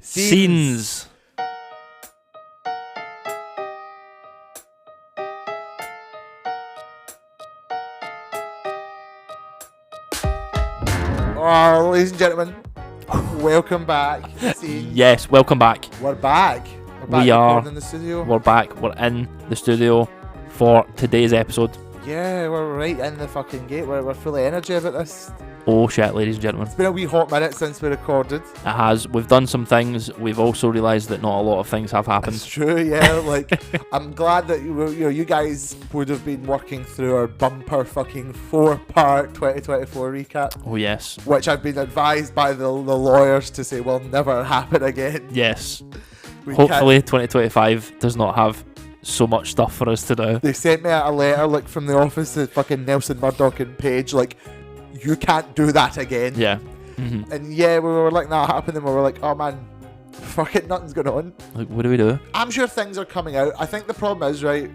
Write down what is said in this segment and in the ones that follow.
Scenes. Oh, ladies and gentlemen, welcome back. Scenes. Yes, welcome back. We're back. We're back We are. recording in the studio. We're back. We're in the studio for today's episode. Yeah, we're right in the fucking gate. We're full of energy about this. Oh shit, ladies and gentlemen. It's been a wee hot minute since we recorded. It has. We've done some things. We've also realised that not a lot of things have happened. It's true, yeah. Like, I'm glad that you guys would have been working through our bumper fucking 4-part 2024 recap. Oh yes. Which I've been advised by the lawyers to say will never happen again. Yes. We Hopefully 2025 does not have so much stuff for us to do. They sent me a letter like from the office to fucking Nelson Murdoch and Paige, like, you can't do that again. Yeah. Mm-hmm. And yeah, we were letting that happen and we were like, oh man, fuck it, nothing's going on. Like, what do we do? I'm sure things are coming out. I think the problem is, right,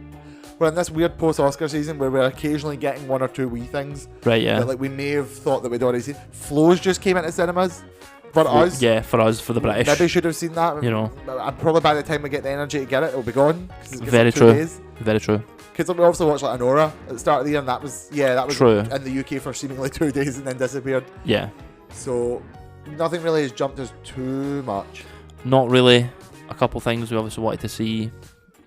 we're in this weird post-Oscar season where we're occasionally getting one or two wee things Right, yeah. that like we may have thought that we'd already seen. Flows just came into cinemas. For us. Yeah, for us, for the British. Maybe should have seen that. You know. Probably by the time we get the energy to get it, it'll be gone. 'Cause it gets Very like 2 true. days. Very true. Because we also watched like Anora at the start of the year, and that was True. in the UK for seemingly 2 days and then disappeared. Yeah. So nothing really has jumped us too much. Not really. A couple things we obviously wanted to see.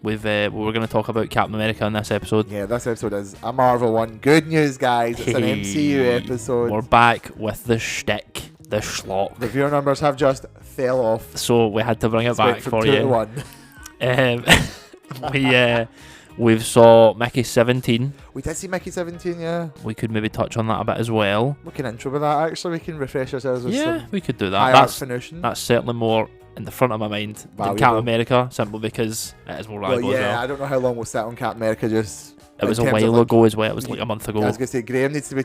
We're going to talk about Captain America in this episode. Yeah, this episode is a Marvel one. Good news, guys. It's an MCU episode. We're back with the shtick, the schlock. The viewer numbers have just fell off. So we had to bring it It's went back from for 2 to you. 1. We've saw Mickey 17. We did see Mickey 17, yeah. We could maybe touch on that a bit as well. We can intro with that, actually. We can refresh ourselves with Yeah, some we could do high that. art finishing. That's certainly more in the front of my mind than Valuable. Captain America, simply because it is more Well, valuable as yeah, well. I don't know how long we'll sit on Captain America, just... It was a in terms of, while like, ago as well. It was like a month ago. I was going to say, Graham needs to be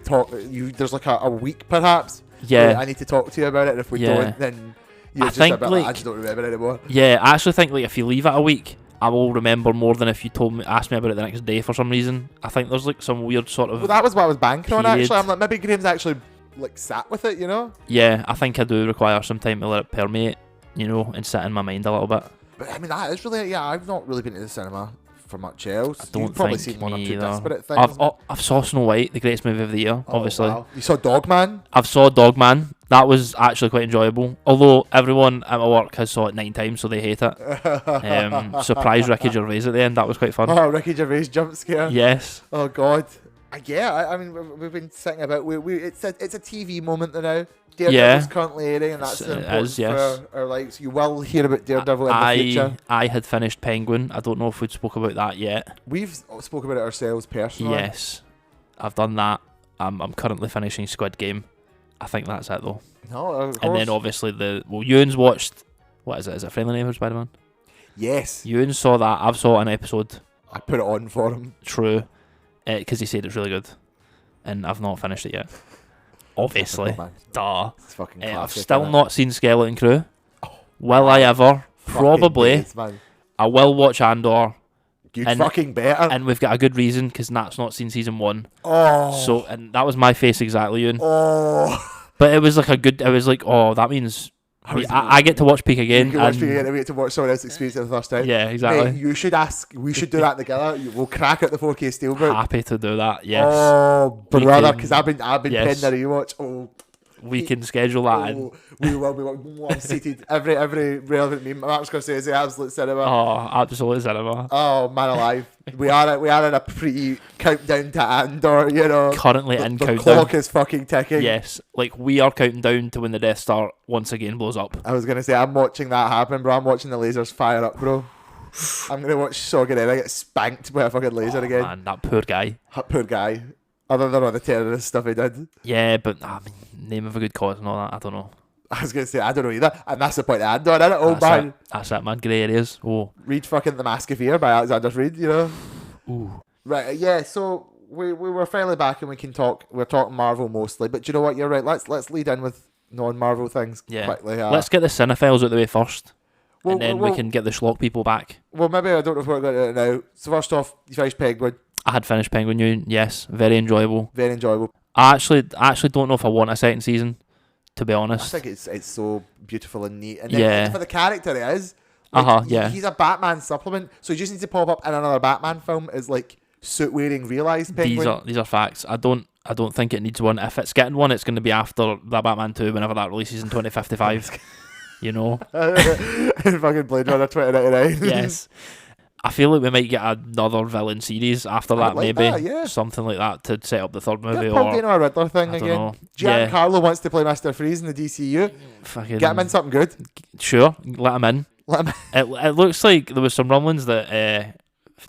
there's like a week, perhaps. Yeah. Where I need to talk to you about it, and if we Yeah. don't, then you're I just think, a bit like- I just don't remember anymore. Yeah, I actually think like if you leave it a week, I will remember more than if you asked me about it the next day for some reason. I think there's like some weird sort of... Well, that was what I was banking on, period. actually. I'm like, maybe Graham's actually like sat with it, you know? Yeah, I think I do require some time to let it permeate, you know, and sit in my mind a little bit. But I mean, that is really, yeah, I've not really been to the cinema for much else. I don't You've probably think seen one or me two either. disparate things. I've saw Snow White, the greatest movie of the year, Oh, obviously. wow. You saw Dogman? I've saw Dogman. That was actually quite enjoyable. Although everyone at my work has saw it 9 times, so they hate it. Surprise Ricky Gervais at the end. That was quite fun. Oh, Ricky Gervais jump scare. Yes. Oh God. Yeah, I mean, we've been sitting about. It's a TV moment now. Daredevil's currently airing, and that's It important is, yes. for our lives. You will hear about Daredevil in the future. I had finished Penguin. I don't know if we'd spoke about that yet. We've spoken about it ourselves personally. Yes, I've done that. I'm currently finishing Squid Game. I think that's it though. No, of course. And then obviously Ewan's watched. What is it? Is it Friendly Neighbours, Spider-Man? Yes, Ewan saw that. I've saw an episode. I put it on for him. True, because he said it's really good, and I've not finished it yet. Obviously, Oh, man. duh. It's fucking I've classic, still innit? not seen Skeleton Crew. Oh, Will I ever? fucking Probably. days, man. I will watch Andor, You And- fucking better. and we've got a good reason because Nat's not seen season 1. Oh. So, and that was my face exactly, Ewan. Oh. But it was like I was like, oh, that means I get to watch Peak again. You can watch and- me again and we get to watch someone else experience it for the first time. Yeah, exactly. Mate, you should ask. We should do that together. We'll crack out the 4K Steelbook. Happy to do that. Yes, Oh, We brother, can- because I've been yes. penning a rewatch. Oh, we can schedule that in. we will be I'm seated. Every relevant meme. Mark Scorsese, absolute cinema. Oh, absolute cinema. Oh man alive. We are in a pre-countdown to Andor, you know. Currently the in the countdown. clock is fucking ticking. Yes, like we are counting down to when the Death Star once again blows up. I was gonna say I'm watching that happen, bro. I'm watching the lasers fire up, bro. I'm gonna watch Saw Gerrera get spanked by a fucking laser again. Man, that poor guy. That poor guy. Other than all the terrorist stuff he did. Yeah, but I mean, name of a good cause and all that. I don't know. I was gonna say I don't know either, and that's the point of Andor, isn't it? Oh man, That's it, man. Grey areas. Oh, read fucking The Mask of Fear by Alexander Freed, you know. ooh. Right, yeah. So we were finally back, and we can talk. We're talking Marvel mostly, but do you know what? You're right. Let's lead in with non-Marvel things quickly. Let's get the cinephiles out of the way first, well, and then we can get the schlock people back. Well, maybe I don't know if we're going to do it now. So first off, you finished Penguin. I had finished Penguin Ewan. Yes, very enjoyable. Very enjoyable. I actually don't know if I want a second season. to be I honest. think it's so beautiful and neat. And Yeah. then for the character it is. Like, Yeah. He's a Batman supplement, so he just needs to pop up in another Batman film as like suit-wearing realised Penguin. These are facts. I don't think it needs one. If it's getting one, it's going to be after the Batman 2, whenever that releases in 2055. You know? Fucking Blade Runner 2099. Yes. I feel like we might get another villain series after that, like maybe. that, yeah. Something like that to set up the third movie. Get Paul Or Dano a Riddler thing I don't again. know. Yeah. Giancarlo wants to play Mr. Freeze in the DCU. Fucking Get him in something good. Sure, let him in. Let him It looks like there was some rumblings that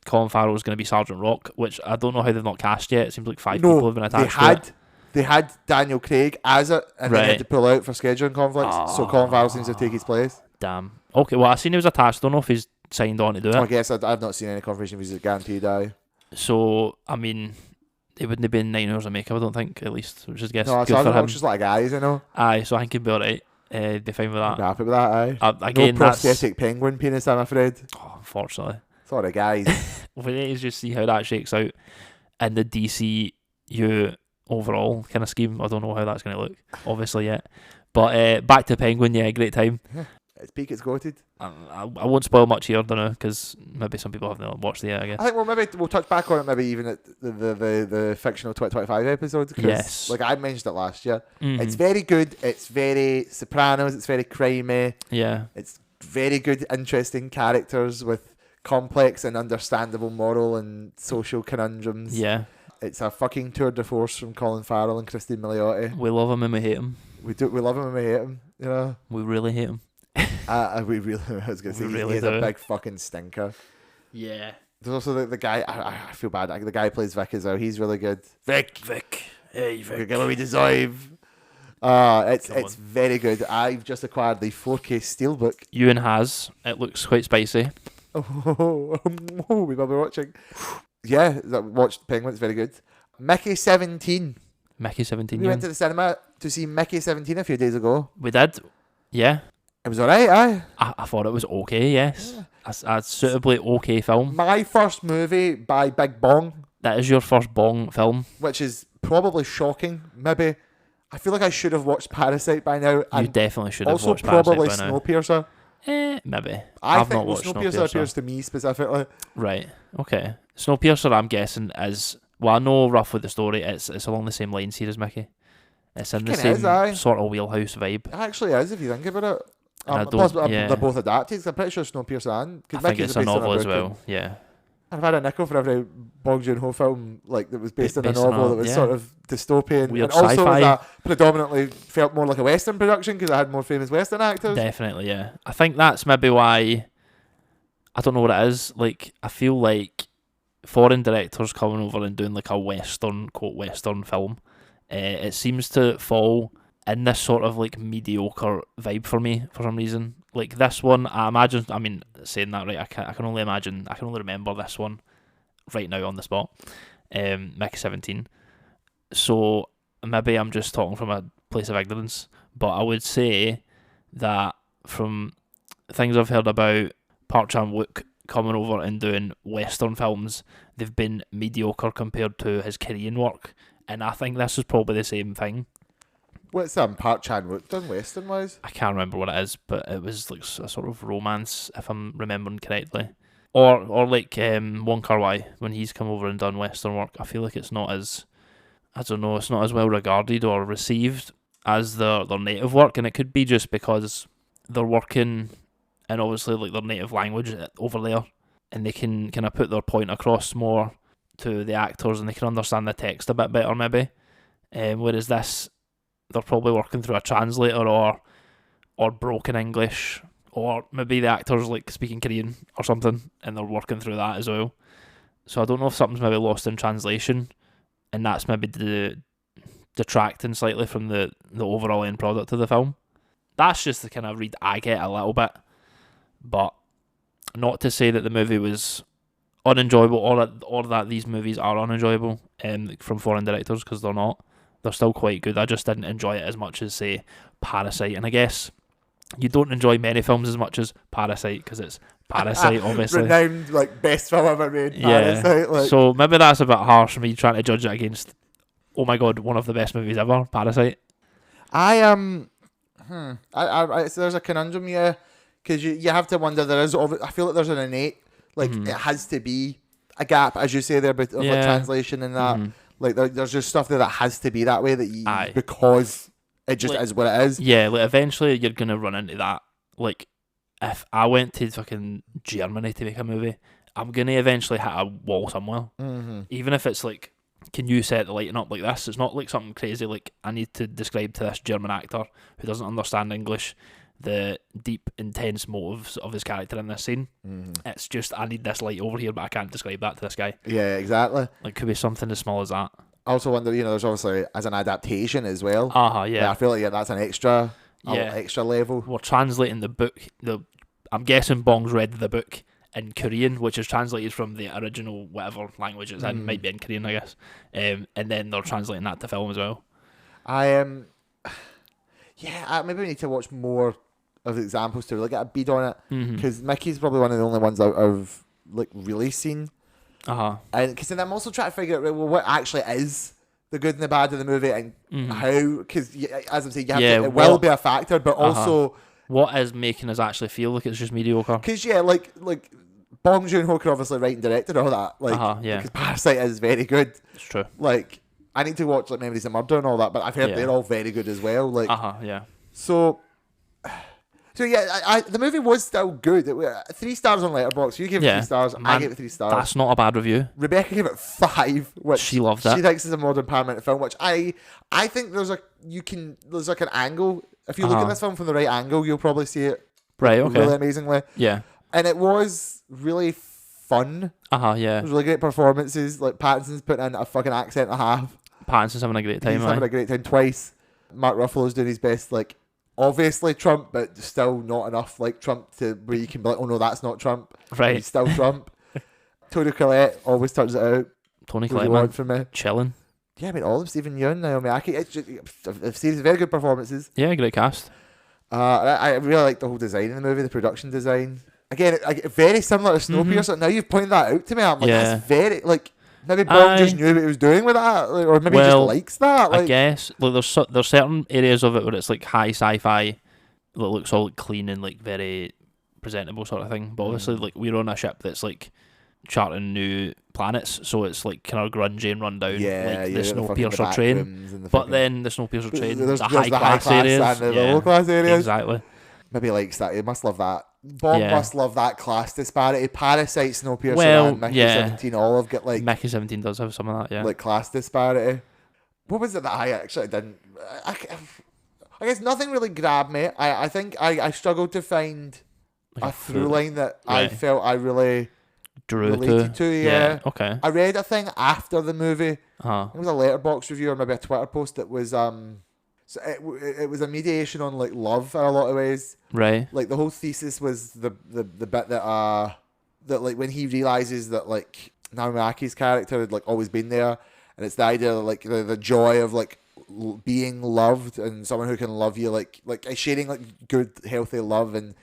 Colin Farrell was going to be Sergeant Rock, which I don't know how they've not cast yet. It seems like 5 people have been attached to it. They had Daniel Craig as it, and they Right. had to pull out for scheduling conflicts. So Colin Farrell seems to take his place. Damn. Okay, well, I seen he was attached. Don't know if he's signed on to do it. I guess I've not seen any confirmation if he's guaranteed. So, I mean, it wouldn't have been 9 hours of makeup, I don't think, at least, which is No, good so for him. Rock's just like a guy, you know. Aye, so I think he'd be alright. Be fine with I'd be that. happy with that, aye. Again, no that's... prosthetic penguin penis, I'm afraid. Oh, unfortunately. Sorry, guys. We need to just see how that shakes out in the DCU overall kind of scheme. I don't know how that's going to look, obviously, yet. But back to Penguin, yeah, great time. It's peak, it's goated. I won't spoil much here, don't know, because maybe some people haven't watched it yet, I guess. I think maybe we'll touch back on it maybe even at the fictional 2025 episode. Yes. Like I mentioned it last year. Mhm. It's very good. It's very Sopranos. It's very crimey. Yeah. It's very good, interesting characters with complex and understandable moral and social conundrums. Yeah. It's a fucking tour de force from Colin Farrell and Christine Milioti. We love him and we hate him. We love him and we hate him. You know. We really hate him. We really. I was gonna say We really he's do. a big fucking stinker. Yeah. There's also the guy. I feel bad. The guy who plays Vic as well. He's really good. Vic. Hey, You're Vic. gonna be deserve. It's Come on. very good. I've just acquired the 4K Steelbook. Ewan has. It looks quite spicy. Oh, we will be watching. Yeah, watched Penguin. It's very good. Mickey 17. Mickey 17. We went to the cinema to see Mickey 17 a few days ago. We did. Yeah. It was alright, aye. I thought it was okay, yes. A suitably okay film. My first movie by Big Bong, That is your first Bong film. which is probably shocking. Maybe I feel like I should have watched Parasite by now. You And definitely should have also watched Parasite probably by now. Snowpiercer. Maybe. I I've think not watched Snowpiercer Snowpiercer. appeals to me specifically. Right. Okay. Snowpiercer, I'm guessing, is... Well, I know roughly the story. It's along the same lines here as Mickey. It's in the Kinda same is, aye. sort of wheelhouse vibe. It actually is, if you think about it. And I don't- Plus, yeah. they're both adapted. 'Cause I'm pretty sure Snowpiercer and... I 'cause think Mickey's it's a based on novel as book, well. Yeah. I've had a nickel for every Bong Joon-ho film like that was based on a Based on novel a- that was yeah. sort of dystopian. Weird and also sci-fi. was a predominantly felt more like a Western production because I had more famous Western actors. Definitely, yeah. I think that's maybe why... I don't know what it is. Like, I feel like foreign directors coming over and doing like a Western, quote, Western film, it seems to fall in this sort of like mediocre vibe for me for some reason. Like this one, I imagine, I mean, saying that right, I can only imagine, I can only remember this one right now on the spot, Mickey 17. So maybe I'm just talking from a place of ignorance, but I would say that from things I've heard about Park Chan-wook coming over and doing Western films, they've been mediocre compared to his Korean work, and I think this is probably the same thing. What's Park Chan-wook done Western wise? I can't remember what it is, but it was like a sort of romance, if I'm remembering correctly. Or like Wong Kar-wai, when he's come over and done Western work, I feel like it's not as, I don't know, it's not as well regarded or received as their native work, and it could be just because they're working in obviously like their native language over there, and they can kind of put their point across more to the actors, and they can understand the text a bit better maybe. Whereas this, they're probably working through a translator or broken English, or maybe the actors like speaking Korean or something, and they're working through that as well. So I don't know if something's maybe lost in translation, and that's maybe detracting slightly from the overall end product of the film. That's just the kind of read I get a little bit, but not to say that the movie was unenjoyable or that these movies are unenjoyable from foreign directors, because they're not. They're still quite good. I just didn't enjoy it as much as, say, Parasite. And I guess you don't enjoy many films as much as Parasite, because it's Parasite, obviously. Renowned, like, best film ever made. Yeah. Parasite, like. So maybe that's a bit harsh for me trying to judge it against, oh my god, one of the best movies ever, Parasite. I So there's a conundrum, yeah, because you have to wonder. I feel like there's an innate, like it has to be a gap, as you say there, but of like translation and that. Like there's just stuff there that has to be that way because it just is what it is. Yeah, like eventually you're gonna run into that. Like if I went to fucking Germany to make a movie, I'm gonna eventually hit a wall somewhere. Even if it's like, can you set the lighting up like this? It's not like something crazy like I need to describe to this German actor who doesn't understand English the deep, intense motives of his character in this scene. It's just, I need this light over here, but I can't describe that to this guy. Yeah, exactly. Like, could be something as small as that. I also wonder, there's obviously as an adaptation as well. Yeah. I feel like that's an extra level. We're translating the book. I'm guessing Bong's read the book in Korean, which is translated from the original whatever language it's in. Might be in Korean, I guess. And then they're translating that to film as well. I maybe we need to watch more of the examples to really get a bead on it, because Mickey's probably one of the only ones I've like really seen. And because then I'm also trying to figure out what actually is the good and the bad of the movie, and how, because as I'm saying, it will be a factor, but also what is making us actually feel like it's just mediocre. Because like Bong Joon-ho could obviously write and direct and all that, because Parasite is very good. It's true. Like, I need to watch like Memories of Murder and all that, but I've heard they're all very good as well. Like, So the movie was still good. 3 stars on Letterboxd. You gave it 3 stars. I gave it 3 stars. That's not a bad review. Rebecca gave it 5, which she loves it. She thinks it's a modern Paramount film, which I think there's like an angle. If you look at this film from the right angle, you'll probably see it really amazingly. Yeah. And it was really fun. Yeah. It was really great performances. Like Pattinson's putting in a fucking accent and a half. Pattinson's having a great time. He's having a great time twice. Mark Ruffalo's doing his best, like, obviously Trump, but still not enough like Trump to where you can be like, oh no, that's not Trump. Right. He's still Trump. Tony Collette always turns it out. Tony Collette, man, for me. chilling. Yeah, I mean, all of them. Stephen Yeun, Naomi Aki. It's just, I've seen very good performances. Yeah, great cast. I really like the whole design in the movie, the production design. Again, very similar to Snowpiercer. Now you've pointed that out to me. I'm like, that's very, like, maybe Bong just knew what he was doing with that, like, or maybe he just likes that. Like, I guess like there's certain areas of it where it's like high sci-fi that looks all like clean and like very presentable sort of thing. But obviously, like, we're on a ship that's like charting new planets, so it's like kind of grungy and run down, like the Snowpiercer train. But then the Snowpiercer train, there's the high class areas and the low class areas. Exactly. Maybe likes that. He must love that. Bong must love that class disparity. Parasite, Snowpiercer, and Mickey 17 all have got like... Mickey 17 does have some of that, yeah. Like class disparity. What was it that I actually didn't... I guess nothing really grabbed me. I think I struggled to find like a through line that I felt I really related to. Yeah. Okay. I read a thing after the movie. It was a Letterboxd review or maybe a Twitter post that was... So it was a mediation on like love in a lot of ways. Right. Like the whole thesis was the bit that like when he realizes that like Naomi Aki's character had like always been there, and it's the idea of like the joy of like being loved and someone who can love you like sharing like good healthy love, and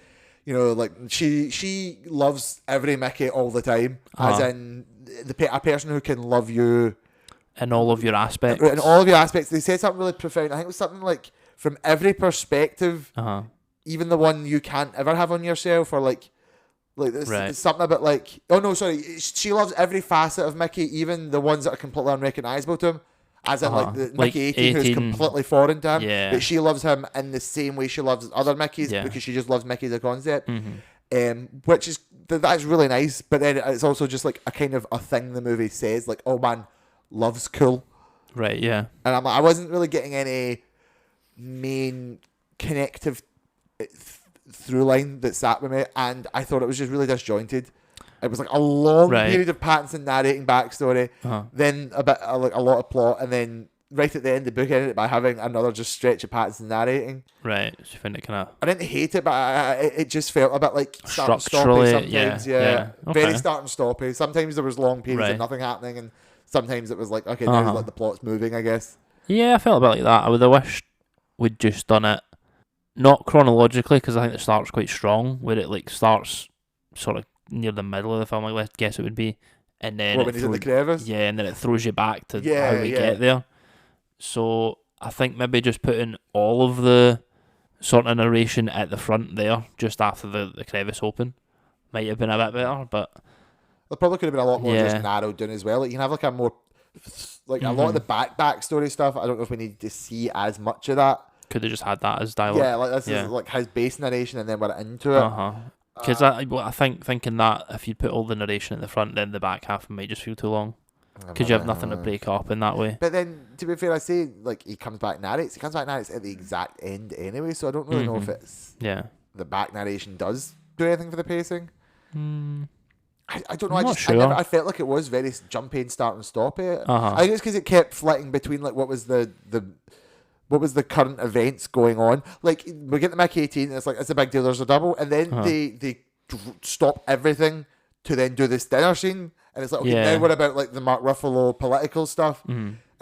like she loves every Mickey all the time, as in a person who can love you. In all of your aspects. In all of your aspects. They said something really profound. I think it was something like, from every perspective, even the one you can't ever have on yourself, or like it's something about like, oh no, sorry, she loves every facet of Mickey, even the ones that are completely unrecognisable to him. As in like the Mickey 18 who's completely foreign to him. But she loves him in the same way she loves other Mickeys, because she just loves Mickey as a concept. Which is, that's really nice. But then it's also just like a kind of a thing the movie says, like, oh man, love's cool. Right, yeah. And I wasn't really getting any main connective through line that sat with me, and I thought it was just really disjointed. It was like a long period of Pattinson narrating backstory, then a bit like a lot of plot, and then right at the end the book ended by having another just stretch of Pattinson narrating. Right, so you find it kind of... I didn't hate it, but it just felt a bit like start and stoppy sometimes. Yeah. Okay. Very start and stoppy. Sometimes there was long periods of nothing happening, and sometimes it was like, okay, now like the plot's moving, I guess. Yeah, I felt a bit like that. I would have wished we'd just done it not chronologically, because I think the start's quite strong, where it like starts sort of near the middle of the film, I guess it would be, and then when he's in the crevice, and then it throws you back to how we get there. So I think maybe just putting all of the sort of narration at the front there, just after the crevice open, might have been a bit better, but there probably could have been a lot more just narrowed down as well. Like, you can have like a more, like a lot of the backstory stuff. I don't know if we need to see as much of that. Could have just had that as dialogue. Yeah, like this is like his base narration, and then we're into it. Because I think thinking that if you put all the narration at the front, then the back half might just feel too long. Because you have nothing to break up in that way. But then, to be fair, I say like he comes back narrates at the exact end anyway. So I don't really know if it's the back narration does do anything for the pacing. I don't know. I felt like it was very jumpy and start and stop it. I think it's because it kept flitting between like what was the current events going on. Like we get the Mickey 18 and it's like it's a big deal, there's a double, and then they stop everything to then do this dinner scene, and it's like, okay, now we're about like the Mark Ruffalo political stuff.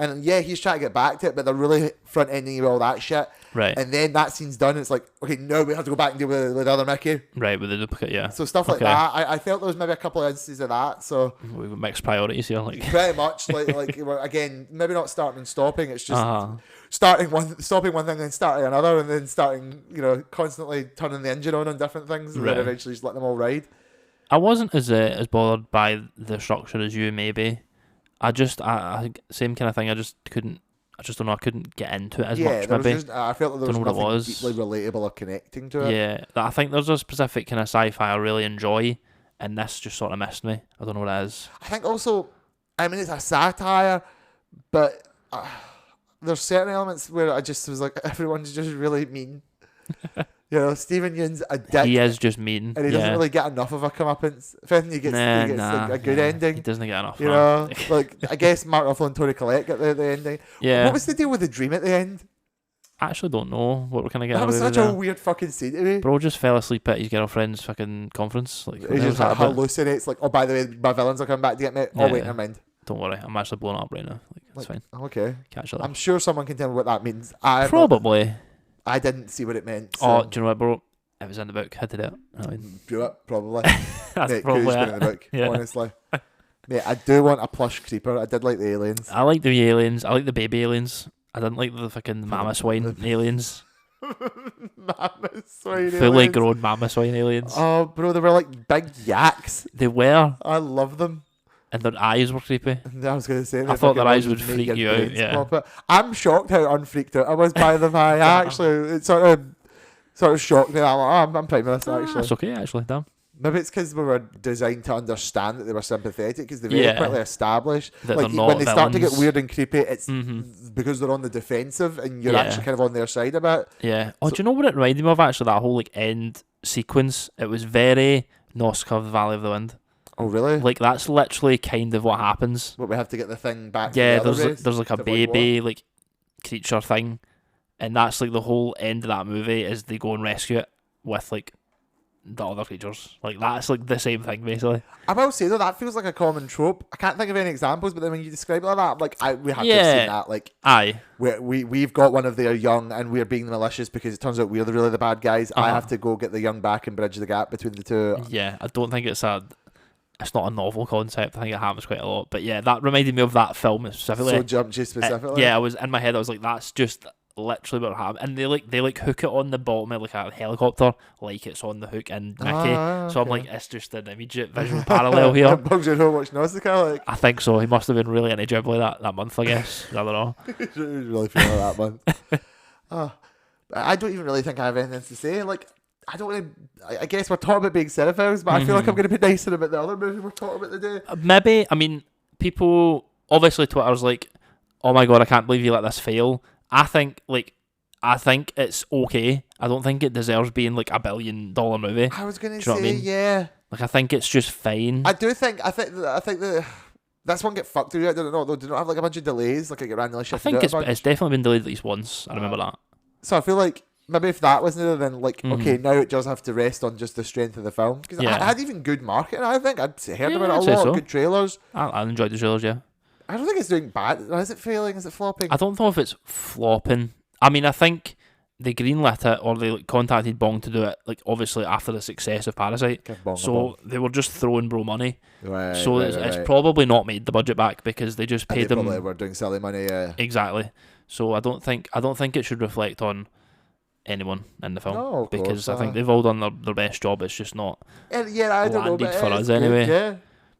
And he's trying to get back to it, but they're really front ending you all that shit. Right. And then that scene's done. It's like, okay, now we have to go back and deal with the other Mickey. Right, with the duplicate, So stuff like that. I felt there was maybe a couple of instances of that. So we mixed priorities here, like pretty much like again, maybe not starting and stopping. It's just stopping one thing, then starting another, and then starting, constantly turning the engine on different things, and then eventually just letting them all ride. I wasn't as bothered by the structure as you, maybe. I same kind of thing. I just don't know. I couldn't get into it as much. Maybe I felt like there was nothing deeply relatable or connecting to it. Yeah, I think there's a specific kind of sci-fi I really enjoy, and this just sort of missed me. I don't know what it is. I think also, it's a satire, but there's certain elements where I just was like, everyone's just really mean. Stephen Yeun's a dick. He is just mean. And he doesn't really get enough of a comeuppance. If anything, he gets like, a good ending. He doesn't get enough. Like, I guess Mark Ruffalo and Toni Collette get the ending. Yeah. What was the deal with the dream at the end? I actually don't know what we're kind of getting. That was such a weird fucking scene to me. Bro just fell asleep at his girlfriend's fucking conference. Like, he just hallucinates, like, oh, by the way, my villains are coming back to get me. Oh, wait, never mind. Don't worry, I'm actually blown up right now. It's fine. Okay. Catch it up. I'm sure someone can tell me what that means. Probably. I didn't see what it meant. So. Oh, do you know what, bro? It was in the book. I did it. Do it, probably. That's Mate, probably it. In the book, honestly. Mate, I do want a plush creeper. I did like the aliens. I like the aliens. I like the baby aliens. I didn't like the fucking mama swine aliens. Mama swine Fully aliens. grown mama swine aliens. Oh, bro, they were like big yaks. They were. I love them. And their eyes were creepy. I was going to say, I thought their eyes would freak you out. Yeah. I'm shocked how unfreaked out I was by them. It sort of shocked me. I'm proud of this, actually. That's okay, actually. Damn. Maybe it's because we were designed to understand that they were sympathetic, because they very quickly established that like when they start to get weird and creepy, it's because they're on the defensive and you're actually kind of on their side a bit. Yeah. Oh, do you know what it reminded me of, actually? That whole like end sequence. It was very Noska, the Valley of the Wind. Oh, really? Like, that's literally kind of what happens. But we have to get the thing back. Yeah, there's like a baby like creature thing, and that's like the whole end of that movie is they go and rescue it with like the other creatures. Like, that's like the same thing basically. I will say though, that feels like a common trope. I can't think of any examples, but then when you describe it like that, like we have to have seen that. Like, we've got one of their young and we're being malicious because it turns out we're really the bad guys. I have to go get the young back and bridge the gap between the two. Yeah, I don't think it's not a novel concept. I think it happens quite a lot. But yeah, that reminded me of that film specifically. So Jumpy specifically. I was in my head. I was like, that's just literally what happened. And they hook it on the bottom of like a helicopter, like it's on the hook in Mickey. So I'm like, it's just an immediate visual parallel here. Bugs you know watch Nausicaa, like. I think so. He must have been really into Ghibli that month, I guess. I don't know. He was really feeling that month. I don't even really think I have anything to say. Like, I guess we're talking about being cinephiles, but I feel like I'm going to be nicer about the other movie we're talking about today. Maybe. I mean, people, obviously Twitter's like, oh my god, I can't believe you let this fail. I think it's okay. I don't think it deserves being like $1 billion movie. I was going to say, yeah. Like, I think it's just fine. I think that this one get fucked through. I don't know. They don't have like a bunch of delays. Like, it get randomly shifted. I think it's definitely been delayed at least once. I remember that. So I feel like maybe if that wasn't there, then like, okay, now it does have to rest on just the strength of the film. Because I had even good marketing, I think. I'd heard about it a lot, good trailers. I enjoyed the trailers, yeah. I don't think it's doing bad. Is it failing? Is it flopping? I don't know if it's flopping. I mean, I think they greenlit it, or they contacted Bong to do it, like, obviously after the success of Parasite. So they were just throwing bro money. Right, so it's probably not made the budget back because they just paid them. Probably were doing silly money, yeah. Exactly. So I don't think it should reflect on anyone in the film. No, of because course, I think they've all done their best job. It's just not yeah, I don't know, landed but for it us is good, anyway. yeah.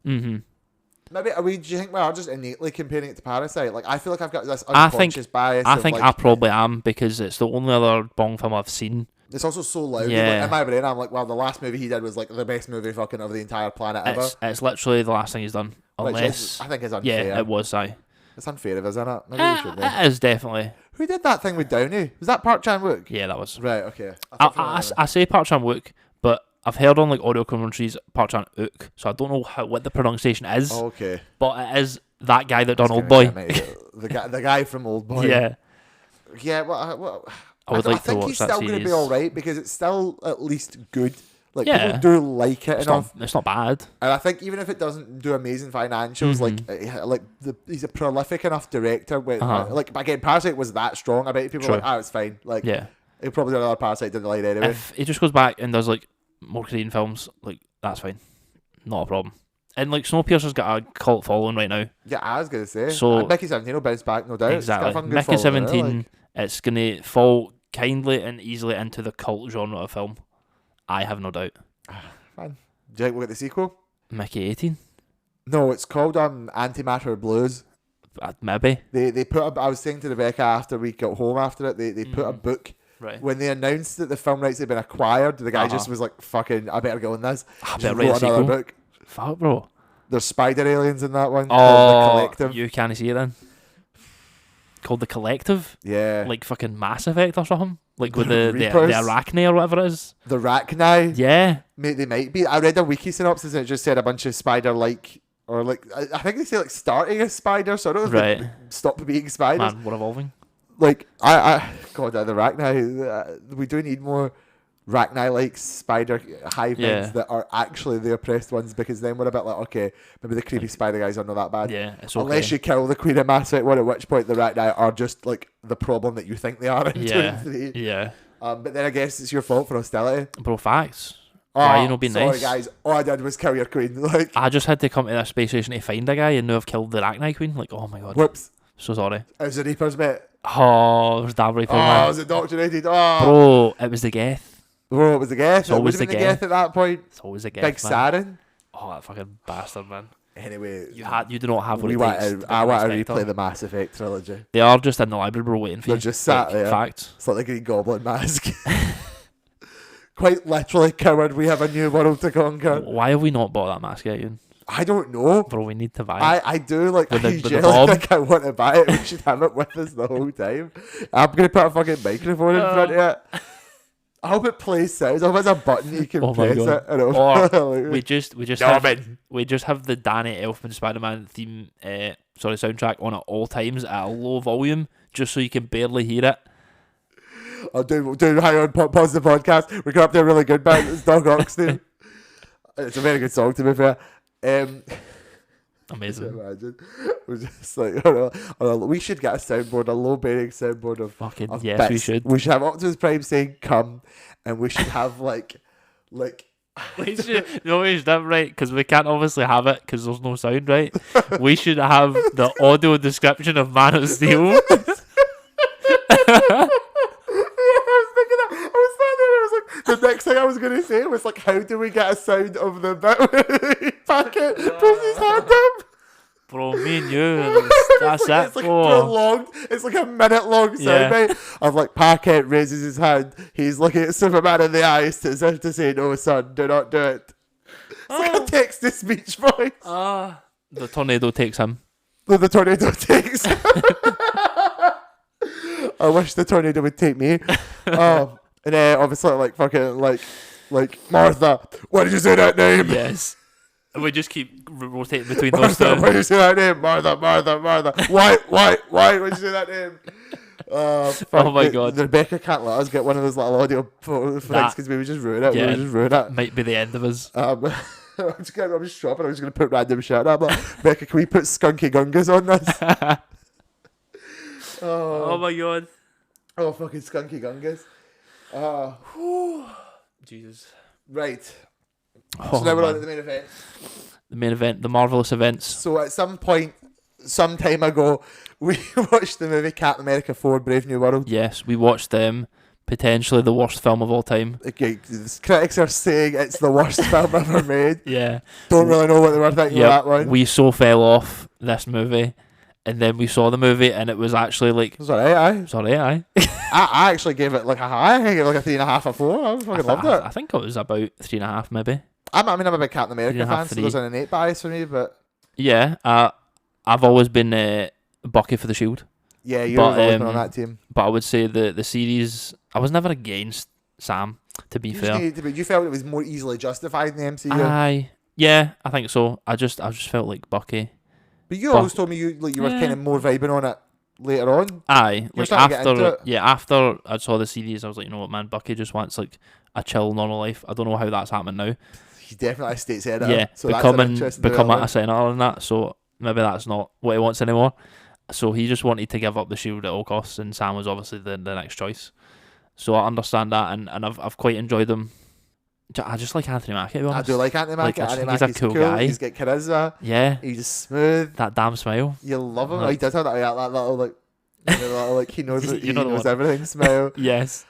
Mm-hmm. Maybe do you think we are just innately comparing it to Parasite? Like, I feel like I've got this unconscious bias. I think like, I probably am, because it's the only other Bong film I've seen. It's also so loud. Yeah. Like, in my brain, I'm like, well, the last movie he did was like the best movie fucking of the entire planet ever. It's literally the last thing he's done. Which I think is unfair. Yeah, it was. It's unfair of us, isn't it? Maybe we should be. It is definitely. Who did that thing with Downey? Was that Park Chan-wook? Yeah, that was. Right, okay. I say Park Chan-wook, but I've heard on like audio commentaries Park Chan-wook, so I don't know what the pronunciation is. Oh, okay. But it is that guy that done Old Boy. the guy from Old Boy. Yeah. Yeah, well, I think he's still going to be alright, because it's still at least good. Like, yeah. people do like it enough. It's not bad. And I think even if it doesn't do amazing financials, he's a prolific enough director. Like, again, Parasite was that strong. I bet people are like, it's fine. Like, yeah. he'll probably do another Parasite down the line anyway. If he just goes back and does like more Korean films, like, that's fine. Not a problem. And like, Snowpiercer's got a cult following right now. Yeah, I was going to say. So, and Mickey 17 will bounce back, no doubt. Exactly. Mickey 17, it's going to fall kindly and easily into the cult genre of film. I have no doubt. Fine. Do you think we'll get the sequel? Mickey 18? No, it's called Antimatter Blues. Maybe. They put I was saying to Rebecca after we got home after it, they put a book. Right. When they announced that the film rights had been acquired, the guy just was like, fucking, I better go on this. I Just better write a wrote sequel. another book. Fuck, bro. There's spider aliens in that one. Oh, called The Collective. you can't see it then. Called The Collective? Yeah. Like fucking Mass Effect or something? Like with the Reapers. Arachne or whatever it is? The Arachne. Yeah. Mate, they might be. I read a wiki synopsis and it just said a bunch of spider-like, or like, I think they say like starting as spider, so I don't know if they stop being spiders. Man, we're evolving. Like, God, the Arachne, we do need more Arachne-like spider hive that are actually the oppressed ones, because then we're a bit like, okay, maybe the creepy spider guys are not that bad. Yeah, it's okay. Unless you kill the Queen of Mass Effect 1, at which point the Arachne are just like the problem that you think they are in 2 and 3. Yeah. But then I guess it's your fault for hostility. Bro, facts. Why you not being nice? Sorry guys, all I did was kill your queen. Like, I just had to come to this space station to find a guy and now I've killed the Arachne Queen. Like, oh my god. Whoops. So sorry. It was the Reapers, mate. Oh, it was damn Reaper, man. It was indoctrinated. Oh. Bro, it was the Geth. Bro, it was the Geth. It's always the Geth at that point. It's always the Geth, Big Saren. Oh, that fucking bastard, man. Anyway, you do not have what it takes. I want to replay the Mass Effect trilogy. They are just in the library, bro, waiting for you. They're just sat there. Facts. It's like the Green Goblin mask. Quite literally, coward, we have a new world to conquer. Why have we not bought that mask yet, Ian? I don't know. Bro, we need to buy it. I do, like, with I the bomb. like I want to buy it. We should have it with us the whole time. I'm going to put a fucking microphone in front of it. I hope it plays sounds. I hope there's a button you can press it. Or we just have the Danny Elfman Spider-Man theme, soundtrack on at all times at a low volume, just so you can barely hear it. I'll do hang on, pause the podcast. We're going up to a really good band. It's Doug Oxton. It's a very good song, to be fair. Amazing. Imagine. We're just like, we should get a soundboard, a low bearing soundboard of fucking yes, bits. we should. We should have Optimus Prime saying "come," and we should have like. We should right, because we can't obviously have it because there's no sound, right? We should have the audio description of Man of Steel. The next thing I was going to say was like, how do we get a sound of the bit where he packet puts his hand up? Bro, me and you, that's it. It's like prolonged. It's like a minute long soundbite of like Paquette raises his hand. He's looking at Superman in the eyes as if to say, "No, son, do not do it." It's like a text to speech voice. The tornado takes him. The tornado takes him. I wish the tornado would take me. And then obviously like fucking like Martha, why did you say that name? Yes. And we just keep rotating between those two. Why did you say that name? Martha. Why did you say that name? Oh my god. Rebecca can't let us get one of those little audio things because we would just ruin it. Yeah, we would just ruin it. Might be the end of us. I'm just shopping. I'm just going to put random shit up. Becca, can we put Skunky Gungas on this? Oh my god. Oh, fucking Skunky Gungas. Jesus. Right. So now we're on to the main event. The main event, the marvelous events. So at some point, some time ago, we watched the movie Captain America 4 Brave New World. Yes, we watched them potentially the worst film of all time. Okay, the critics are saying it's the worst film ever made. Yeah. Don't really know what they were thinking of that one. We so fell off this movie, and then we saw the movie, and it was actually like... It was alright, aye. It was alright, aye. I actually gave it like a high. I gave it like a 3.5 or 4. I fucking loved it. I think it was about 3.5 maybe. I'm a big Captain America fan, so there's an innate bias for me, but... Yeah, I've always been Bucky for the Shield. Yeah, you've always been on that team. But I would say the series, I was never against Sam, to be fair. You felt it was more easily justified in the MCU? Aye. Yeah, I think so. I just felt like Bucky. But you always told me you were kind of more vibing on it later on. Aye. You're like after I saw the series, I was like, you know what, man, Bucky just wants like a chill, normal life. I don't know how that's happening now. He's definitely a state senator. Yeah, so become a senator and that, so maybe that's not what he wants anymore. So he just wanted to give up the shield at all costs, and Sam was obviously the next choice. So I understand that, and I've quite enjoyed him. I just like Anthony Mackie, to be honest. I do like Anthony Mackie. He's a cool guy. He's got charisma. Yeah. He's just smooth. That damn smile. You love him. He does have that little like he knows he knows everything smile. Yes.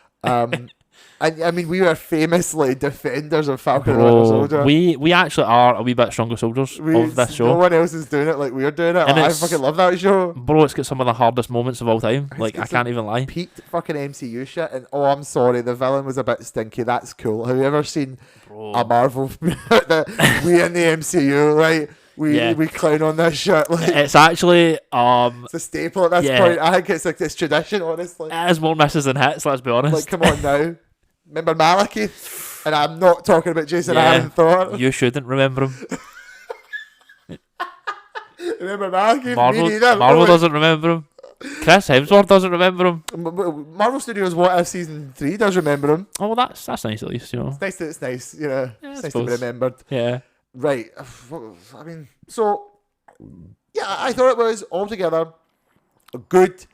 I mean, we were famously defenders of Falcon and Winter Soldier. We actually are a wee bit stronger soldiers of this show. No one else is doing it like we're doing it. I fucking love that show. Bro, it's got some of the hardest moments of all time. Like, I can't even lie. Peaked fucking MCU shit, and I'm sorry, the villain was a bit stinky. That's cool. Have you ever seen a Marvel we in the MCU, right? We clown on this shit. Like, it's actually it's a staple at this point. I think it's like this tradition, honestly. It has more misses than hits, let's be honest. Like, come on now. Remember Malekith? And I'm not talking about Jason Aaron Thor. You shouldn't remember him. Remember Malekith? Marvel doesn't remember him. Chris Hemsworth doesn't remember him. Marvel Studios What If Season 3 does remember him. Oh, well, that's nice at least, you know. It's nice, you know. It's nice to be remembered. Yeah. Right. I mean, so, yeah, I thought it was altogether a good,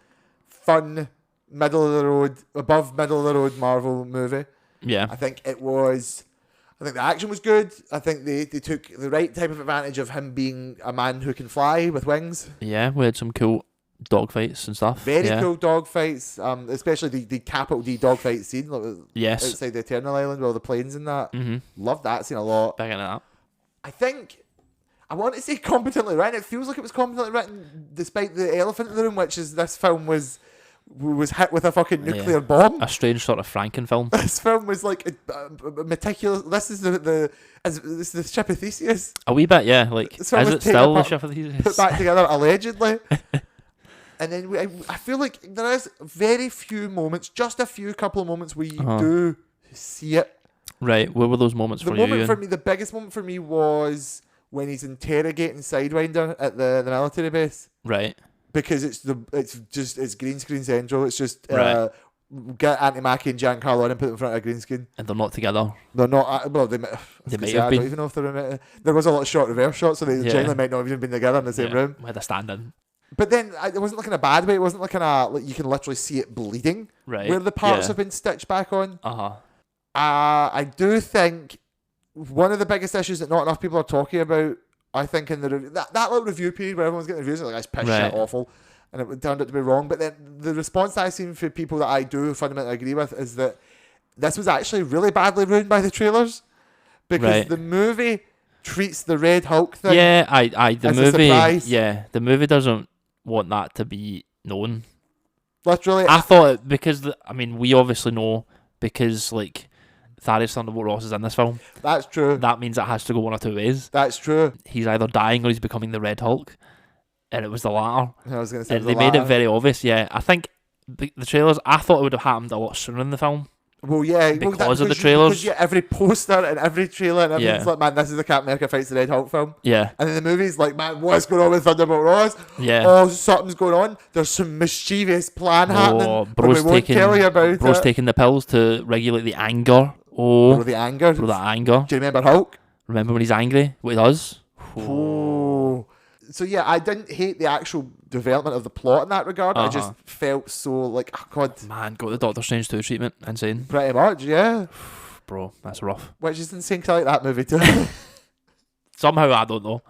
fun, above middle of the road Marvel movie. Yeah. I think the action was good. I think they took the right type of advantage of him being a man who can fly with wings. Yeah, we had some cool dogfights and stuff. Very cool dogfights, especially the capital D dogfight scene outside the Eternal Island with all the planes and that. Mm-hmm. Loved that scene a lot. Big into that. I think, I want to say competently written. It feels like it was competently written despite the elephant in the room, which is this film was hit with a fucking nuclear bomb. A strange sort of Franken film. This film was like a meticulous. This is the ship of Theseus. A wee bit, yeah. Like, is it still the ship of Theseus? Put back together allegedly. And then I feel like there is very few moments, just a couple of moments where you do see it. Right. What were those moments for you? The biggest moment for me was when he's interrogating Sidewinder at the military base. Right. Because it's green screen central. It's just get Anthony Mackie and Giancarlo in and put them in front of a green screen. And they're not together. They're not. Well, they might have been. I don't even know if they're. There was a lot of short reverse shots, so they generally might not have even been together in the same room. We had a stand-in. But then it wasn't like in a bad way. It wasn't like you can literally see it bleeding. Right. Where the parts have been stitched back on. I do think one of the biggest issues that not enough people are talking about, I think, in the that little review period where everyone's getting reviews, like, it's piss shit awful, and it turned out to be wrong. But then the response that I've seen from people that I do fundamentally agree with is that this was actually really badly ruined by the trailers, because the movie treats the Red Hulk thing. The movie. The movie doesn't want that to be known. Literally, I thought because we obviously know because like Thaddeus Thunderbolt Ross is in this film. That's true. That means it has to go one or two ways. That's true. He's either dying or he's becoming the Red Hulk, and it was the latter. I was going to say they made it very obvious. Yeah, I think the trailers. I thought it would have happened a lot sooner in the film. Well, yeah, because of the trailers. Because every poster and every trailer and everything's like, man, this is the Captain America fights the Red Hulk film. Yeah. And then the movie's like, man, what's going on with Thunderbolt Ross? Yeah. Oh, something's going on. There's some mischievous plan happening. Bro's we won't tell you about Bro's taking the pills to regulate the anger. Bro, the anger. Bro, that anger. Do you remember Hulk? Remember when he's angry? What he does? Oh. So yeah, I didn't hate the actual development of the plot in that regard. I just felt so like, oh god, man, got the Doctor Strange 2 treatment. Insane. Pretty much, yeah. Bro, that's rough. Which is insane because I like that movie too. Somehow, I don't know.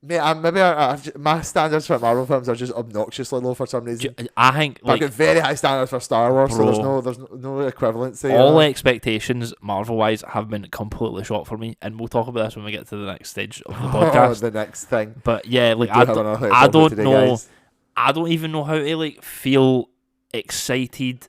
Mate, my standards for Marvel films are just obnoxiously low for some reason. I think I've got very high standards for Star Wars, bro, so there's no equivalency. All expectations Marvel wise have been completely shot for me, and we'll talk about this when we get to the next stage of the podcast. The next thing. But yeah, like I don't today, know. Guys. I don't even know how to like feel excited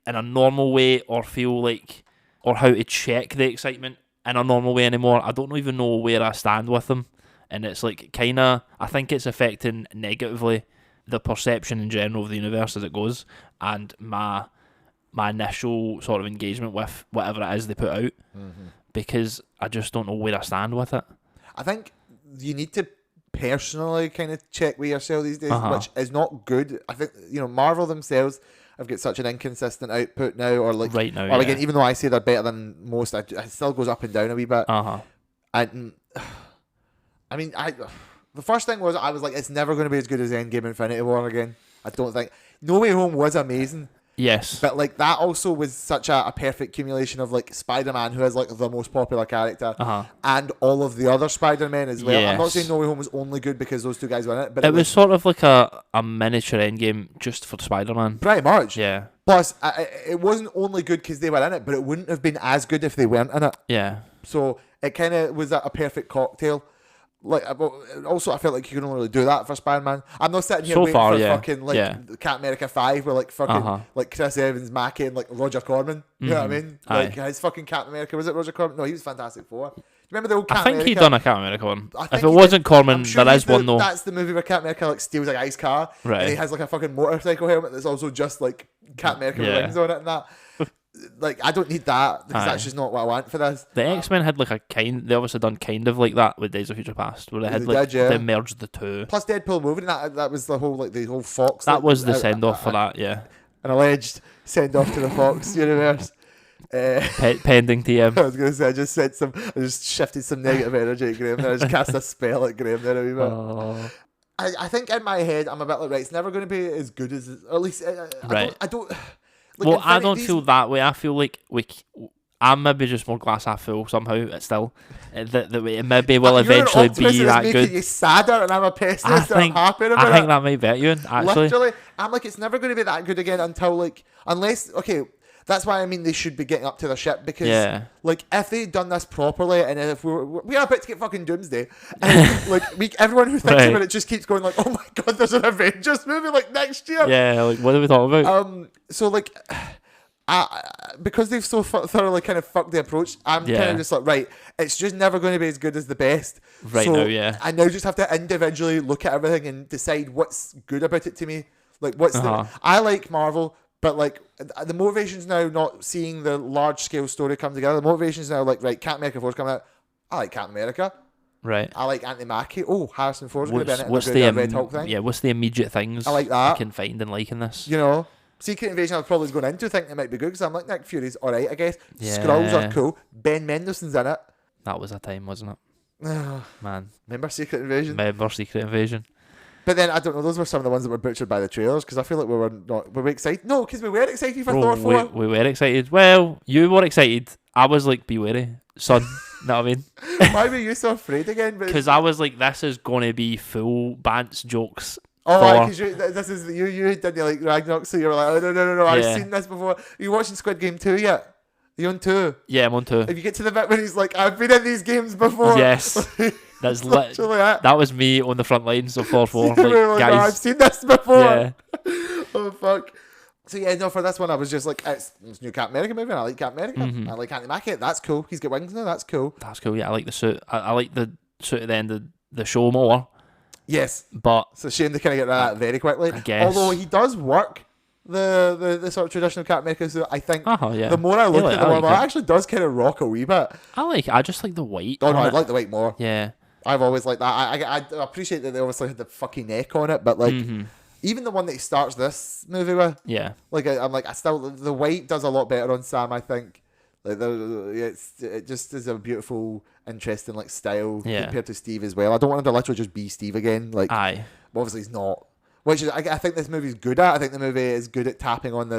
in a normal way, or feel like, or how to check the excitement in a normal way anymore. I don't even know where I stand with them. And it's like I think it's affecting negatively the perception in general of the universe as it goes, and my initial sort of engagement with whatever it is they put out, because I just don't know where I stand with it. I think you need to personally kind of check with yourself these days, which is not good. I think, Marvel themselves have got such an inconsistent output now, or like right now, or again, even though I say they're better than most, it still goes up and down a wee bit. And I mean, the first thing was I was like, it's never going to be as good as Endgame Infinity War again. I don't think. No Way Home was amazing. Yes. But like that also was such a perfect accumulation of like Spider-Man, who is like the most popular character, and all of the other Spider-Men as well. Yes. I'm not saying No Way Home was only good because those two guys were in it, but it was sort of like a miniature Endgame just for Spider-Man. Pretty much. Yeah. Plus, it wasn't only good because they were in it, but it wouldn't have been as good if they weren't in it. Yeah. So it kind of was a perfect cocktail. Like, also, I felt like you can only really do that for Spider-Man. I'm not sitting here waiting for fucking Captain America 5 with like fucking like Chris Evans, Mackie, and like Roger Corman. You know what I mean? Like his fucking Captain America, was it Roger Corman? No, he was Fantastic Four. Remember the old Captain America? I think he'd done a Captain America one. If it wasn't Corman, there is one though. That's the movie where Captain America like steals a guy's car, and he has like a fucking motorcycle helmet that's also just like Captain America wings on it and that. Like, I don't need that because that's just not what I want for this. The X-Men had like they obviously done kind of like that with Days of Future Past, where they had they merged the two. Plus Deadpool and Wolverine, that was the whole Fox. That was the send off for that, yeah. An alleged send off to the Fox universe. Pending TM. I was gonna say I just shifted some negative energy at Graham there. I just cast a spell at Graham there a wee bit. Oh. I think in my head I'm a bit like, right, it's never going to be as good as, or at least I don't. Like, well, I don't feel that way. I feel like I'm maybe just more glass half full somehow. It's still that it maybe will eventually be that good. You sadder, and I'm a pessimist. I'm happy about it. I think that might bet you in, actually. Literally, I'm like, it's never going to be that good again until unless that's why I mean they should be getting up to their ship, because like if they'd done this properly, and if we are about to get fucking Doomsday, and like everyone who thinks about it just keeps going like, oh my god, there's an Avengers movie like next year. Yeah, like what are we talking about? So like, because they've so thoroughly kind of fucked the approach, I'm kind of just like, right, it's just never going to be as good as the best. Right now, yeah. I now just have to individually look at everything and decide what's good about it to me. Like what's I like Marvel. But like the motivation's now not seeing the large scale story come together. The motivation's now like, right, Captain America 4's coming out. I like Captain America. Right. I like Anthony Mackie. Oh, Harrison Ford's going to be in it. What's the Red Hulk thing? Yeah, what's the immediate things I like that. I can find and like in this? You know, Secret Invasion I was probably going into thinking it might be good because I'm like, Nick Fury's alright, I guess. Yeah. Skrulls are cool. Ben Mendelsohn's in it. That was a time, wasn't it? Man. Remember Secret Invasion? Remember Secret Invasion. But then, I don't know, those were some of the ones that were butchered by the trailers, because I feel like were we excited? No, because we were excited for Thor 4. We were excited. Well, you were excited. I was like, be wary, son. Know what I mean? Why were you so afraid again? Because I was like, this is going to be full Bants jokes. Oh, because this is you didn't like Ragnarok, so you were like, oh, no, I've seen this before. Are you watching Squid Game 2 yet? Are you on 2? Yeah, I'm on 2. If you get to the bit when he's like, I've been in these games before. Yes. That's literally that was me on the front lines of 4-4. Like, guys, I've seen this before. Yeah. Oh, fuck. So, yeah, no, for this one, I was just like, it's a new Captain America movie, and I like Captain America. I like Anthony Mackie. That's cool. He's got wings now. That's cool. That's cool, yeah. I like the suit. I like the suit at the end of the show more. Yes. But it's a shame they kind of get rid of that very quickly. I guess. Although he does work the sort of traditional Captain America suit, I think the more I look at the one, it actually does kind of rock a wee bit. I just like the white. Oh, no, I like the white more. Yeah. I've always liked that. I appreciate that they obviously had the fucking neck on it, but like even the one that he starts this movie with, like I still the white does a lot better on Sam. I think like it just is a beautiful, interesting like style compared to Steve as well. I don't want him to literally just be Steve again. Like obviously he's not, Which is, I think this movie's good at. I think the movie is good at tapping on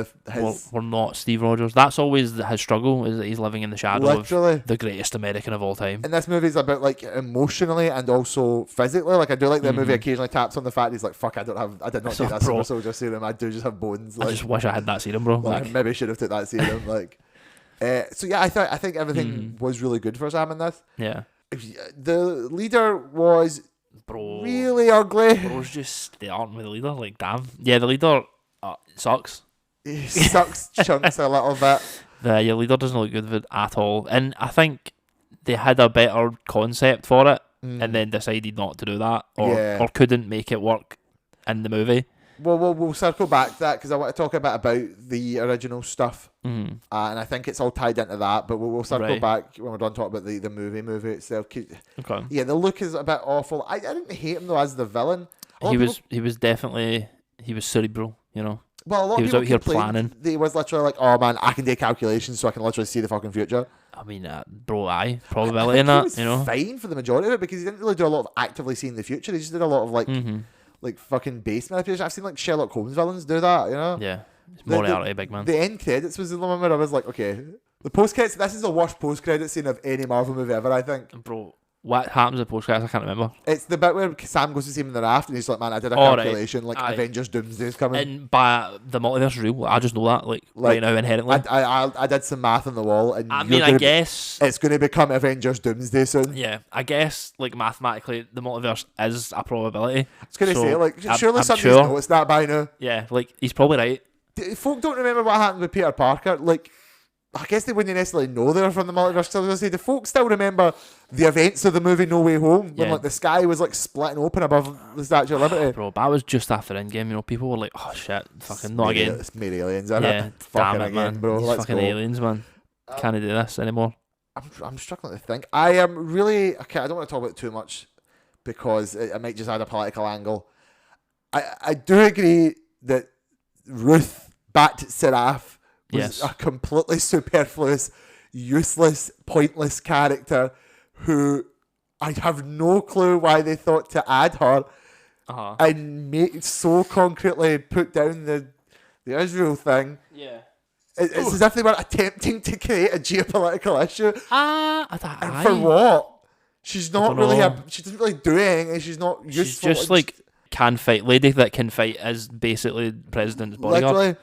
We're not Steve Rogers. That's always his struggle, is that he's living in the shadow of the greatest American of all time. And this movie's about like emotionally and also physically. Like I do like the movie occasionally taps on the fact he's like, fuck, I did not take that super soldier serum. I do just have bones. Like, I just wish I had that serum, bro. Like, maybe I should have took that serum. Like, so yeah, I think everything was really good for Sam in this. Yeah. The leader was really ugly. They aren't with the leader. Like, damn. Yeah, the leader sucks. He sucks chunks a little bit. Your leader doesn't look good with it at all. And I think they had a better concept for it and then decided not to do that or couldn't make it work in the movie. Well, we'll circle back to that because I want to talk a bit about the original stuff. And I think it's all tied into that, but we'll circle back when we're done talking about the movie itself. Okay. Yeah, the look is a bit awful. I didn't hate him though as the villain. He was definitely cerebral, you know. Well, a lot he of was people out here planning. He was literally like, "Oh man, I can do calculations, so I can literally see the fucking future." I mean, probability in that, you know. Fine for the majority of it because he didn't really do a lot of actively seeing the future. He just did a lot of like fucking base manipulation. I've seen like Sherlock Holmes villains do that, you know. Yeah, it's Moriarty, big man. The end credits was the one where I was like, okay, the post credits. This is the worst post credit scene of any Marvel movie ever, I think. Bro, what happens in post credits? I can't remember. It's the bit where Sam goes to see him in the raft and he's like, man, I did a calculation, like Avengers Doomsday's coming. And by the multiverse is real, I just know that, like right now inherently. I did some math on the wall, and I guess it's going to become Avengers Doomsday soon. Yeah, I guess like mathematically, the multiverse is a probability. I was going to say, like, surely somebody's noticed that by now. Yeah, like he's probably right. Folk don't remember what happened with Peter Parker. Like, I guess they wouldn't necessarily know they were from the multiverse. So I was going to say, the folk still remember the events of the movie No Way Home when like the sky was like splitting open above the Statue of Liberty. Bro, that was just after Endgame. You know, people were like, "Oh shit, fucking not again." It's made aliens, isn't it? Damn it, man, bro. Let's fucking go. Aliens, man. Can't do this anymore. I'm struggling to think. I am really okay. I don't want to talk about it too much because it might just add a political angle. I do agree that Ruth Bat-Seraph was a completely superfluous, useless, pointless character who I have no clue why they thought to add her and so concretely put down the Israel thing. Yeah. It's as if they were attempting to create a geopolitical issue. And for what? She's not really she doesn't really do anything. She's not useful. She's just like can fight. Lady that can fight is basically president's bodyguard. Literally.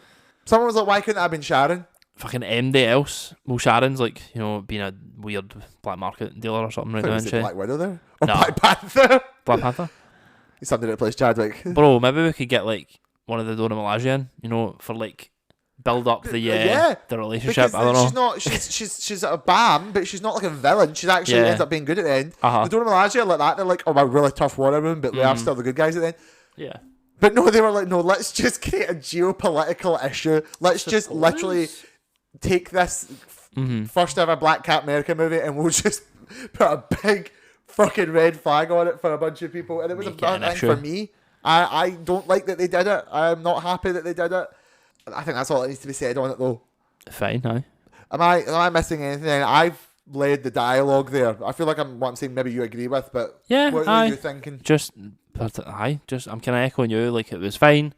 Someone was like, why couldn't that have been Sharon? Fucking MD else. Well, Sharon's like, you know, being a weird black market dealer or something right now, isn't she? Black Widow there? Or no. Black Panther? Black Panther? Somebody that plays Chadwick. Bro, maybe we could get like one of the Dora Milaje in, you know, for like build up the relationship. Because I don't know. She's a bam, but she's not like a villain. She's actually ends up being good at the end. The Dora Milaje are like that. They're like, oh, we're really tough war women, but they are still the good guys at the end. Yeah. But no, they were like, no, let's just create a geopolitical issue. Let's just literally take this first ever Black Cat America movie and we'll just put a big fucking red flag on it for a bunch of people. And it was a bad thing for me. I don't like that they did it. I'm not happy that they did it. I think that's all that needs to be said on it though. Fine, aye. Am I missing anything? I've laid the dialogue there. I feel like what I'm saying maybe you agree with, but what are you thinking? I'm kind of echoing you. Like, it was fine.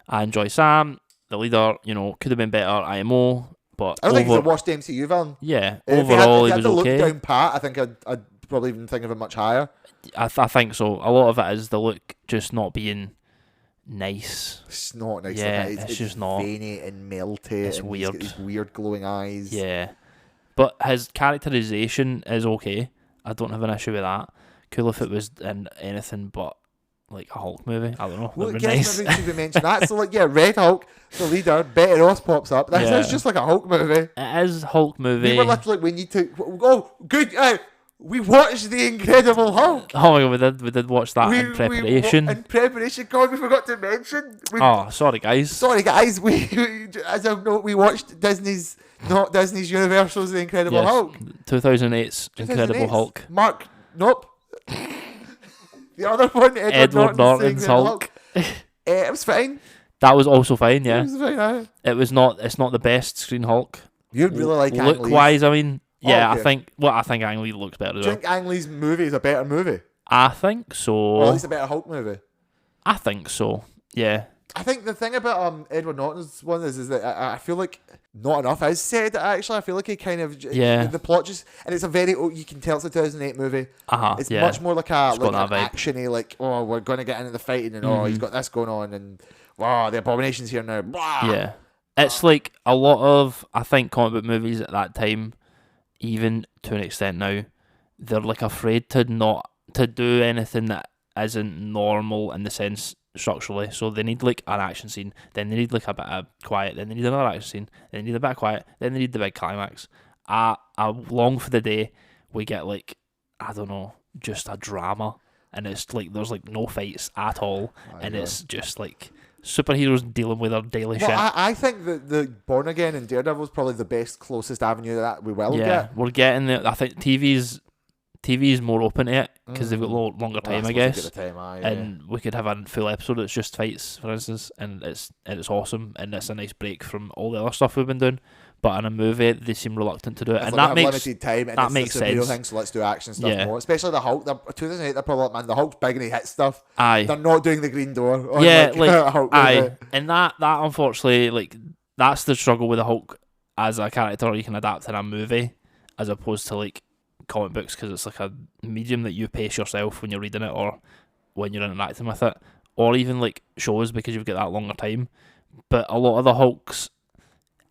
I enjoy Sam. The leader, you know, could have been better. IMO, but I don't think he's a worst MCU villain. Yeah, overall, if he was look okay. down pat, I think I'd probably even think of him much higher. I think so. A lot of it is the look just not being nice. It's not nice. Yeah, like it's just not veiny and melty. It's and weird. He's got these weird glowing eyes. Yeah, but his characterization is okay. I don't have an issue with that. Cool if it was in anything but like a Hulk movie. I don't know. Well, nice. Maybe should we mention that? So like, Red Hulk, the leader, Betty Ross pops up. That's just like a Hulk movie. It is Hulk movie. We were literally, we need to. Oh, good. We watched The Incredible Hulk. Oh my god, we did watch that in preparation. God, we forgot to mention. Sorry guys. We as a note, we watched Disney's Universal's The Incredible Hulk. 2008's Incredible Hulk. Mark, nope. The other one, Edward Norton's Hulk. It was fine. That was also fine, yeah. It was fine, It's not the best screen Hulk. You'd really like Ang Lee's. Look-wise, I mean, I think Ang Lee looks better. Do you think Ang Lee's movie is a better movie? I think so. Or at least a better Hulk movie? I think so. Yeah. I think the thing about Edward Norton's one is that I feel like not enough is said, actually. I feel like he kind of... Yeah. The plot just... And it's a very... You can tell it's a 2008 movie. It's yeah. much more like an vibe. action-y, like, oh, we're going to get into the fighting, and oh, he's got this going on, and wow, the Abomination's here now. Blah. Yeah. It's like a lot of, I think, comic book movies at that time, even to an extent now, they're like afraid to do anything that isn't normal in the sense structurally. So they need like an action scene, then they need like a bit of quiet, then they need another action scene, then they need a bit of quiet, then they need the big climax. I long for the day we get like, I don't know, just a drama, and it's like there's like no fights at all, and it's just like superheroes dealing with their daily shit. I think that the Born Again and Daredevil is probably the best, closest avenue that we will get. Yeah, we're getting there. I think TV's more open to it because they've got longer time, I guess. And we could have a full episode that's just fights, for instance, and it's awesome, and it's a nice break from all the other stuff we've been doing. But in a movie, they seem reluctant to do it, and that makes limited time. And that makes sense. Thing, so let's do action stuff more. Especially the Hulk. 2008, they're probably like, man, the Hulk's big and he hits stuff. Aye, they're not doing the Green Door. Yeah, Hulk aye, and that unfortunately, like that's the struggle with the Hulk as a character you can adapt in a movie, as opposed to like comic books, because it's like a medium that you pace yourself when you're reading it or when you're interacting with it, or even like shows because you've got that longer time. But a lot of the Hulk's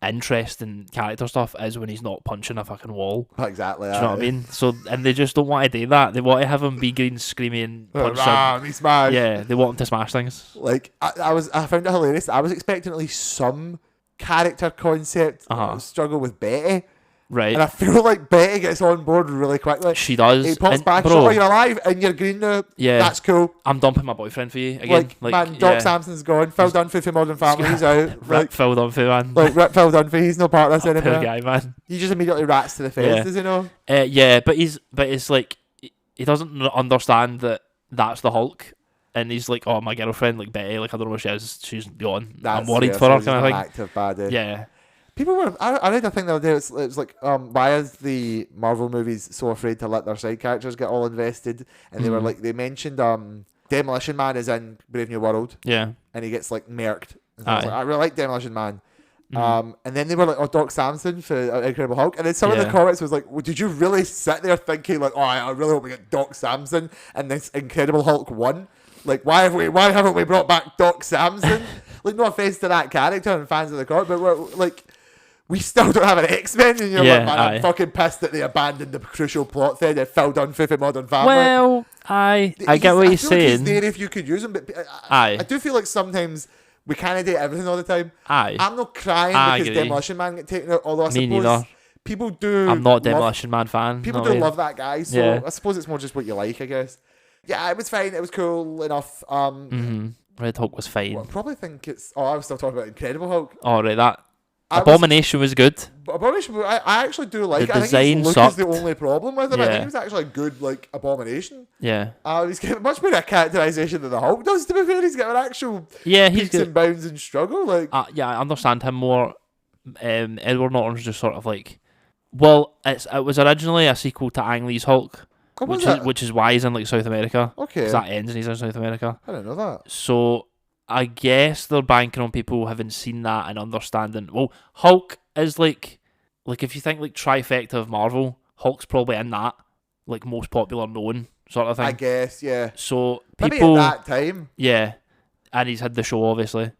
interest in character stuff is when he's not punching a fucking wall. Exactly. Do you know what I mean? So, and they just don't want to do that. They want to have him be green, screaming, punching. He smashed. Yeah, they want him to smash things. Like I found it hilarious. I was expecting at least some character concept struggle with Betty. Right. And I feel like Betty gets on board really quickly. She does. He pops back, oh, you're alive and you're green now. Yeah. That's cool. I'm dumping my boyfriend for you again. Man, Doc Samson's gone. Phil Dunphy for Modern Family, he's out. Rip Phil Dunphy, man. Rip Phil Dunphy, he's no part of this anymore. Poor guy, man. He just immediately rats to the face, does he know? Yeah, but it's like, he doesn't understand that that's the Hulk. And he's like, oh, my girlfriend, like Betty, like I don't know where she is. She's gone. I'm worried for her, kind of thing. Active baddie. Yeah. People were... I read a thing the other day. It was like, why is the Marvel movies so afraid to let their side characters get all invested? And they were like, they mentioned Demolition Man is in Brave New World. Yeah. And he gets like murked. And I was like, I really like Demolition Man. And then they were like, oh, Doc Samson for Incredible Hulk. And then some of the comments was like, well, did you really sit there thinking like, oh, I really hope we get Doc Samson and this Incredible Hulk 1? Like, why haven't we brought back Doc Samson? Like, no offense to that character and fans of the comic, but we're like, we still don't have an X-Men, and you're like, man, I'm fucking pissed that they abandoned the crucial plot thread that Phil Dunphy for Modern Family. Well, I get what you're saying. He's there if you could use him, but I do feel like sometimes we can't do everything all the time. I'm not crying because Demolition Man get taken out, although I suppose neither. People do. I'm not a Demolition Man fan. People do love that guy, so I suppose it's more just what you like, I guess. Yeah, it was fine. It was cool enough. Red Hulk was fine. Well, I probably think it's... Oh, I was still talking about Incredible Hulk. Oh, right, that... Abomination was good. Abomination, I actually do like the it. Design I think Luke is the only problem with it. Yeah. I think it was actually a good, like, Abomination. Yeah. He's getting much better characterization than the Hulk does, to be fair. He's got an actual peaks and bounds and struggle. Like, yeah, I understand him more. Edward Norton's just sort of like... Well, it was originally a sequel to Ang Lee's Hulk. Which is why he's in like South America. Okay. Because that ends and he's in South America. I didn't know that. So I guess they're banking on people having seen that and understanding. Well, Hulk is like if you think like trifecta of Marvel, Hulk's probably in that, like most popular known sort of thing. I guess, yeah. So maybe people at that time. Yeah. And he's had the show obviously.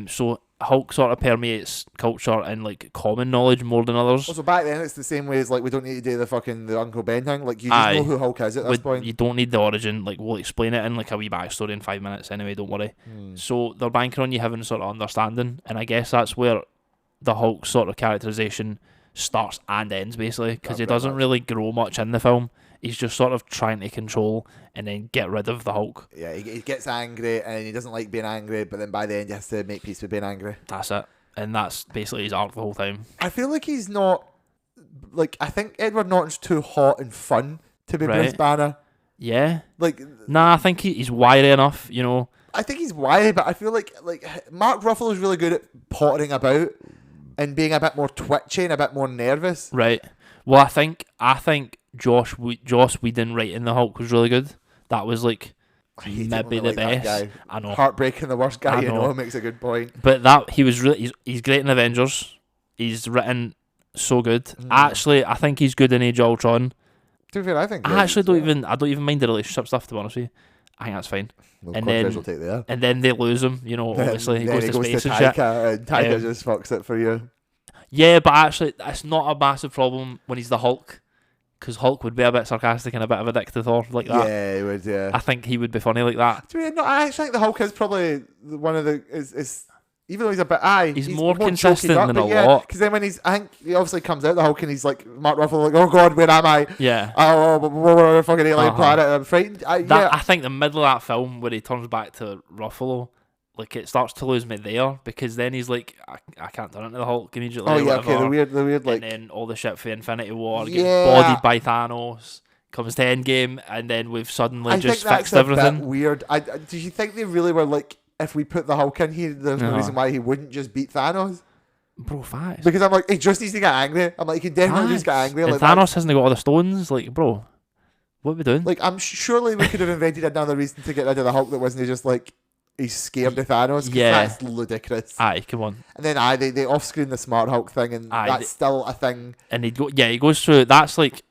So Hulk sort of permeates culture and like common knowledge more than others. Also back then it's the same way as like we don't need to do the Uncle Ben thing. Like you just know who Hulk is at this point. You don't need the origin. Like we'll explain it in like a wee backstory in 5 minutes anyway, don't worry. So they're banking on you having sort of understanding, and I guess that's where the Hulk sort of characterization starts and ends basically, because he doesn't really grow much in the film. He's just sort of trying to control and then get rid of the Hulk. Yeah, he gets angry and he doesn't like being angry, but then by the end he has to make peace with being angry. That's it. And that's basically his arc the whole time. I feel like he's not... Like, I think Edward Norton's too hot and fun to be Bruce Banner. Yeah. Like... Nah, I think he's wiry enough, you know. I think he's wiry, but I feel like Mark Ruffalo's really good at pottering about and being a bit more twitchy and a bit more nervous. Right. Well, I think Joss Whedon writing the Hulk was really good. That was like maybe the best. I know. Heartbreaking, the worst guy you know, makes a good point. But that he was really he's great in Avengers. He's written so good. Actually, I think he's good in Age of Ultron. To be fair, I don't even mind the relationship stuff, to be honest with you. I think that's fine. Well, and then they lose him, you know, obviously. He goes to space and shit. And Taika just fucks it for you. Yeah, but actually, it's not a massive problem when he's the Hulk. Because Hulk would be a bit sarcastic and a bit of a dick to Thor like that. Yeah, he would, yeah. I think he would be funny like that. I actually think the Hulk is probably one of the... is even though he's a bit... he's more consistent than a lot. Because then when I think he obviously comes out, the Hulk, and he's like, Mark Ruffalo, like, oh God, where am I? Yeah. Oh, we're on a fucking alien planet, I'm frightened. I think the middle of that film where he turns back to Ruffalo, like, it starts to lose me there, because then he's like, I can't turn into the Hulk immediately. Oh yeah, okay, the weird like... And then all the shit for Infinity War gets bodied by Thanos, comes to Endgame, and then we've suddenly just fixed everything. I think that's a bit weird. Do you think they really were like, if we put the Hulk in here, there's no reason why he wouldn't just beat Thanos? Bro, facts. Because I'm like, he just needs to get angry. I'm like, he can definitely just get angry. And like, Thanos hasn't got all the stones, like, bro, what are we doing? Like, surely we could have invented another reason to get rid of the Hulk that wasn't just like, he's scared of Thanos. Yeah, that's ludicrous. Aye, come on. And then they off screen the Smart Hulk thing, and that's still a thing. And he goes through. That's like,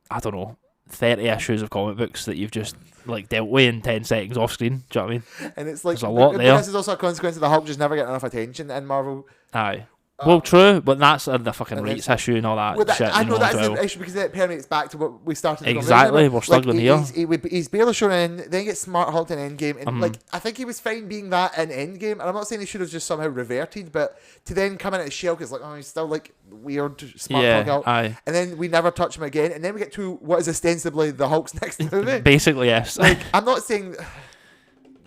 I don't know, 30 issues of comic books that you've just like dealt with in 10 seconds off screen. Do you know what I mean? And it's like, there's a lot there. This is also a consequence of the Hulk just never getting enough attention in Marvel. Aye. Well, true, but that's the fucking rights issue and all that shit. I know that's the issue because it permeates back to what we started. Exactly, we're struggling here. He's barely shown in, then he gets Smart Hulk in Endgame, and like I think he was fine being that in Endgame. And I'm not saying he should have just somehow reverted, but to then come in at his shell, because like, oh, he's still like weird Smart Hulk, aye. And then we never touch him again, and then we get to what is ostensibly the Hulk's next movie. Basically, yes. Like, I'm not saying.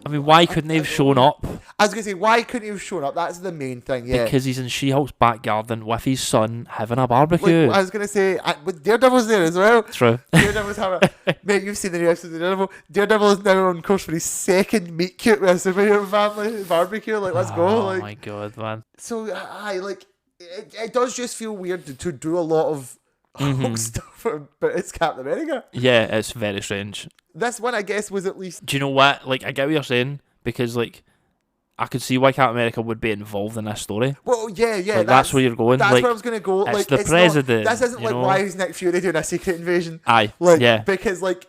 I mean, why couldn't he have shown up? I was going to say, why couldn't he have shown up? That's the main thing, yeah. Because he's in She-Hulk's back garden with his son having a barbecue. Like, I was going to say, Daredevil's there as well. True. Daredevil's having mate, you've seen the new episode of Daredevil. Daredevil is now on course for his second meet cute with a superhero family barbecue. Like, let's go. Like, oh my God, man. So, it does just feel weird to do a lot of Hulk stuff, but it's Captain America. Yeah, it's very strange. This one, I guess, was at least... Do you know what? Like, I get what you're saying, because, like, I could see why Captain America would be involved in this story. Well, yeah. Like, that's where you're going. That's like, where I was going to go. It's like, the president. This isn't like, why is Nick Fury doing a secret invasion? Aye, like, yeah. Because, like,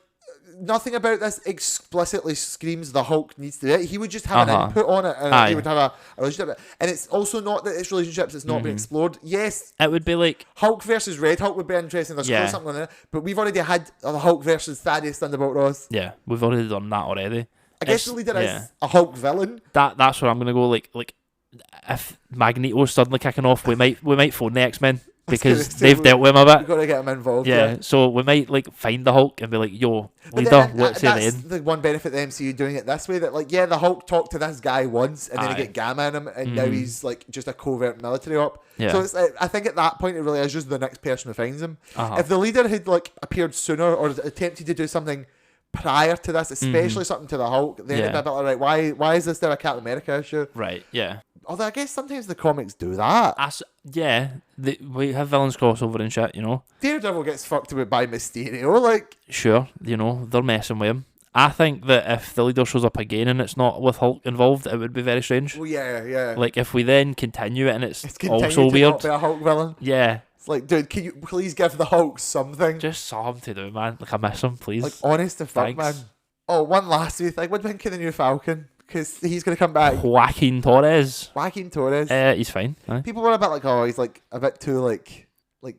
nothing about this explicitly screams the Hulk needs to do it. He would just have an input on it, and he would have a relationship. And it's also not that it's relationships that's not being explored. Yes, it would be like Hulk versus Red Hulk would be interesting. There's still something on there, but we've already had the Hulk versus Thaddeus Thunderbolt Ross. Yeah, we've already done that already. I guess the leader is a Hulk villain. That's where I'm gonna go. Like if Magneto's suddenly kicking off, we might phone the X-Men. Because they've dealt with him a bit. We've got to get him involved. Yeah, so we might like find the Hulk and be like, yo, leader, what's he then? That's the one benefit of the MCU doing it this way, that like, yeah, the Hulk talked to this guy once and then he get Gamma in him, and now he's like just a covert military op. Yeah. So it's I think at that point it really is just the next person who finds him. If the leader had like appeared sooner or attempted to do something prior to this, especially something to the Hulk, then it'd be a bit like, right, why is this there a Captain America issue? Right, yeah. Although I guess sometimes the comics do that. We have villains crossover and shit, you know. Daredevil gets fucked with by Mysterio, like... Sure, you know, they're messing with him. I think that if the leader shows up again and it's not with Hulk involved, it would be very strange. Well, yeah. Like, if we then continue it and it's also weird... Not be a Hulk villain. Yeah. It's like, dude, can you please give the Hulk something? Just something to do, man. Like, I miss him, please. Like, honest to fuck, man. Oh, one last thing. What do you think of the new Falcon? Because he's going to come back. Joaquin Torres. He's fine. People were a bit like, oh, he's like a bit too like,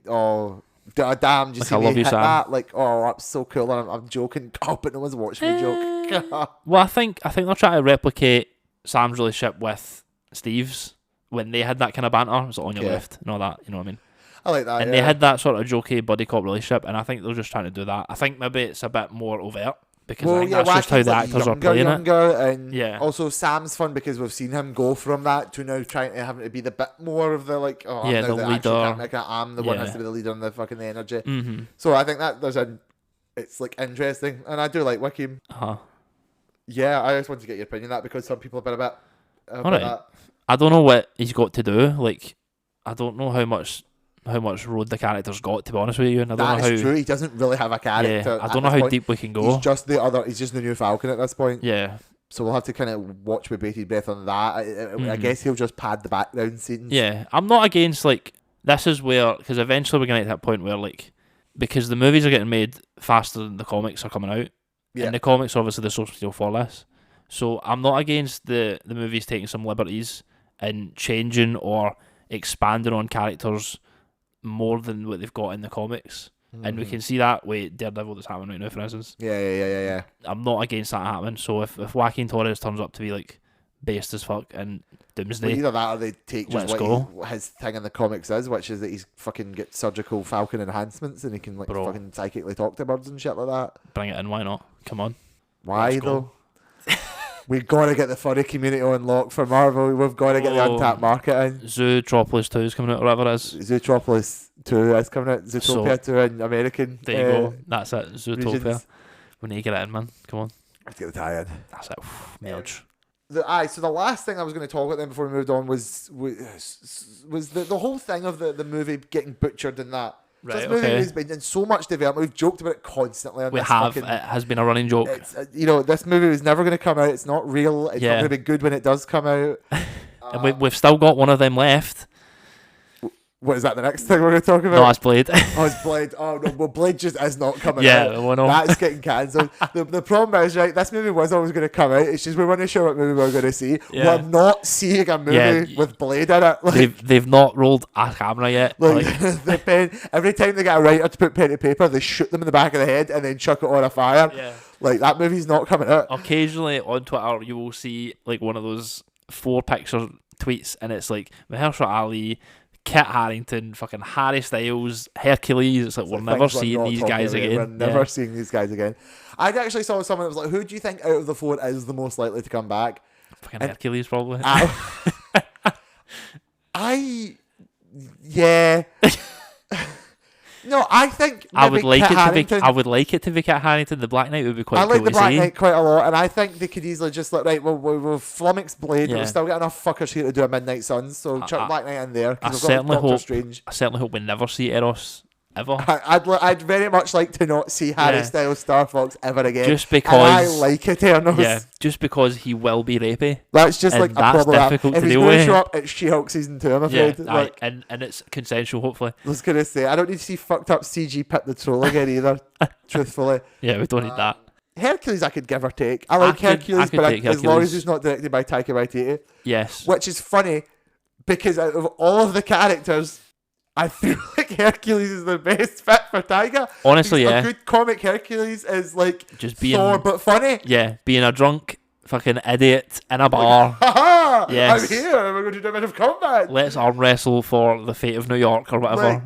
oh, damn, just like, see me hit that. Like, oh, that's so cool. And I'm joking. Oh, but no one's watching me joke. Well, I think they're trying to replicate Sam's relationship with Steve's when they had that kind of banter. It was on your left and all that. You know what I mean? I like that. And they had that sort of jokey buddy cop relationship, and I think they're just trying to do that. I think maybe it's a bit more overt. Because I think that's just how the actors are playing it. And also Sam's fun because we've seen him go from that to now trying to having to be the bit more of the like, oh, I'm now the leader. I'm the one who has to be the leader and the fucking the energy. So I think that it's like interesting, and I do like Wickham. Yeah, I just want to get your opinion on that because some people have been a bit. That. I don't know what he's got to do. Like, I don't know how much how much road the character's got, to be honest with you, and I don't know how. That is true. He doesn't really have a character. Yeah, I don't know how point. deep we can go. He's just the new Falcon at this point. Yeah. So we'll have to kind of watch with bated breath on that. I guess he'll just pad the background scenes. Yeah, I'm not against, like, this is where, because eventually we're going to get to that point where, like, because the movies are getting made faster than the comics are coming out, and the comics, obviously, the source material for less. So I'm not against the movies taking some liberties and changing or expanding on characters more than what they've got in the comics. And we can see that with Daredevil that's happening right now, for instance. Yeah. I'm not against that happening. So if Joaquin Torres turns up to be like based as fuck and Doomsday, well, either that or they take just what his thing in the comics is, which is that he's fucking get surgical Falcon enhancements and he can like fucking psychically talk to birds and shit like that. Bring it in, why not? Come on. Why though? We've got to get the furry community on lock for Marvel. We've got to get the untapped market in. Zootropolis 2 is coming out, or whatever it is. Zootropolis 2 is coming out. Zootopia 2 in American. There you go. That's it. Zootopia. Regions. We need to get it in, man. Come on. Let's get the tie in. That's it. Melge. So the last thing I was going to talk about then before we moved on was the whole thing of the movie getting butchered and that. Right, this movie has been in so much development. We've joked about it constantly. It has been a running joke. This movie was never going to come out. It's not real. It's not going to be good when it does come out. And we've still got one of them left. What is that? The next thing we're going to talk about? No, it's Blade. It's Blade. Oh no, well, Blade just is not coming out. Yeah, well, no. That's getting cancelled. the problem is, right, this movie was always going to come out. It's just we weren't sure what movie we were going to see. Yeah. We're not seeing a movie with Blade in it. Like, they've not rolled a camera yet. The pen. Every time they get a writer to put pen to paper, they shoot them in the back of the head and then chuck it on a fire. Yeah. Like that movie's not coming out. Occasionally on Twitter, you will see like one of those 4-picture tweets, and it's like Mahershala Ali, Kit Harington, fucking Harry Styles, Hercules. It's like we're never seeing these guys again. We're never seeing these guys again. I actually saw someone that was like, "Who do you think out of the 4 is the most likely to come back?" Fucking Hercules, probably. Yeah. No, I think I would like it to be Kit Harington. The Black Knight would be quite cool. I like the Black Knight quite a lot, and I think they could easily just like, right, well, we'll flummox Blade, but we've still got enough fuckers here to do a Midnight Suns, so chuck Black Knight in there. I certainly hope we never see Eros ever. I'd very much like to not see Harry Styles Star Fox ever again. Just because and I like Eternals. Yeah, just because he will be rapey. That's just like a problem. Difficult if to he's deal going to with. show up at She-Hulk season 2, I'm afraid. Yeah, and it's consensual, hopefully. I was gonna say I don't need to see fucked up CG Pit the Troll again either. Truthfully. Yeah, we don't need that. Hercules I could give or take. I like Hercules, but as long as it's not directed by Taika Waititi. Yes. Which is funny because out of all of the characters, I feel like Hercules is the best fit for Taika. Honestly, a good comic Hercules is like just being Thor but funny. Yeah, being a drunk fucking idiot in a bar. Haha! Yes. I'm here. We're going to do a bit of combat. Let's arm wrestle for the fate of New York or whatever.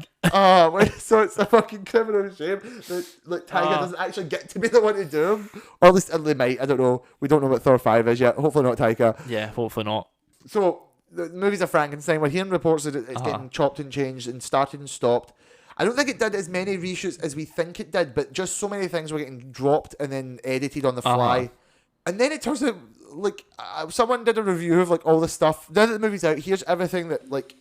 So it's a fucking criminal shame that Taika doesn't actually get to be the one to do them. Or at least they might. I don't know. We don't know what Thor 5 is yet. Hopefully not Taika. Yeah, hopefully not. So the movies of Frankenstein, we're hearing reports that it's getting chopped and changed and started and stopped. I don't think it did as many reshoots as we think it did, but just so many things were getting dropped and then edited on the fly. And then it turns out, like, someone did a review of, like, all the stuff. Now that the movie's out, here's everything that, like...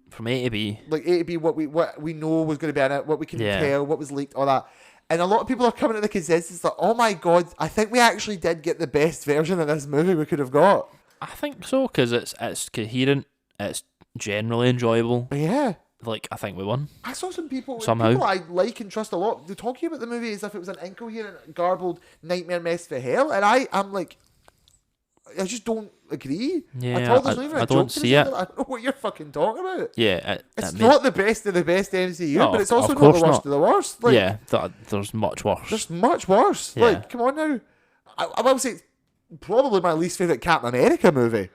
From A to B. Like, A to B, what we know was going to be in it, what we can tell, what was leaked, all that. And a lot of people are coming to the consensus that, oh my god, I think we actually did get the best version of this movie we could have got. I think so, because it's coherent, it's generally enjoyable. Yeah. Like, I think we won. I saw some people somehow. I like and trust a lot. They're talking about the movie as if it was an incoherent, garbled nightmare mess for hell, and I'm like, I just don't agree. Yeah, I don't see it. I don't know what you're fucking talking about. Yeah, it's not the best of the best MCU, but it's also not the worst of the worst. Like, yeah, there's much worse. There's much worse. Yeah. Like, come on now. I will say it's probably my least favourite Captain America movie,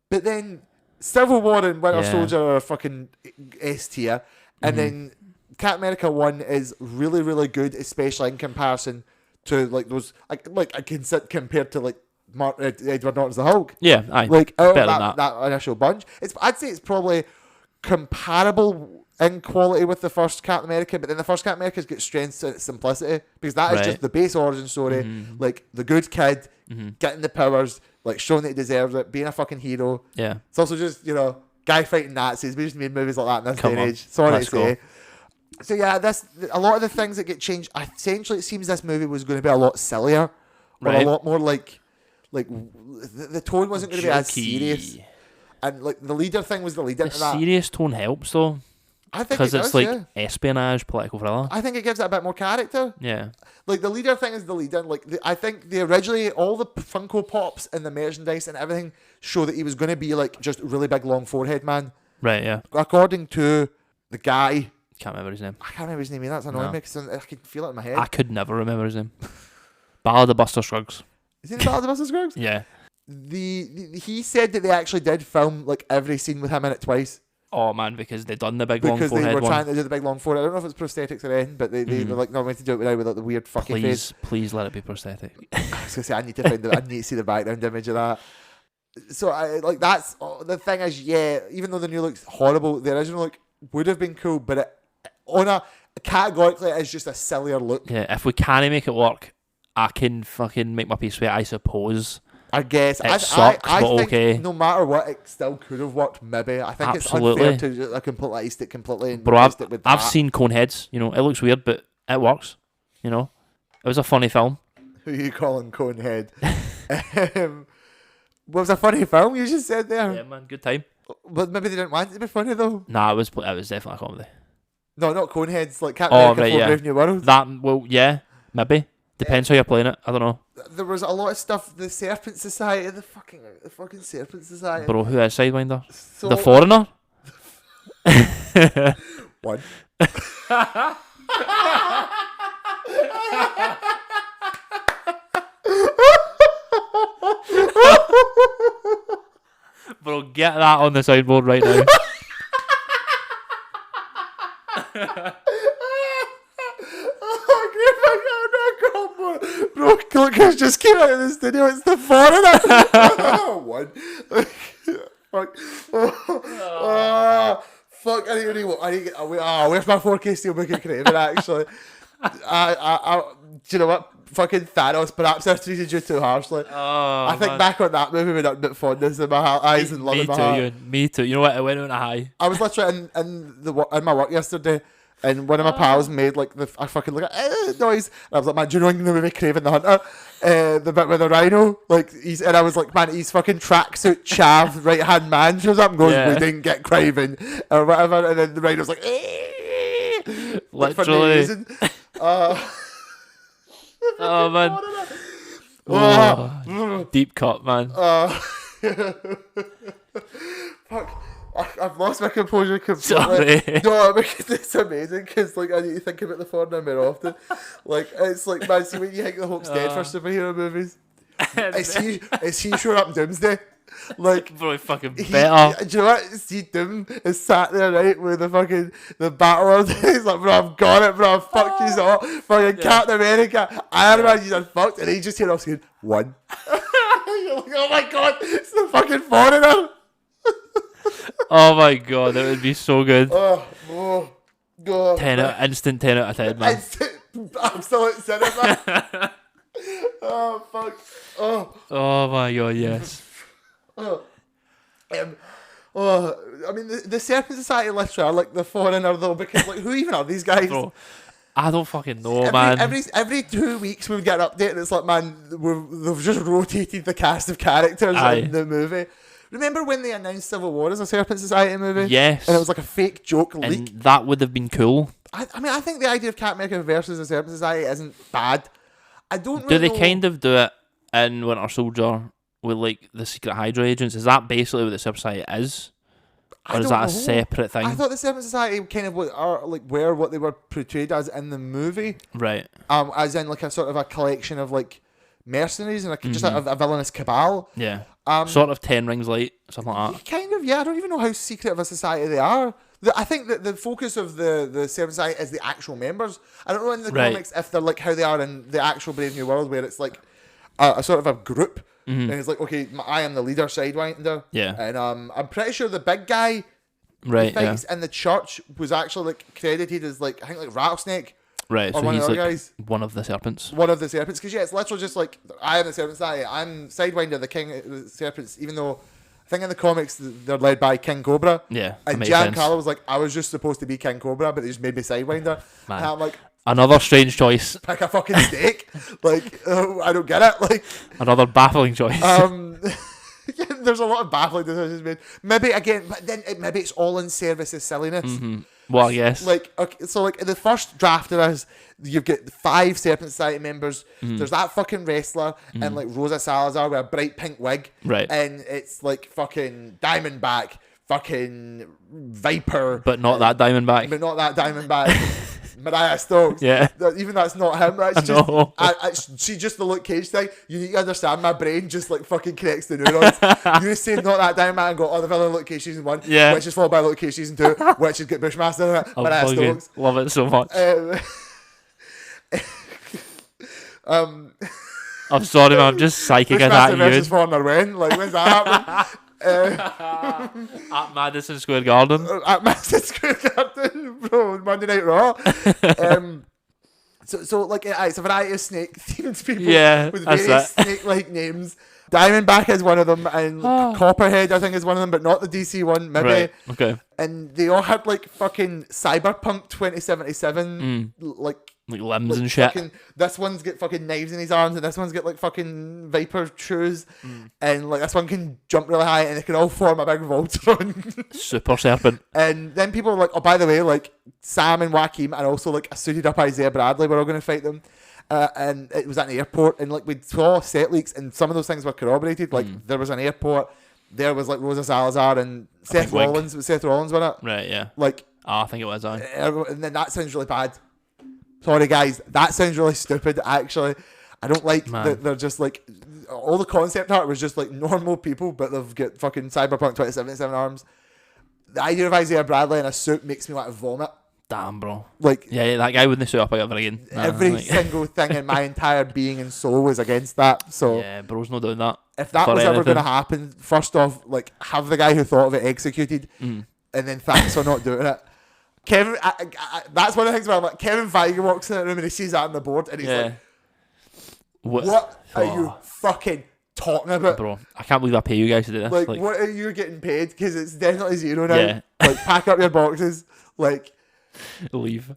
but then Civil War and Winter Soldier are fucking S tier, and then Captain America 1 is really, really good, especially in comparison to like those like I can sit compared to like Edward Norton's the Hulk. Yeah, aye. Like better than that initial bunch. I'd say it's probably comparable in quality with the first Captain America, but then the first Captain America's got strengths and its simplicity because that is just the base origin story, like the good kid getting the powers, like showing that he deserves it, being a fucking hero. Yeah, it's also just guy fighting Nazis. We just made movies like that in this Come day on. and age. Sorry Let's to say. So yeah, a lot of the things that get changed. Essentially, it seems this movie was going to be a lot sillier, or a lot more like the tone wasn't going to be as serious. And like the leader thing was the leader. The serious tone helps though. I think because it's like espionage, political thriller. I think it gives it a bit more character. Yeah. Like the leader thing is the leader. Like I think originally all the Funko Pops and the merchandise and everything show that he was going to be like just really big long forehead man. Right. Yeah. According to the guy. Can't remember his name. I can't remember his name. That's annoying me because I can feel it in my head. I could never remember his name. Ballad of Buster Scruggs. Is he the Ballad of Buster Scruggs? Yeah. He said that they actually did film like every scene with him in it twice. Oh man, because they done the big long forehead one. Because they were trying to do the big long forehead. I don't know if it's prosthetics or anything, but they were like, no, we need to do it without with like, the weird fucking face. Please let it be prosthetic. I was gonna say I need to see the background image of that. So that's the thing is, yeah, even though the new looks horrible, the original look would have been cool, but categorically it's just a sillier look. Yeah, if we can make it work, I can fucking make my peace with it, I suppose. I guess it sucks, I but think okay. No matter what, it still could have worked. Maybe I think Absolutely. it's unfair to completely ice it completely. And Bro, it with I've seen Coneheads. You know, it looks weird, but it works. You know, it was a funny film. Who are you calling Conehead? Was a funny film you just said there? Yeah, man, good time. But maybe they didn't want it to be funny though. Nah, it was definitely a comedy. No, not Coneheads. Like Captain America: Brave New World. Yeah, maybe. Depends how you're playing it. I don't know. There was a lot of stuff. The Serpent Society, the fucking Serpent Society. Bro, who is Sidewinder? The Foreigner? One. Bro, get that on the soundboard right now. Bro, Lucas just came out of the studio. It's the Foreigner. One. Fuck. Fuck. I need to get away. Where's my 4K Steelbook and Craven, actually? Do you know what? Fucking Thanos, perhaps I treated you too harshly. I think back on that movie with a bit fondness in my eyes and love in my heart. Me too. You know what? It went on a high. I was literally in my work yesterday, and one of my pals made like I fucking look at noise, and I was like, man, do you know the movie Craven the Hunter? The bit with the rhino, and I was like, man, he's fucking tracksuit chav right hand man shows up and goes, we didn't get Craven or whatever, and then the rhino's like, literally. Oh man. Deep cut, man. Fuck. I've lost my composure completely. Sorry. No, because it's amazing because I need to think about the Foreigner more often. It's like, man, see when you think the Hope's dead for superhero movies, is he showing up in Doomsday? Bro, fucking better. Do you know what? See, Doom is sat there, right, with the Battlelord. He's like, bro, I've got it, bro, I've fucked you all. Fucking Captain America, Iron Man, you done fucked. And he just hear off saying, one. You're like, oh my god, it's the fucking Foreigner. Oh my god, that would be so good. God. Instant 10 out of 10, man. Absolute cinema. Oh, fuck. Oh my god, yes. I mean, the Serpent Society literally are like the Foreigner though, because who even are these guys? Bro, I don't fucking know, man. Every 2 weeks we would get an update, and it's like, man, they've just rotated the cast of characters in the movie. Remember when they announced Civil War as a Serpent Society movie? Yes. And it was like a fake joke leak. And that would have been cool. I mean, I think the idea of Captain America versus the Serpent Society isn't bad. I don't really Do they know. kind of do it in Winter Soldier with the secret Hydra agents? Is that basically what the Serpent Society is? Or is that a separate thing? I thought the Serpent Society kind of were what they were portrayed as in the movie. Right. As in a sort of a collection of mercenaries and just a villainous cabal. Yeah. Sort of 10 Rings Light, something like that. Kind of, yeah. I don't even know how secret of a society they are. I think that the focus of the Serpent Society is the actual members. I don't know in the comics if they're how they are in the actual Brave New World, where it's a sort of a group. And it's okay, I am the leader, Sidewinder. Yeah. And I'm pretty sure the big guy who fights in the church was actually credited as I think Rattlesnake. Right, or so one he's of the other guys. One of the serpents. One of the serpents. Because it's literally just I am the Serpent Society. I'm Sidewinder, the king of the serpents, even though I thing in the comics, they're led by King Cobra. Yeah, and Giancarlo Giancarlo was like, I was just supposed to be King Cobra, but they just made me Sidewinder. Man. And I'm like, another strange choice. pick a fucking steak. Like, I don't get it. Like, another baffling choice. Yeah, there's a lot of baffling decisions made. Maybe again, but then maybe it's all in service of silliness. Mm-hmm. Well, yes. Like, okay, so like in the first draft of this, you've got 5 Serpent Society members. Mm-hmm. There's that fucking wrestler and like Rosa Salazar with a bright pink wig. Right. And it's like fucking Diamondback, fucking Viper. But not that Diamondback. But not that Diamondback. Mariah Stokes. Yeah. Even that's not him. That's I know. see, just the Luke Cage thing. You need to understand, my brain just like fucking connects the neurons. You say not that Diamondback and go, oh, the villain Luke Cage season 1, yeah. which is followed by Luke Cage season 2, which is get Bushmaster in it. Mariah Stokes. Love it so much. I'm sorry, man. I'm just psychic at Bushmaster you. versus Foreigner when? Like, when's that happening? At Madison Square Garden. At Madison Square Garden, bro, Monday Night Raw. So like it's a variety of snake themed people with various snake-like names. Diamondback is one of them, and Copperhead I think is one of them, but not the DC one, maybe. Right. Okay. And they all had like fucking Cyberpunk 2077 like limbs and shit. This one's got fucking knives in his arms, and this one's got like fucking Viper shoes, and like this one can jump really high, and they can all form a big Voltron. Super Serpent. And then people were like, oh, by the way, like Sam and Joaquin and also like a suited up Isaiah Bradley were all going to fight them. And it was at an airport, and like we saw set leaks, and some of those things were corroborated. Like there was an airport, there was like Rosa Salazar and Seth Rollins. Was Seth Rollins on it? Right, yeah. Like, I think it was. And then that sounds really bad. Sorry, guys, that sounds really stupid. Actually, I don't like that they're just like all the concept art was just like normal people, but they've got fucking Cyberpunk 2077 arms. The idea of Isaiah Bradley in a suit makes me want to vomit. Damn, bro. Like, yeah, that guy wouldn't suit up ever again. Every single thing in my entire being and soul was against that. So yeah, bro's not doing that. If that was ever going to happen, first off, like have the guy who thought of it executed, and then thanks for not doing it. Kevin, that's one of the things where I'm like, Kevin Feige walks in the room and he sees that on the board and he's like, what are you fucking talking about? Bro, I can't believe I pay you guys to do this. Like what are you getting paid? Because it's definitely zero now. Yeah. Like, pack up your boxes. Like, leave.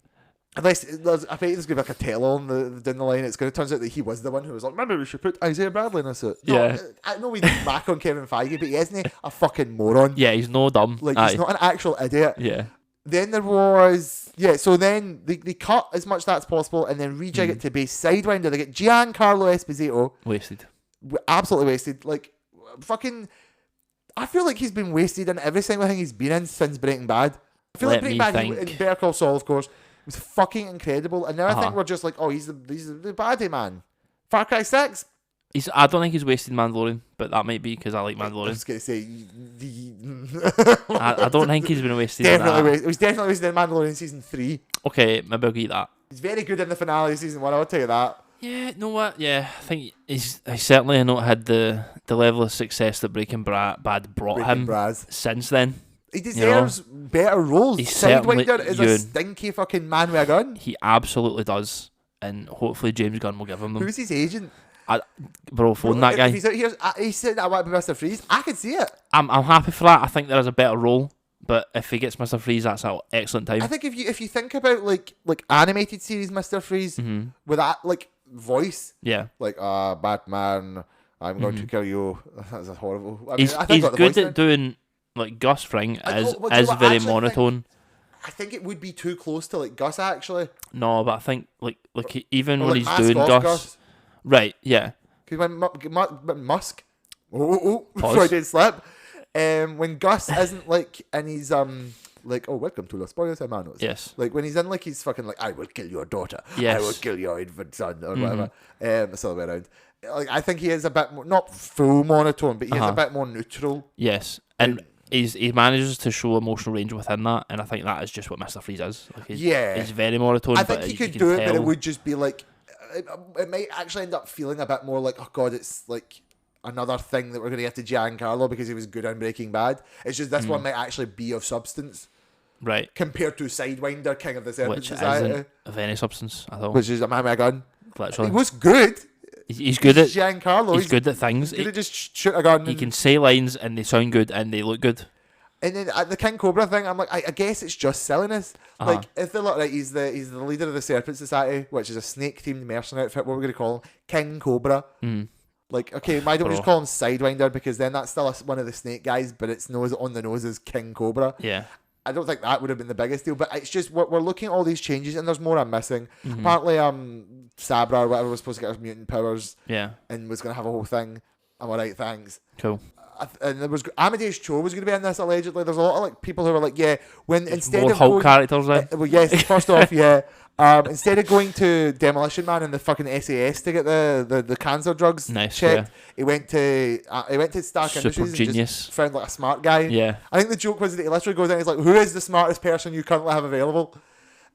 Unless, I think there's going to be like a tell-on down the line. It's going to turn out that he was the one who was like, maybe we should put Isaiah Bradley in a suit. No, yeah. I know we back on Kevin Feige, but he isn't a fucking moron. Yeah, he's no dumb. Like, he's not an actual idiot. Yeah. Then there was, so then they cut as much that's possible and then rejig it to be Sidewinder. They get Giancarlo Esposito. Wasted. Absolutely wasted. Like, fucking, I feel like he's been wasted in every single thing he's been in since Breaking Bad. I feel like Breaking Bad and Better Call Saul, of course, was fucking incredible. And now I think we're just like, oh, he's the baddie man. Far Cry 6. I don't think he's wasted Mandalorian, but that might be because I like Mandalorian. I was going to say... I don't think he's been wasted It was definitely wasted in Mandalorian Season 3. Okay, maybe I'll get that. He's very good in the finale of Season 1, I'll tell you that. Yeah, know what? Yeah, I think he's certainly not had the level of success that Breaking Bad brought him since then. He deserves better roles. Sidewinder is a stinky fucking man with a gun. He absolutely does. And hopefully James Gunn will give him them. Who's his agent? Phone that guy. If he's out here, he's saying I want to be Mr. Freeze. I can see it. I'm happy for that. I think there is a better role. But if he gets Mr. Freeze, that's an excellent time. I think if you think about like animated series Mr. Freeze with that like voice, like Batman, I'm going to kill you. That's horrible. I mean, he's good at doing like Gus Fring is very monotone. I think it would be too close to like Gus actually. No, but I think like even when he's doing Gus. Right, yeah. Because when Musk, Freudian slip, when Gus isn't like in his like, oh, welcome to Los Pollos Hermanos. Yes. Like when he's in like he's fucking like, I will kill your daughter. Yes. I will kill your infant son or whatever. It's the other way around. Like I think he is a bit more, not full monotone, but he is a bit more neutral. Yes, and he manages to show emotional range within that, and I think that is just what Mr. Freeze is. Like he's very monotone. I think he could do it, but it would just be like. It might actually end up feeling a bit more like, oh god, it's like another thing that we're going to get to Giancarlo because he was good on Breaking Bad. It's just this one might actually be of substance, right? Compared to Sidewinder, King of the Serpent Which Society, isn't of any substance at all. Which is a man with a gun. Literally. It was good. He's good at Giancarlo. He's good at things. He's good at just shoot a gun. He can say lines and they sound good and they look good. And then the King Cobra thing, I'm like, I guess it's just silliness. Like, if they look right, he's the leader of the Serpent Society, which is a snake-themed mercenary outfit. What are we going to call him? King Cobra. Like, okay, why don't we just call him Sidewinder? Because then that's still one of the snake guys, but it's on the nose as King Cobra. Yeah. I don't think that would have been the biggest deal, but it's just we're looking at all these changes, and there's more I'm missing. Apparently, Sabra or whatever was supposed to get his mutant powers, and was going to have a whole thing. I'm alright, thanks. Cool. And there was Amadeus Cho was going to be in this allegedly. There's a lot of like people who were like, when instead more of Hulk characters then. well, yes, first off, instead of going to Demolition Man and the fucking SAS to get the cancer drugs checked, he went to Stark Super Industries genius. and just found like a smart guy. Yeah. I think the joke was that he literally goes in and he's like, who is the smartest person you currently have available?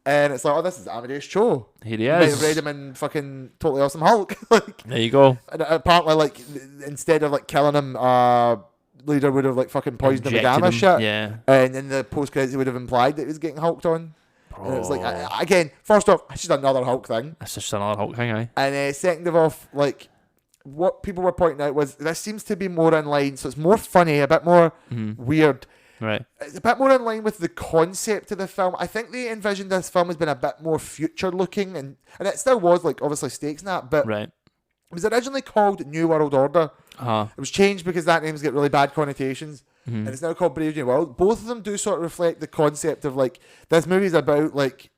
And it's like, oh, this is Amadeus Cho. Here he You might is. have read him in fucking Totally Awesome Hulk. Like, there you go. and apparently, like, instead of like killing him, leader would have like fucking poisoned him with gamma him. shit. Yeah. And in the post credits, he would have implied that he was getting hulked on. Bro. And it's like, again, first off, it's just another Hulk thing. That's just another Hulk thing, aye. And second of all, like, what people were pointing out was this seems to be more in line, so it's more funny, a bit more weird. Right. It's a bit more in line with the concept of the film. I think they envisioned this film as being a bit more future looking, and it still was, like, obviously stakes in that, but right. It was originally called New World Order. It was changed because that name's get really bad connotations, and it's now called Brave New World. Both of them do sort of reflect the concept of, like, this movie's about, like,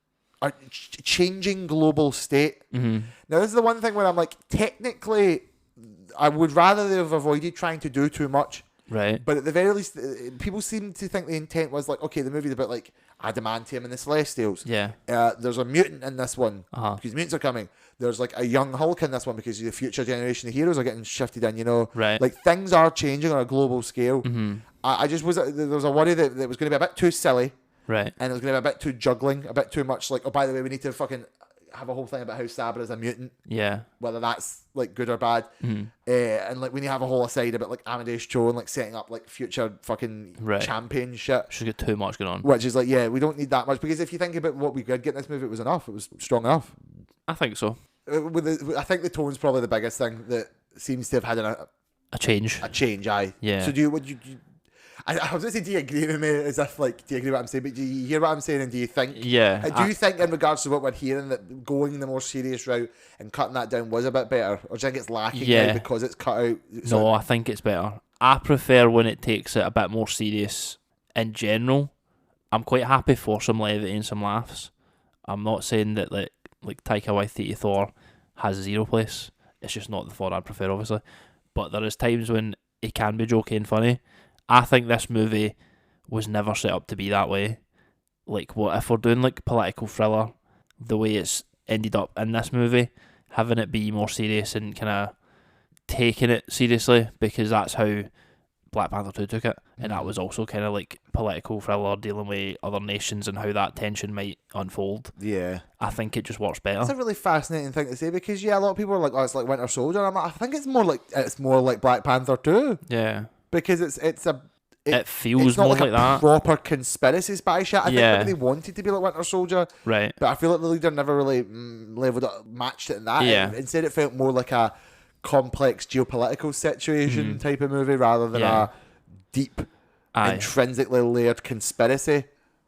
a changing global state. Now, this is the one thing where I'm like, technically, I would rather they have avoided trying to do too much. Right. But at the very least, people seem to think the intent was like, okay, the movie's about like adamantium and the Celestials. Yeah. There's a mutant in this one because mutants are coming. There's like a young Hulk in this one because the future generation of heroes are getting shifted in, you know. Right. Like things are changing on a global scale. I just there was a worry that it was going to be a bit too silly. Right. And it was going to be a bit too juggling, a bit too much like, oh, by the way, we need to fucking have a whole thing about how Sabra is a mutant. Yeah. Whether that's like good or bad. And like we need to have a whole aside about like Amadeus Cho and like setting up like future fucking champion shit. Should get too much going on. Which is like, yeah, we don't need that much because if you think about what we could get in this movie, it was enough. It was strong enough. I think so. I think the tone's probably the biggest thing that seems to have had a change. A change, aye. Yeah. So I was going to say, do you agree with me? As if, like, do you agree with what I'm saying? But do you hear what I'm saying? And do you think? Yeah. Do you think, in regards to what we're hearing, that going the more serious route and cutting that down was a bit better, or do you think it's lacking now because it's cut out? No, I think it's better. I prefer when it takes it a bit more serious. In general, I'm quite happy for some levity and some laughs. I'm not saying that like Taika Waititi Thor has zero place. It's just not the Thor I'd prefer, obviously. But there is times when it can be jokey and funny. I think this movie was never set up to be that way. Like, what if we're doing like political thriller, the way it's ended up in this movie, having it be more serious and kind of taking it seriously, because that's how Black Panther 2 took it, and that was also kind of like political thriller dealing with other nations and how that tension might unfold. Yeah, I think it just works better. It's a really fascinating thing to say because a lot of people are like, oh, it's like Winter Soldier. And I'm like, I think it's more like Black Panther 2. Yeah. Because it feels more like that. Proper conspiracy spy shit. I think maybe they wanted to be like Winter Soldier. Right. But I feel like the leader never really leveled up, matched it in that. Yeah. Instead, it felt more like a complex geopolitical situation type of movie rather than a deep, intrinsically layered conspiracy.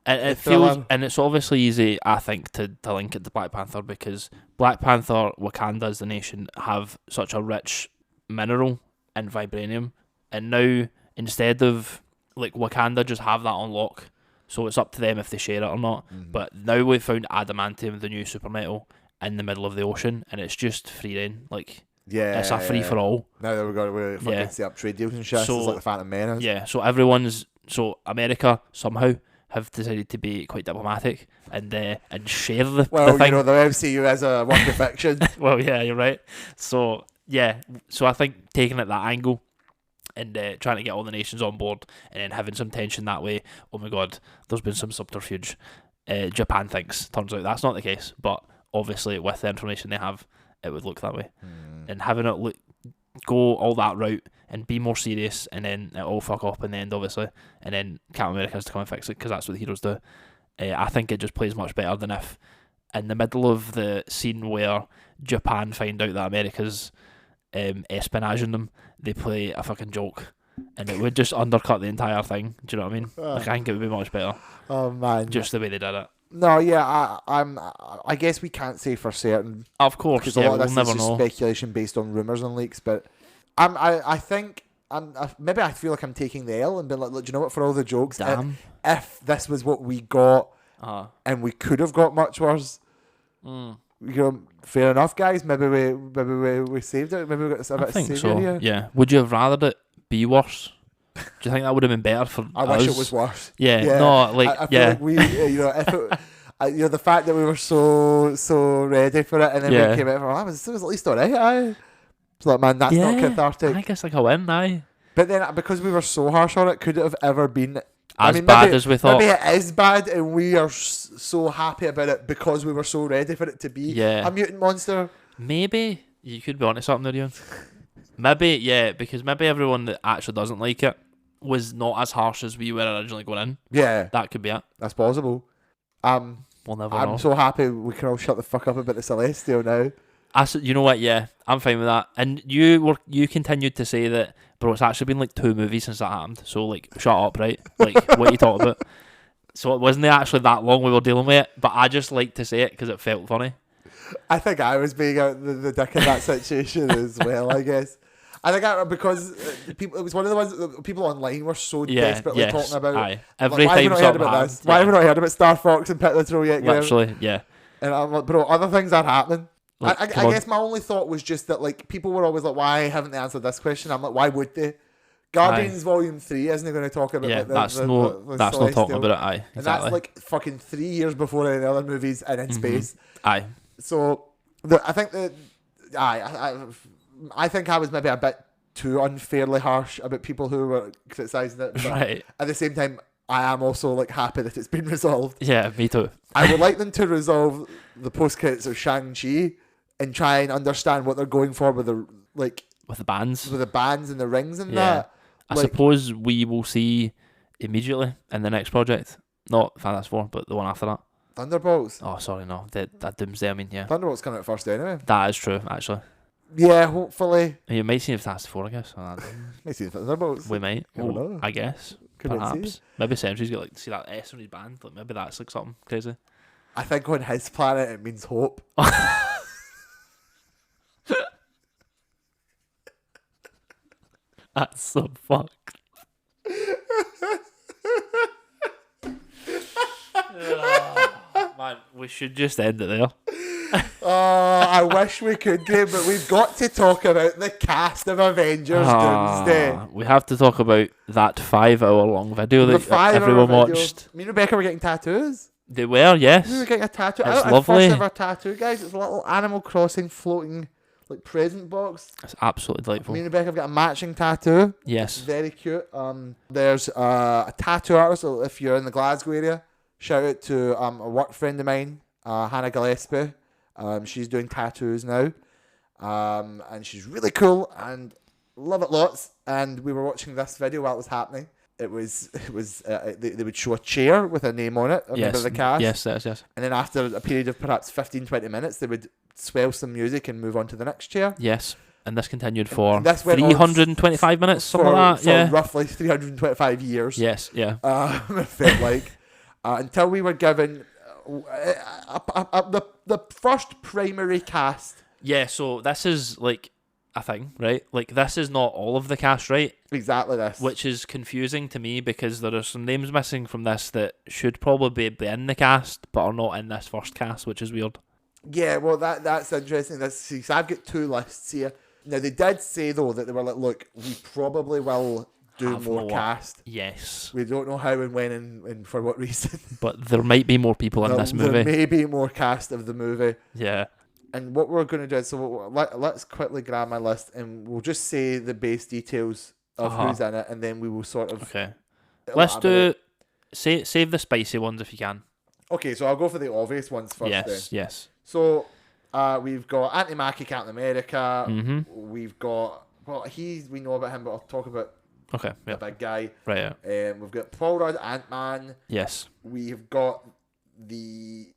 And it feels, and it's obviously easy, I think, to link it to Black Panther because Black Panther, Wakanda as the nation, have such a rich mineral in vibranium. And now, instead of like Wakanda just have that on lock, so it's up to them if they share it or not. But now we've found adamantium, the new super metal, in the middle of the ocean, and it's just free reign. Like, it's a free for all. Now that we're fucking set up trade deals and shit, so, it's like the Phantom Menace. Yeah, so America somehow have decided to be quite diplomatic and share the thing. The MCU as a work of fiction. Well, yeah, you're right. So I think taking it that angle and trying to get all the nations on board and then having some tension that way. Oh my God, there's been some subterfuge. Japan thinks. Turns out that's not the case, but obviously with the information they have, it would look that way. And having it go all that route and be more serious, and then it all fuck up in the end, obviously, and then Captain America has to come and fix it because that's what the heroes do. I think it just plays much better than if in the middle of the scene where Japan find out that America's espionaging them, they play a fucking joke, and it would just undercut the entire thing. Do you know what I mean? Like, I think it would be much better. Oh man, just the way they did it. No, yeah, I guess we can't say for certain. Of course, because yeah, a lot of this we'll is never just know. speculation based on rumors and leaks. But I think maybe I feel like I'm taking the L and being like, look, do you know what? For all the jokes, Damn. If this was what we got, and we could have got much worse. Fair enough, guys. Maybe we saved it. Maybe we got a bit of saviour here. Yeah. Would you have rathered it be worse? Do you think that would have been better for I us? wish it was worse. Yeah. No, like, I feel like we, if it, the fact that we were so ready for it, and then we came out for it was at least alright. It's like, man, that's not cathartic. I think it's like a win, aye. But then because we were so harsh on it, could it have ever been as bad as we thought? Maybe it is bad, and we are so happy about it because we were so ready for it to be a mutant monster. Maybe you could be onto something there, Ian. Maybe, because maybe everyone that actually doesn't like it was not as harsh as we were originally going in. Yeah, that could be it. That's possible. We'll never know. I'm so happy we can all shut the fuck up about the Celestial now. You know what? Yeah, I'm fine with that. And you continued to say that, bro. It's actually been like 2 movies since that happened. So like, shut up, right? Like, what are you talking about? So it wasn't actually that long we were dealing with it, but I just like to say it because it felt funny. I think I was being out the dick in that situation as well. I guess. I think because people, it was one of the ones that people online were so desperately talking about. Aye. Every time something happened. Why have we not heard about Star Fox and Pit Literal yet? Literally, yeah. And I'm like, bro, other things are happening. Like, I guess my only thought was just that, like, people were always like, why haven't they answered this question? I'm like, why would they? Guardians Volume 3 isn't going to talk about like that's not talking about it, aye. Exactly. And that's like fucking 3 years before any other movies and in space. Aye. So, I think that, I think I was maybe a bit too unfairly harsh about people who were criticising it. But right. At the same time, I am also like happy that it's been resolved. Yeah, me too. I would like them to resolve the post-credits of Shang-Chi and try and understand what they're going for with the bands and the rings and that. I suppose we will see immediately in the next project, not Fantastic Four, but the one after that. Thunderbolts. Oh, sorry, no, that Doomsday. I mean, yeah. Thunderbolts coming out first anyway. That is true, actually. Yeah, hopefully. You might see Fantastic Four, I guess. Might see Thunderbolts. We might. Well, I guess. Perhaps. Maybe Sentry's got like see that S on his band. Like maybe that's like something crazy. I think on his planet it means hope. That's so fucked. Man, we should just end it there. I wish we could do, but we've got to talk about the cast of Avengers Doomsday. We have to talk about that 5-hour-long video that everyone watched. Me and Rebecca were getting tattoos. They were, yes. We were getting a tattoo. It's lovely. First ever tattoo, guys. It's a little Animal Crossing floating like present box. It's absolutely delightful. Me and Rebecca have got a matching tattoo. Yes. Very cute. There's a tattoo artist. So if you're in the Glasgow area, shout out to a work friend of mine, Hannah Gillespie. She's doing tattoos now, and she's really cool and love it lots. And we were watching this video while it was happening. It was they would show a chair with a name on it, a member of the cast. Yes. And then after a period of perhaps 15-20 minutes, they would swell some music and move on to the next chair. Yes. And this continued for 325 minutes, something like that. Yeah, roughly 325 years. Yes, yeah. It felt like until we were given the first primary cast. Yeah, so this is like a thing, right? Like this is not all of the cast, right? Exactly this. Which is confusing to me because there are some names missing from this that should probably be in the cast but are not in this first cast, which is weird. Yeah, well that's interesting. So I've got 2 lists here. Now they did say though that they were like, look, we probably will do more cast. Yes. We don't know how and when and for what reason. But there might be more people in this movie. There may be more cast of the movie. Yeah. And what we're going to do is, so let's quickly grab my list and we'll just say the base details of who's in it, and then we will sort of... Okay. Let's do... Save the spicy ones if you can. Okay, so I'll go for the obvious ones first. Yes. So we've got Anthony Mackie, Captain America. Mm-hmm. We've got... Well, we know about him, but I'll talk about the big guy. Right, yeah. We've got Paul Rudd, Ant-Man. Yes. We've got the...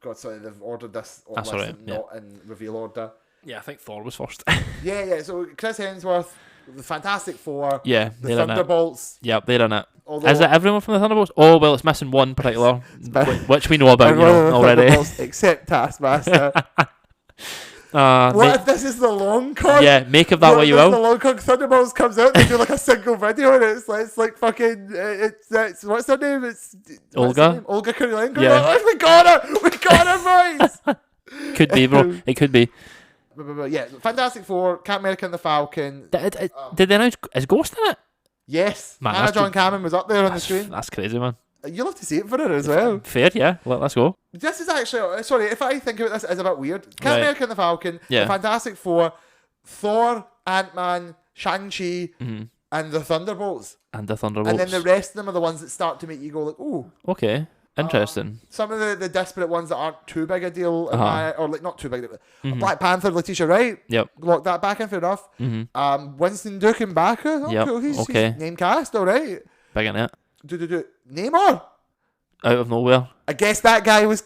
God, sorry, they've ordered this list not in reveal order. Yeah, I think Thor was first. Yeah. So Chris Hemsworth, the Fantastic Four, yeah, the Thunderbolts. Yep, they're in it. Although, is it everyone from the Thunderbolts? Oh, well, it's missing one particular, which we know about, already. Except Taskmaster. What if this is the long con? Yeah, make of that what you will. The long con Thunderbolts comes out, they do like a single video, and it's like fucking. It's what's her name? It's Olga. Olga Kurylenko. Yeah. Like, we got her, boys. Could be, bro. It could be. Yeah, Fantastic Four, Captain America and the Falcon. Did they announce is Ghost in it? Yes, man, Hannah John Cameron was up there on the screen. That's crazy, man. You'll have to see it for her as well. Fair, yeah. Let's go. This is actually, sorry, if I think about this, it's a bit weird. Captain America and the Falcon, the Fantastic Four, Thor, Ant-Man, Shang-Chi, and the Thunderbolts. And then the rest of them are the ones that start to make you go like, ooh. Okay. Interesting. Some of the disparate ones that aren't too big a deal, or like not too big. Black Panther, Letitia Wright. Yep. Lock that back in, fair enough. Winston Duke and Baka. Oh, cool. He's name cast, all right. Big in it. Namor. Out of nowhere. I guess that guy was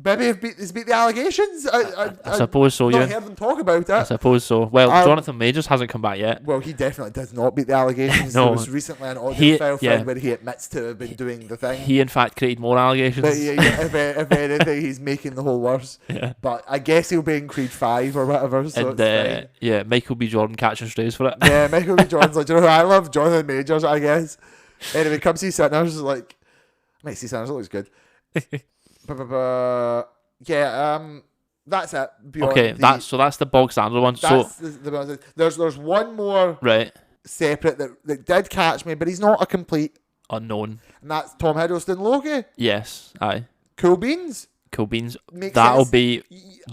maybe has beat the allegations. I suppose so, yeah. Not heard them talk about it. I suppose so. Well, Jonathan Majors hasn't come back yet. Well, he definitely does not beat the allegations. No. There was recently an audio file found where he admits to have been doing the thing. He, in fact, created more allegations. But if anything, he's making the whole worse. Yeah. But I guess he'll be in Creed 5 or whatever, so and, it's fine. Michael B. Jordan catching strays for it. Yeah, Michael B. Jordan's like, do you know who I love? Jonathan Majors, I guess. Anyway, come see Sinners. Like, I might see Sinners, it looks good. That's it. Okay, that's the bog standard one. There's one more separate that did catch me, but he's not a complete unknown. And that's Tom Hiddleston Loki. Yes, aye. Cool beans. That'll be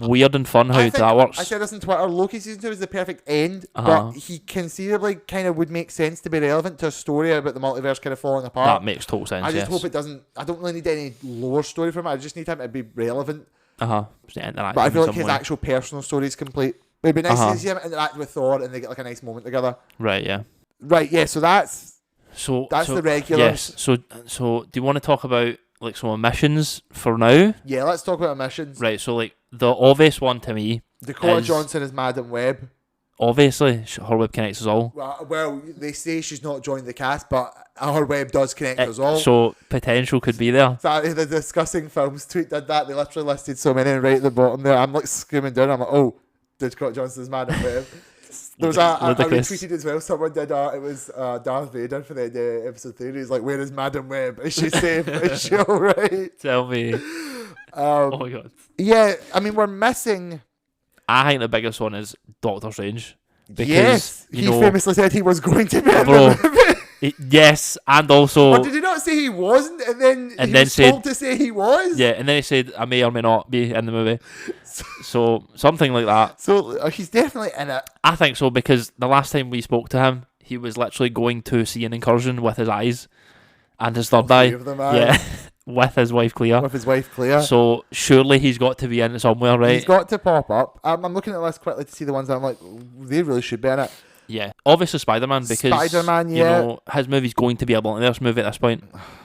weird and fun how that works. I said this on Twitter. Loki season 2 is the perfect end, but he conceivably kind of would make sense to be relevant to a story about the multiverse kind of falling apart. That makes total sense. I just hope it doesn't. I don't really need any lore story from it. I just need him to be relevant. But I feel like his actual personal story is complete. It'd be nice to see him interact with Thor and they get like a nice moment together. Right. Yeah. So that's the regulars. Yes. So do you want to talk about like some missions for now? Yeah, let's talk about missions. Right, so like the obvious one to me, Dakota Johnson is Madam Web. Obviously, her web connects us all. Well, they say she's not joined the cast, but her web does connect us all. So potential could be there. The Discussing Films tweet did that. They literally listed so many right at the bottom there. I'm like screaming down. I'm like, oh, Dakota Johnson's Madam Web. There was I retweeted as well. Someone did it was Darth Vader for the episode 3. He's like, where is Madam Web? Is she safe? Is she alright? Tell me. Oh my god. Yeah, I mean, we're missing. I think the biggest one is Doctor Strange. Because, yes, he famously said he was going to be in the movie. Yes, and also. But did he not say he wasn't? And then he was told to say he was? Yeah, and then he said, I may or may not be in the movie. So something like that. So he's definitely in it. I think so, because the last time we spoke to him, he was literally going to see an incursion with his eyes and his third eye. Yeah. With his wife Clea. So surely he's got to be in it somewhere, right? He's got to pop up. I'm looking at the list quickly to see the ones that I'm like, they really should be in it. Yeah, obviously Spider-Man, because you know his movie's going to be a multiverse movie at this point.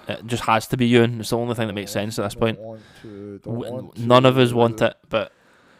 It just has to be you, and it's the only thing that makes sense at this point. None of us want it, but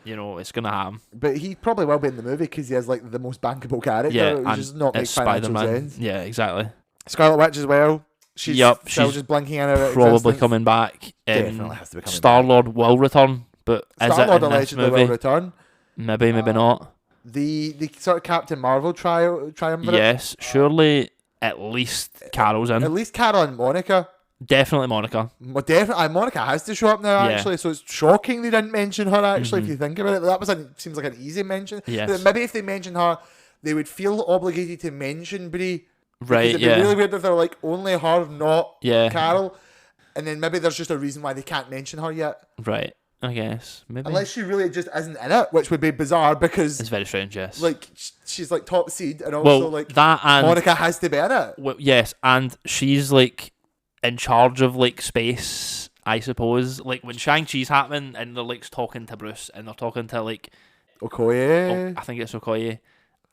you know it's gonna happen. But he probably will be in the movie because he has like the most bankable character. Yeah, which does not make financial sense. Yeah, exactly. Scarlet Witch as well. She's just blinking in her probably existence. Coming back. Definitely has to be coming Star-Lord will return, but Star-Lord allegedly will return. Maybe not. The sort of Captain Marvel triumvirate. Yes, surely at least Carol's in. At least Carol and Monica. Definitely Monica. Well, definitely, Monica has to show up now. Actually, so it's shocking they didn't mention her. Actually, if you think about it, that seems like an easy mention. Yes. Maybe if they mention her, they would feel obligated to mention Brie. Right. It'd be really weird if they're like only her, not Carol, and then maybe there's just a reason why they can't mention her yet. Right. I guess maybe unless she really just isn't in it, which would be bizarre because it's very strange. Yes. Like she's like top seed, and also like that, and Monica has to be in it. Well, yes, and she's like in charge of like space, I suppose. Like when Shang-Chi's happening and they're like talking to Bruce and they're talking to like Okoye. I think it's Okoye.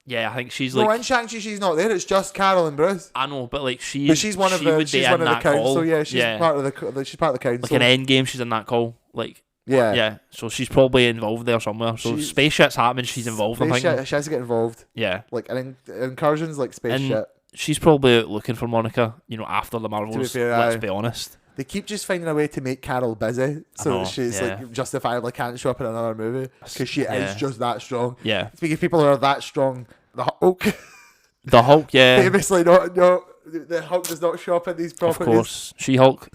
Yeah, I think she's in Shang-Chi she's not there. It's just Carol and Bruce. I know, but like she's one of the council. Yeah, she's part of the council. Like in Endgame, she's in that call. Like Yeah. Yeah, so she's probably involved there somewhere. So space shit's happening, she's involved, I think. She has to get involved. Yeah. Like, incursions, like space shit. She's probably out looking for Monica, after the Marvels, let's be honest. They keep just finding a way to make Carol busy, so that she's like justifiably can't show up in another movie, because she is just that strong. Yeah. Speaking of people who are that strong, the Hulk. The Hulk, yeah. Famously, the Hulk does not show up in these properties. Of course. She-Hulk,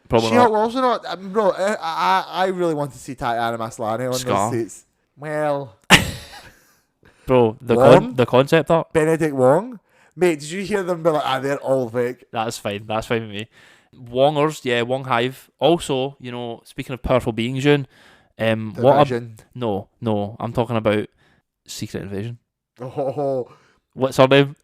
probably She-Hulk not. also not. Bro, I really want to see Tatiana Maslany on those seats. Well. Bro, the concept art. Benedict Wong. Mate, did you hear them be like, they're all fake? That's fine with me. Wongers, yeah, Wong Hive. Also, speaking of powerful beings, June, No, I'm talking about Secret Invasion. Oh. What's her name?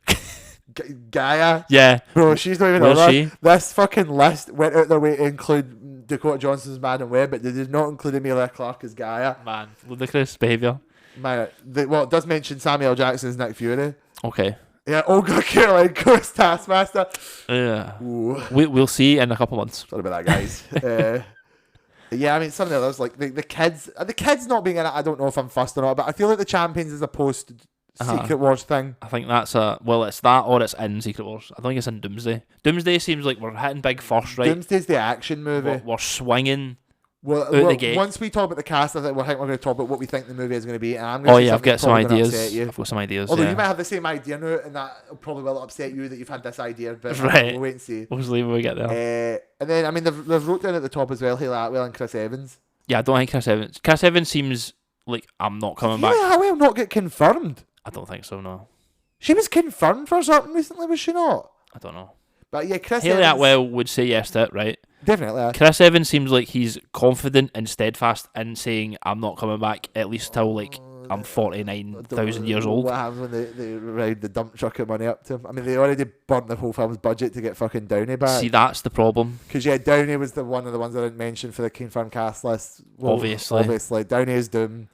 Gaia? Yeah. Bro, she's not even on that. This fucking list went out their way to include Dakota Johnson's Man and Web, but they did not include Emilia Clarke as Gaia. Man, ludicrous behaviour. Man, it does mention Samuel Jackson's Nick Fury. Okay. Yeah, Olga Kurylenko's Taskmaster. Yeah. We'll see in a couple months. Sorry about that, guys. Yeah, I mean, some of the others, like the kids not being in it, I don't know if I'm fussed or not, but I feel like the Champions is a post-Secret Wars thing. I think that's it's that or it's in Secret Wars. I think it's in Doomsday. Doomsday seems like we're hitting big first, right? Doomsday's the action movie. We're swinging. Well, the gate. Once we talk about the cast, I think we're going to talk about what we think the movie is going to be. And I'm going to I've got some ideas. I've got some ideas. Although you might have the same idea now, and that probably will upset you that you've had this idea. But right. We'll wait and see. We'll see when we get there. And then, I mean, they've wrote down at the top as well, Hayley Atwell and Chris Evans. Yeah, I don't think Chris Evans. Chris Evans seems like I'm not coming back. Hayley Atwell not get confirmed? I don't think so, no. She was confirmed for something recently, was she not? I don't know. But yeah, Hayley Atwell would say yes to it, right? Definitely. Chris Evans seems like he's confident and steadfast in saying I'm not coming back at least till like I'm 49,000 years old. What happens when they ride the dump truck of money up to him? I mean, they already burnt the whole film's budget to get fucking Downey back. See, that's the problem. Because Downey was one of the ones I didn't mention for the confirmed cast list. Well, obviously, Downey is Doom,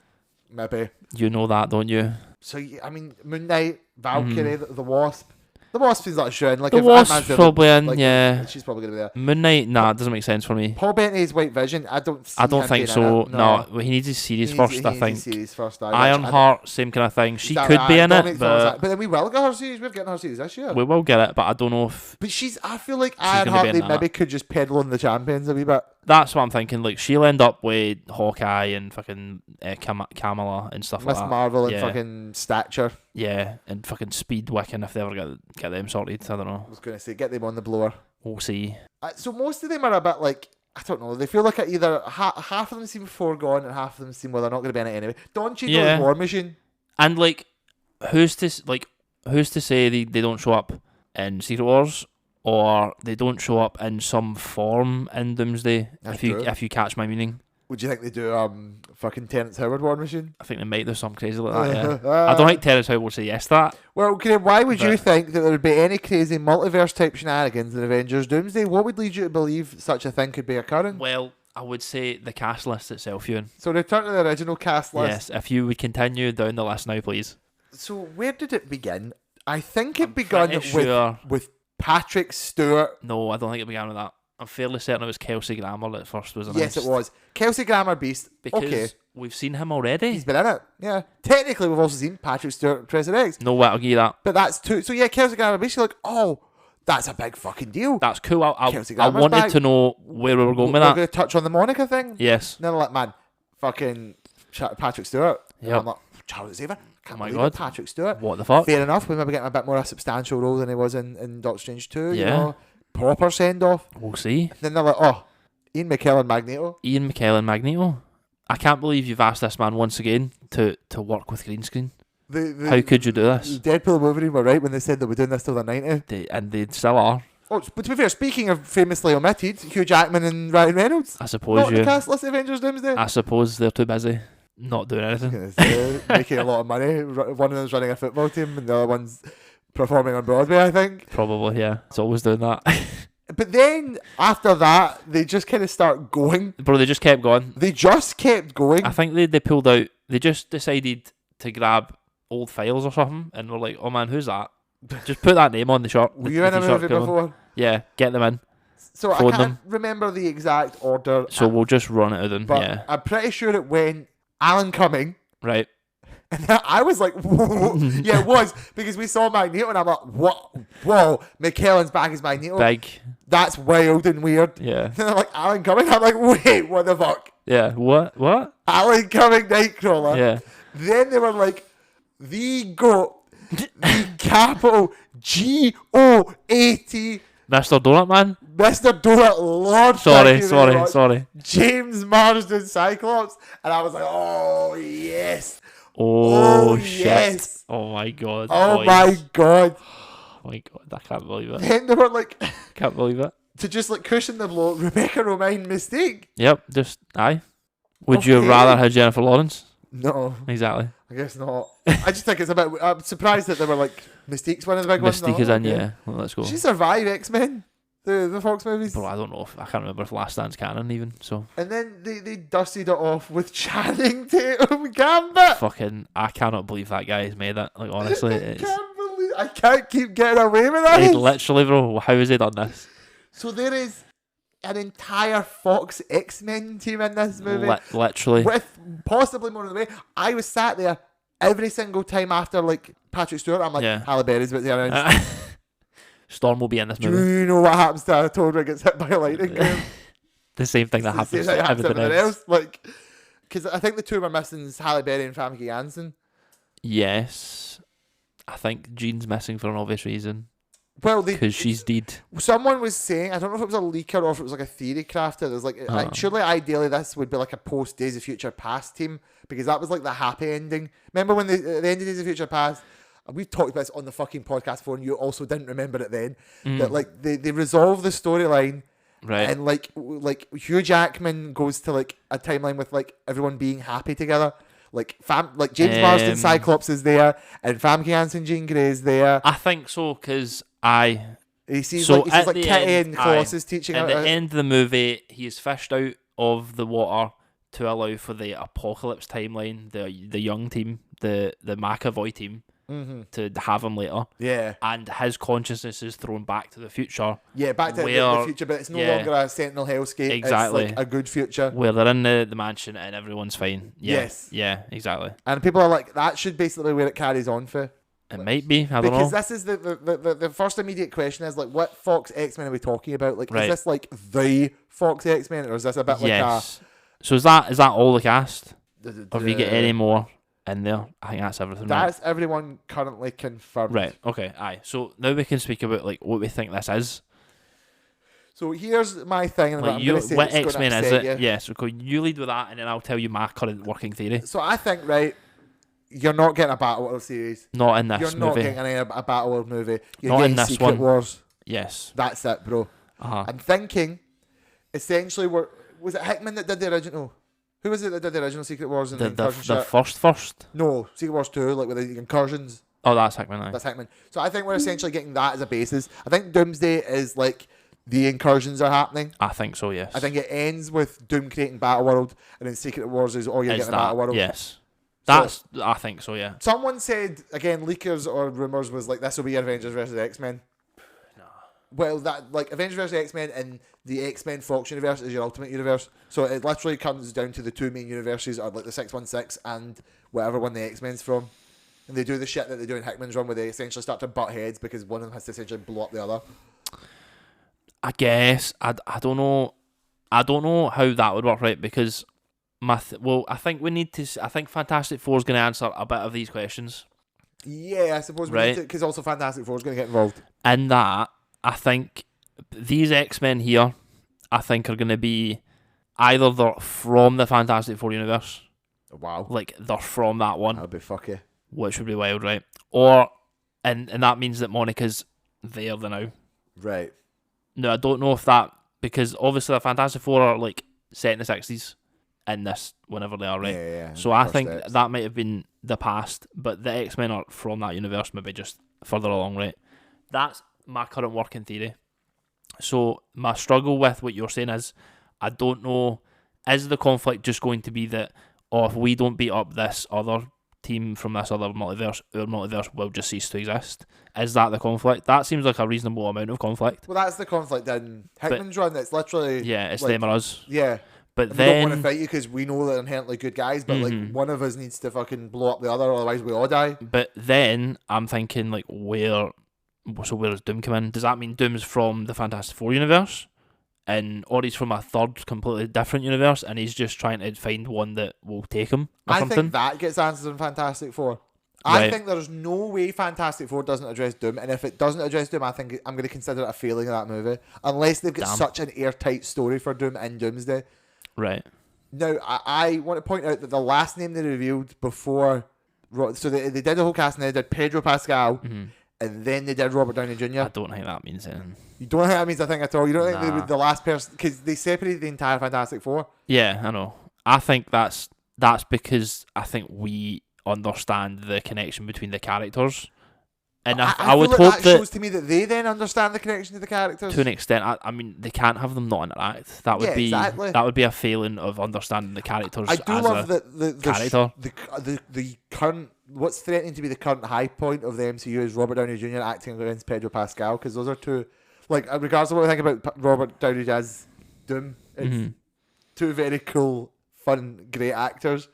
maybe. You know that, don't you? So I mean, Moon Knight, Valkyrie, the Wasp. The Wasp is like showing. Like the Wasp's probably in, yeah. She's probably gonna be there. Moon Knight, it doesn't make sense for me. Paul Bettany's White Vision. I don't think so. No, he needs his series first. I think. Ironheart, same kind of thing. She could be in it, but then we will get her series. We're getting her series this year. We will get it, but I don't know if. But I feel like Ironheart, they maybe could just peddle on the Champions a wee bit. That's what I'm thinking. Like she'll end up with Hawkeye and fucking Kamala and stuff like that. Miss Marvel and fucking Stature. Yeah, and fucking Speedwick, if they ever get them sorted. I don't know. I was gonna say get them on the blower. We'll see. So most of them are a bit like, I don't know. They feel like either half of them seem foregone and half of them seem they're not going to be in it anyway. Don Cheadle's War Machine. And like, who's to say they don't show up in Secret Wars? Or they don't show up in some form in Doomsday. If you catch my meaning. Would you think they do fucking Terrence Howard War Machine? I think they might do something crazy like that. Yeah. I don't think Terrence Howard will say yes to that. Well, why would you think that there would be any crazy multiverse type shenanigans in Avengers Doomsday? What would lead you to believe such a thing could be occurring? Well, I would say the cast list itself, Ewan. So return to the original cast list. Yes, if you would continue down the list now, please. So where did it begin? I think it began with Patrick Stewart. No, I don't think it began with that. I'm fairly certain it was Kelsey Grammer that first was announced. Yes, it was. Kelsey Grammer Beast. Because we've seen him already. He's been in it. Yeah. Technically, we've also seen Patrick Stewart, Professor X. No way, I'll give you that. But that's two. So yeah, Kelsey Grammer Beast, you're like, oh, that's a big fucking deal. That's cool. I wanted to know where we were going with that. We're going to touch on the Monica thing. Yes. And then I'm like, man, fucking Patrick Stewart. Yeah. I'm like, Charles Xavier. Oh my god. Patrick Stewart. What the fuck? Fair enough. We maybe getting a bit more a substantial role than he was in Doctor Strange 2. Yeah. You know? Proper send off. We'll see. And then they're like, oh, Ian McKellen Magneto. I can't believe you've asked this man once again to work with green screen. How could you do this? Deadpool and Wolverine were right when they said they were doing this till they're 90. And they still are. Oh, but to be fair, speaking of famously omitted, Hugh Jackman and Ryan Reynolds. I suppose not the cast list Avengers Doomsday. I suppose they're too busy not doing anything. Making a lot of money. One of them's running a football team and the other one's performing on Broadway, I think. Probably, yeah. It's always doing that. But then, after that, they just kind of start going. Bro, they just kept going. They just kept going. I think they pulled out. They just decided to grab old files or something, and we're like, oh man, who's that? Just put that name on the shot. Were you in a movie before? Yeah, get them in. So phone I can't remember the exact order. So we'll just run it then. But yeah. I'm pretty sure it went Alan Cumming. Right. And I was like, whoa. Yeah, it was. Because we saw Magneto and I'm like, what? Whoa, McKellen's back as Magneto. Big. That's wild and weird. Yeah. And I'm like, Alan Cumming? I'm like, wait, what the fuck? Yeah. What? Alan Cumming Nightcrawler. Yeah. Then they were like, the GOAT, the capital GOAT. Mr. Donut Man? Mr. Donut Lord. Sorry. James Marsden Cyclops. And I was like, oh, yes. Oh shit. Yes. Oh my god. Oh boys. my god. Oh my god. I can't believe it. Then they were like, Can't believe it. to just like cushion the blow, Rebecca Romijn Mystique. Yep. Just, aye. Would you Okay. rather have Jennifer Lawrence? No, Exactly. I guess not. I just think it's a bit. I'm surprised that they were like Mystique's one of the big ones. Mystique is in, yeah. Well, let's go. Did she survive X-Men? The Fox movies? Bro, I don't know. I can't remember if Last Stand's canon even, so. And then they dusted it off with Channing Tatum Gambit. Fucking, I cannot believe that guy has made it. Like, honestly, I can't keep getting away with He this. literally, bro, how has he done this? So there is an entire Fox X-Men team in this movie. Literally. With possibly more of the way. I was sat there every single time after like Patrick Stewart. I'm like, Halle Berry's about to announce. Storm will be in this Do movie. you know what happens to a toad when it gets hit by a lightning? The same thing that happens to everything else. Like, because I think the two we're missing is Halle Berry and Famke Janssen. Yes. I think Jean's missing for an obvious reason. Well, because she's dead. Someone was saying, I don't know if it was a leaker or if it was like a theory crafter. There's like, surely ideally this would be like a post Days of Future Past team, because that was like the happy ending. Remember when at the end of Days of Future Past, we've talked about this on the fucking podcast before, and you also didn't remember it then. That like they resolve the storyline, right? And like Hugh Jackman goes to like a timeline with like everyone being happy together. Like James Marsden Cyclops is there, and Famke Janssen Jean Grey is there. I think so, because he sees so like Kitty and Colossus teaching. At the end of the movie, he is fished out of the water to allow for the apocalypse timeline, the young team, the McAvoy team. To have him later, and his consciousness is thrown back to the future. Back to the future, but it's no longer a Sentinel hellscape. Exactly, it's like a good future where they're in the mansion and everyone's fine. Yes, exactly. And people are like, that should basically where it carries on for. It might be. I don't know. Because this is the first immediate question is like, what Fox X-Men are we talking about? Like, is this like the Fox X-Men, or is this a bit like a? So is that all the cast? Or have you get any more in there? I think that's everything. That's everyone currently confirmed. Right. Okay. Aye. So now we can speak about like what we think this is. So here's my thing, and like what X-Men is it? Yeah. So you lead with that, and then I'll tell you my current working theory. So I think you're not getting a Battle World series. Not in this movie. You're not getting a Battle World movie. You're not getting in this Secret one. Wars. Yes. That's it, bro. I'm thinking, essentially, was it Hickman that did the original? Who was it that did the original Secret Wars? And the first? No, Secret Wars 2, like with the incursions. Oh, that's Hickman. That's Hickman. So I think we're essentially getting that as a basis. I think Doomsday is like the incursions are happening. I think so, yes. I think it ends with Doom creating Battle World, and then Secret Wars is all you're getting Battle World. Yes. I think so, yeah. Someone said, again, leakers or rumours was like, this will be Avengers versus X-Men. Well, that like Avengers vs X-Men and the X-Men Fox universe is your ultimate universe. So it literally comes down to the two main universes, are like the 616 and whatever one the X-Men's from. And they do the shit that they do in Hickman's run, where they essentially start to butt heads because one of them has to essentially blow up the other. I guess I don't know. I don't know how that would work, right? Because I think we need to. I think Fantastic Four is going to answer a bit of these questions. Yeah, I suppose we need to, because also Fantastic Four is going to get involved in that. I think these X-Men here, I think, are going to be either they're from the Fantastic Four universe. Wow. Like, they're from that one. That would be fucky. Which would be wild, right? Or, and that means that Monica's there now. Right. No, I don't know if that, because obviously the Fantastic Four are, like, set in the 60s in this, whenever they are, right? Yeah. So I think that might have been the past, but the X-Men are from that universe, maybe just further along, right? That's my current working theory. So my struggle with what you're saying is, I don't know, is the conflict just going to be that, if we don't beat up this other team from this other multiverse, our multiverse will just cease to exist. Is that the conflict? That seems like a reasonable amount of conflict. Well, that's the conflict in Hickman's run. It's literally... Yeah, it's them or us. Yeah. But and then... we don't want to fight you because we know they're inherently good guys, but like one of us needs to fucking blow up the other, otherwise we all die. But then I'm thinking, like, where does Doom come in? Does that mean Doom's from the Fantastic Four universe? Or he's from a third, completely different universe, and he's just trying to find one that will take him or something? I think that gets answered in Fantastic Four. Right. I think there's no way Fantastic Four doesn't address Doom, and if it doesn't address Doom, I think I'm going to consider it a failing of that movie, unless they've got such an airtight story for Doom in Doomsday. Right. Now, I want to point out that the last name they revealed before... So they did the whole cast, and they did Pedro Pascal, and then they did Robert Downey Jr. I don't think that means anything. You don't think that means a thing at all? You don't think they were the last person... Because they separated the entire Fantastic Four? Yeah, I know. I think that's because I think we understand the connection between the characters. And I would hope that shows to me that they then understand the connection to the characters. To an extent, I mean, they can't have them not interact. That would that would be a failing of understanding the characters. I do love that the current, what's threatening to be the current high point of the MCU is Robert Downey Jr. acting against Pedro Pascal, because those are two, like, regardless of what we think about Robert Downey as Doom, it's two very cool, fun, great actors.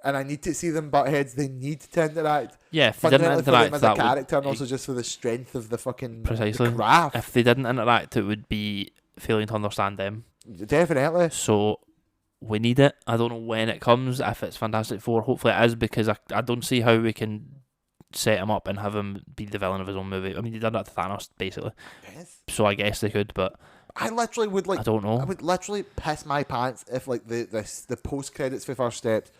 And I need to see them butt heads. They need to interact. Yeah, if they didn't interact, for them as a character, and also just for the strength of the fucking precisely the craft. If they didn't interact, it would be failing to understand them. Definitely. So we need it. I don't know when it comes. If it's Fantastic Four, hopefully it is, because I don't see how we can set him up and have him be the villain of his own movie. I mean, they did that to Thanos basically. Yes. So I guess they could, but. I literally would I don't know. I would literally piss my pants if like the post credits for First Steps,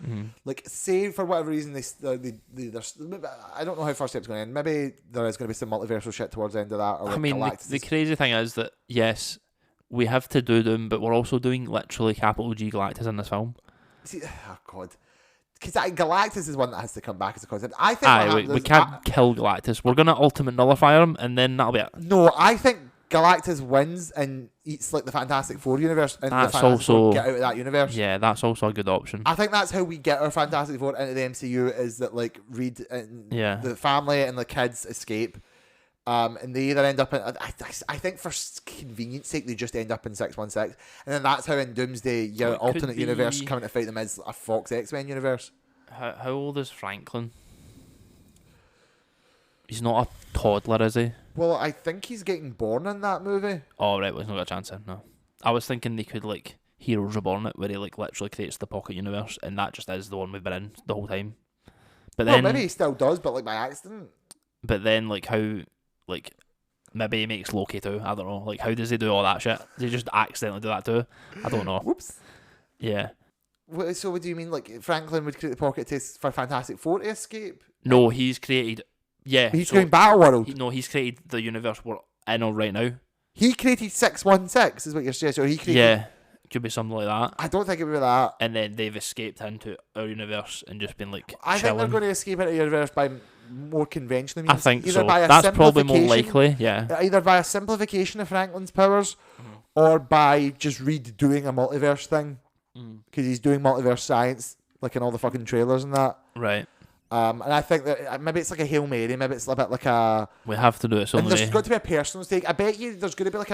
like say for whatever reason I don't know how First Steps going to end. Maybe there is going to be some multiversal shit towards the end of that. Or like, I mean, the crazy thing is that yes, we have to do them, but we're also doing literally capital G Galactus in this film. See, oh god. Because Galactus is one that has to come back as a concept. I think we can't kill Galactus. We're gonna ultimate nullify him, and then that'll be it. No, I think Galactus wins and eats like the Fantastic Four universe, and that's the Fantastic Four get out of that universe. Yeah, that's also a good option. I think that's how we get our Fantastic Four into the MCU, is that like Reed and the family and the kids escape, and they either end up in. I think for convenience sake they just end up in 616, and then that's how in Doomsday your alternate universe coming to fight them is a Fox X-Men universe. How old is Franklin? He's not a toddler, is he? Well, I think he's getting born in that movie. Oh, right. Well, he's not got a chance in, no. I was thinking they could, like, Heroes Reborn it, where he, like, literally creates the pocket universe, and that just is the one we've been in the whole time. But then... Well, maybe he still does, but, like, by accident. But then, like, how... Like, maybe he makes Loki too. I don't know. Like, how does he do all that shit? Does he just accidentally do that too? I don't know. Whoops. Yeah. So what do you mean, like, Franklin would create the pocket for Fantastic Four to escape? No, he's created... Yeah. He's creating Battle World. He's created the universe we're in on right now. He created 616, is what you're saying. So he created... Yeah. Could be something like that. I don't think it would be that. And then they've escaped into our universe and just been, like, I think they're going to escape into the universe by more conventional means. I think so. That's probably more likely, yeah. Either by a simplification of Franklin's powers, or by just Reed doing a multiverse thing. Because he's doing multiverse science, like in all the fucking trailers and that. Right. And I think that maybe it's like a Hail Mary, maybe it's a bit like a... We have to do it and there's got to be a personal stake. I bet you there's going to be like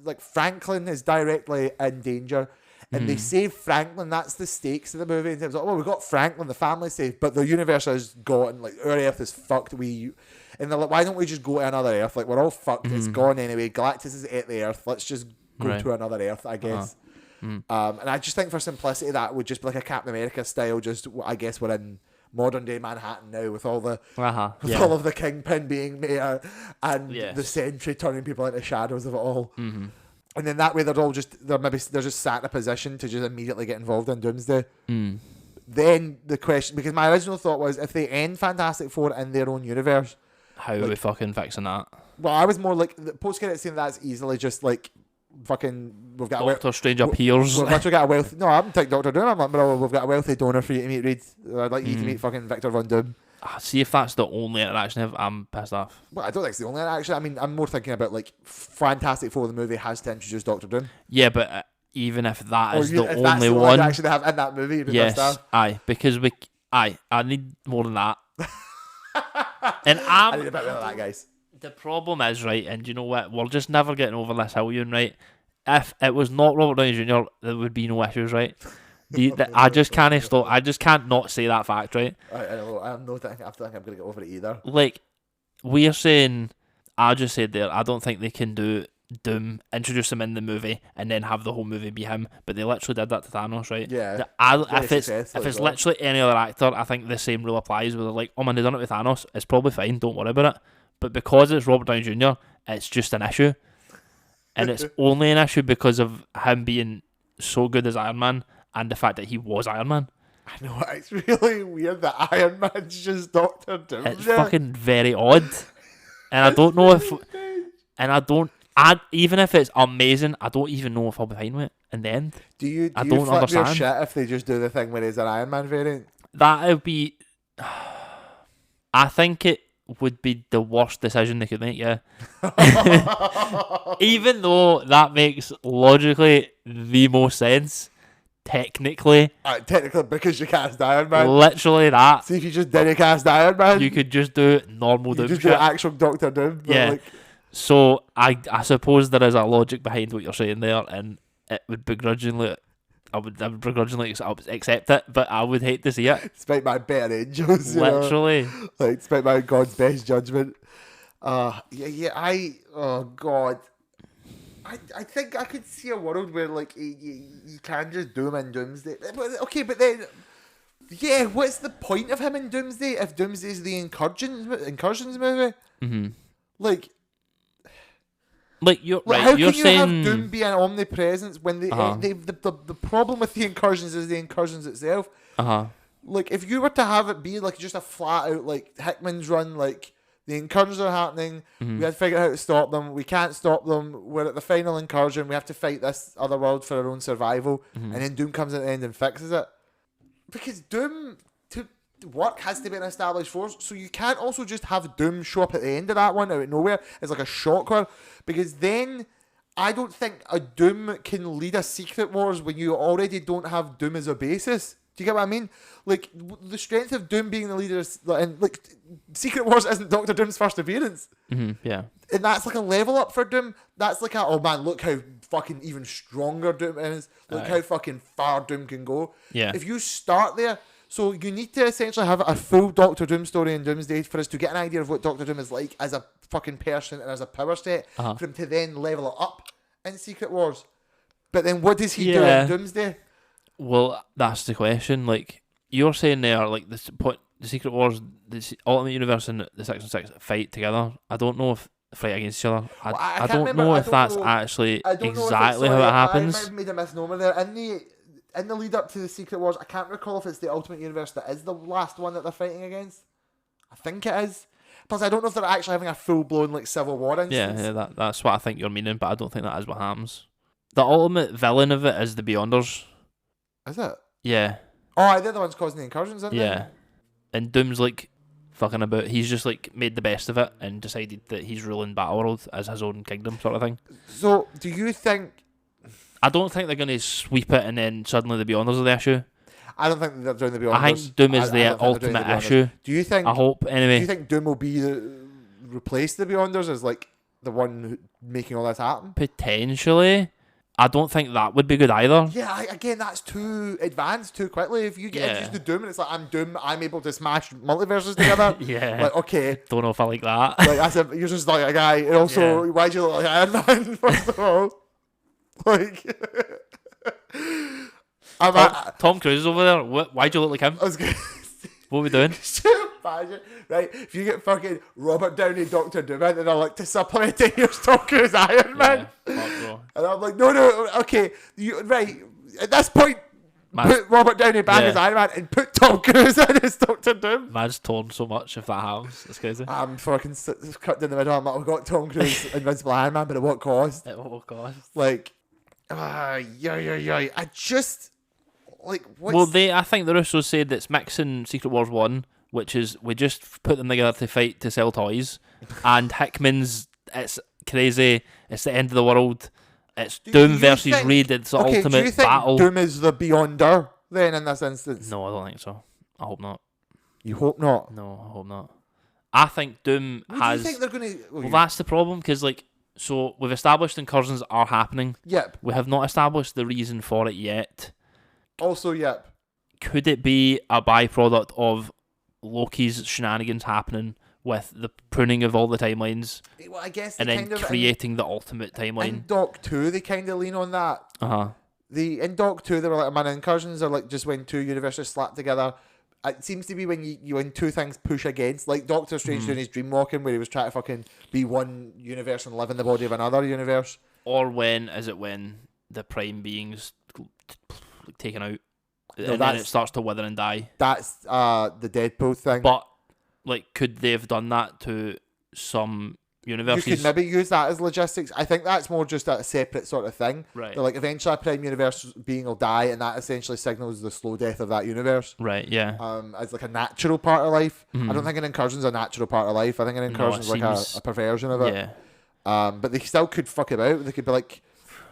like Franklin is directly in danger, and they save Franklin. That's the stakes of the movie in terms of, we got Franklin, the family's safe, but the universe has gone, like, our Earth is fucked. And they're like, why don't we just go to another Earth? Like, we're all fucked. It's gone anyway. Galactus is at the Earth. Let's just go to another Earth, I guess. And I just think for simplicity that would just be like a Captain America style. Just, I guess we're in modern day Manhattan now with all the all of the Kingpin being mayor and the Sentry turning people into shadows of it all. And then that way they're just sat in a position to just immediately get involved in Doomsday. Then the question, because my original thought was, if they end Fantastic Four in their own universe, how are we fucking fixing that? Well, I was more like the post-credit scene. That's easily just like fucking, we've got Doctor Strange appears. We've actually got a wealthy... No, I haven't taken Doctor Doom. I'm like, bro, we've got a wealthy donor for you to meet, Reed. I'd like you to meet fucking Victor Von Doom. See, if that's the only interaction, I'm pissed off. Well, I don't think it's the only interaction. I mean, I'm more thinking about, like, Fantastic Four, the movie has to introduce Doctor Doom. Yeah, but even if that is the only one... actually have in that movie, yes, aye, because Aye, I need more than that. And I need a bit of that, guys. The problem is, right, and you know what? We're just never getting over this hill, Ewan, right? If it was not Robert Downey Jr., there would be no issues, right? I just can't stop. I just can't not say that fact, right? I know. I don't think I'm going to get over it either. Like, we're saying, I just said there, I don't think they can do Doom, introduce him in the movie, and then have the whole movie be him. But they literally did that to Thanos, right? Yeah. If it's literally any other actor, I think the same rule applies. Where they're like, oh man, they done it with Thanos. It's probably fine. Don't worry about it. But because it's Robert Downey Jr., it's just an issue. And it's only an issue because of him being so good as Iron Man and the fact that he was Iron Man. I know, it's really weird that Iron Man's just Doctor Doom. It's fucking very odd. And I don't know if... even if it's amazing, I don't even know if I'll be fine with it in the end. Do you I don't flip understand. your shit if they just do the thing where he's an Iron Man variant? That would be... I think it would be the worst decision they could make, yeah. Even though that makes logically the most sense, technically because you cast Iron Man. Literally that. See, if you just didn't cast Iron Man, you could just do normal Doom just shit. do actual Doctor Doom. Yeah. Like... So I suppose there is a logic behind what you're saying there, and it would begrudgingly... I would begrudgingly accept it, but I would hate to see it. Despite my better angels, literally, like despite my God's best judgment. Oh God, I think I could see a world where like you can just do him in Doomsday. Okay, but then, yeah, what's the point of him in Doomsday if Doomsday's the incursions movie? Mm-hmm. Like you're right. How How you're can you saying... have Doom be an omnipresence when the problem with the incursions is the incursions itself? Like if you were to have it be like just a flat out like Hickman's run, like the incursions are happening, we had to figure out how to stop them. We can't stop them. We're at the final incursion. We have to fight this other world for our own survival, and then Doom comes at the end and fixes it. Because Doom to work has to be an established force, so you can't also just have Doom show up at the end of that one out of nowhere as like a shocker, because then I don't think a Doom can lead a Secret Wars when you already don't have Doom as a basis. Do you get what I mean? Like, the strength of Doom being the leader is, and like, Secret Wars isn't Doctor Doom's first appearance. Yeah. And that's like a level up for Doom. That's like oh man, look how fucking even stronger Doom is. Look how fucking far Doom can go. Yeah. If you start there, so you need to essentially have a full Doctor Doom story in Doomsday for us to get an idea of what Doctor Doom is like as a fucking person and as a power set, for him to then level it up in Secret Wars. But then what does he do in Doomsday? Well, that's the question. Like, you're saying there, like, the Secret Wars, the Ultimate Universe and the 616 fight together. I don't know if fight against each other. I don't know if that's actually exactly how it happens. I might have made a misnomer there. In the lead up to the Secret Wars, I can't recall if it's the Ultimate Universe that is the last one that they're fighting against. I think it is. Plus, I don't know if they're actually having a full-blown like Civil War instance. Yeah, that's what I think you're meaning, but I don't think that is what happens. The ultimate villain of it is the Beyonders. Is it? Yeah. Oh, they're the ones causing the incursions, aren't they? Yeah. And Doom's like fucking about. He's just like made the best of it and decided that he's ruling Battleworld as his own kingdom, sort of thing. So, do you think... I don't think they're going to sweep it and then suddenly the Beyonders are the issue. I don't think they're doing the Beyonders. I think Doom is the ultimate issue. Do you think... I hope, anyway. Do you think Doom will replace the Beyonders as like the one making all this happen? Potentially. I don't think that would be good either. Yeah, again, that's too advanced too quickly. If you get introduced to Doom and it's like, I'm Doom, I'm able to smash multiverses together. Yeah. Like, okay. Don't know if I like that. Like, you're just like a guy. And also, why do you look like Iron Man, first of all? Like... Tom Cruise is over there. Why do you look like him? I was gonna what are we doing? Imagine, right? If you get fucking Robert Downey Doctor Doom and they're like, to supplement it, here's Tom Cruise Iron Man. And I'm like, no, okay. Right, at this point, put Robert Downey back as Iron Man and put Tom Cruise in as Doctor Doom. Man's torn so much if that happens. It's crazy. I'm fucking cut in the middle. I'm like, I've got Tom Cruise Invincible Iron Man, but at what cost? At what cost? Like, I just... Like, I think the Russos said it's mixing Secret Wars 1, which is we just put them together to fight to sell toys, and Hickman's it's crazy, it's the end of the world, it's Doom versus Reed, it's the ultimate do you think battle. Doom is the Beyonder then in this instance? No, I don't think so. I hope not. You hope not. No, I hope not. I think Doom What has. do you think they're going to? Well, that's the problem, because so we've established incursions are happening. Yep. We have not established the reason for it yet. Also, yep. Could it be a byproduct of Loki's shenanigans happening with the pruning of all the timelines? Well, I guess. And then creating the ultimate timeline. In Doc 2, they kind of lean on that. In Doc 2, they were like, man, incursions are like just when two universes slap together. It seems to be when two things push against, like Doctor Strange doing his dream walking, where he was trying to fucking be one universe and live in the body of another universe. Or when the prime being's taken out, and then it starts to wither and die. That's the Deadpool thing. But could they have done that to some universes? You could maybe use that as logistics. I think that's more just a separate sort of thing. Right. They're eventually a prime universe being will die, and that essentially signals the slow death of that universe. Right, yeah. As a natural part of life. I don't think an incursion's a natural part of life. I think an incursion's a perversion of it. Yeah. But they still could fuck it out. They could be like,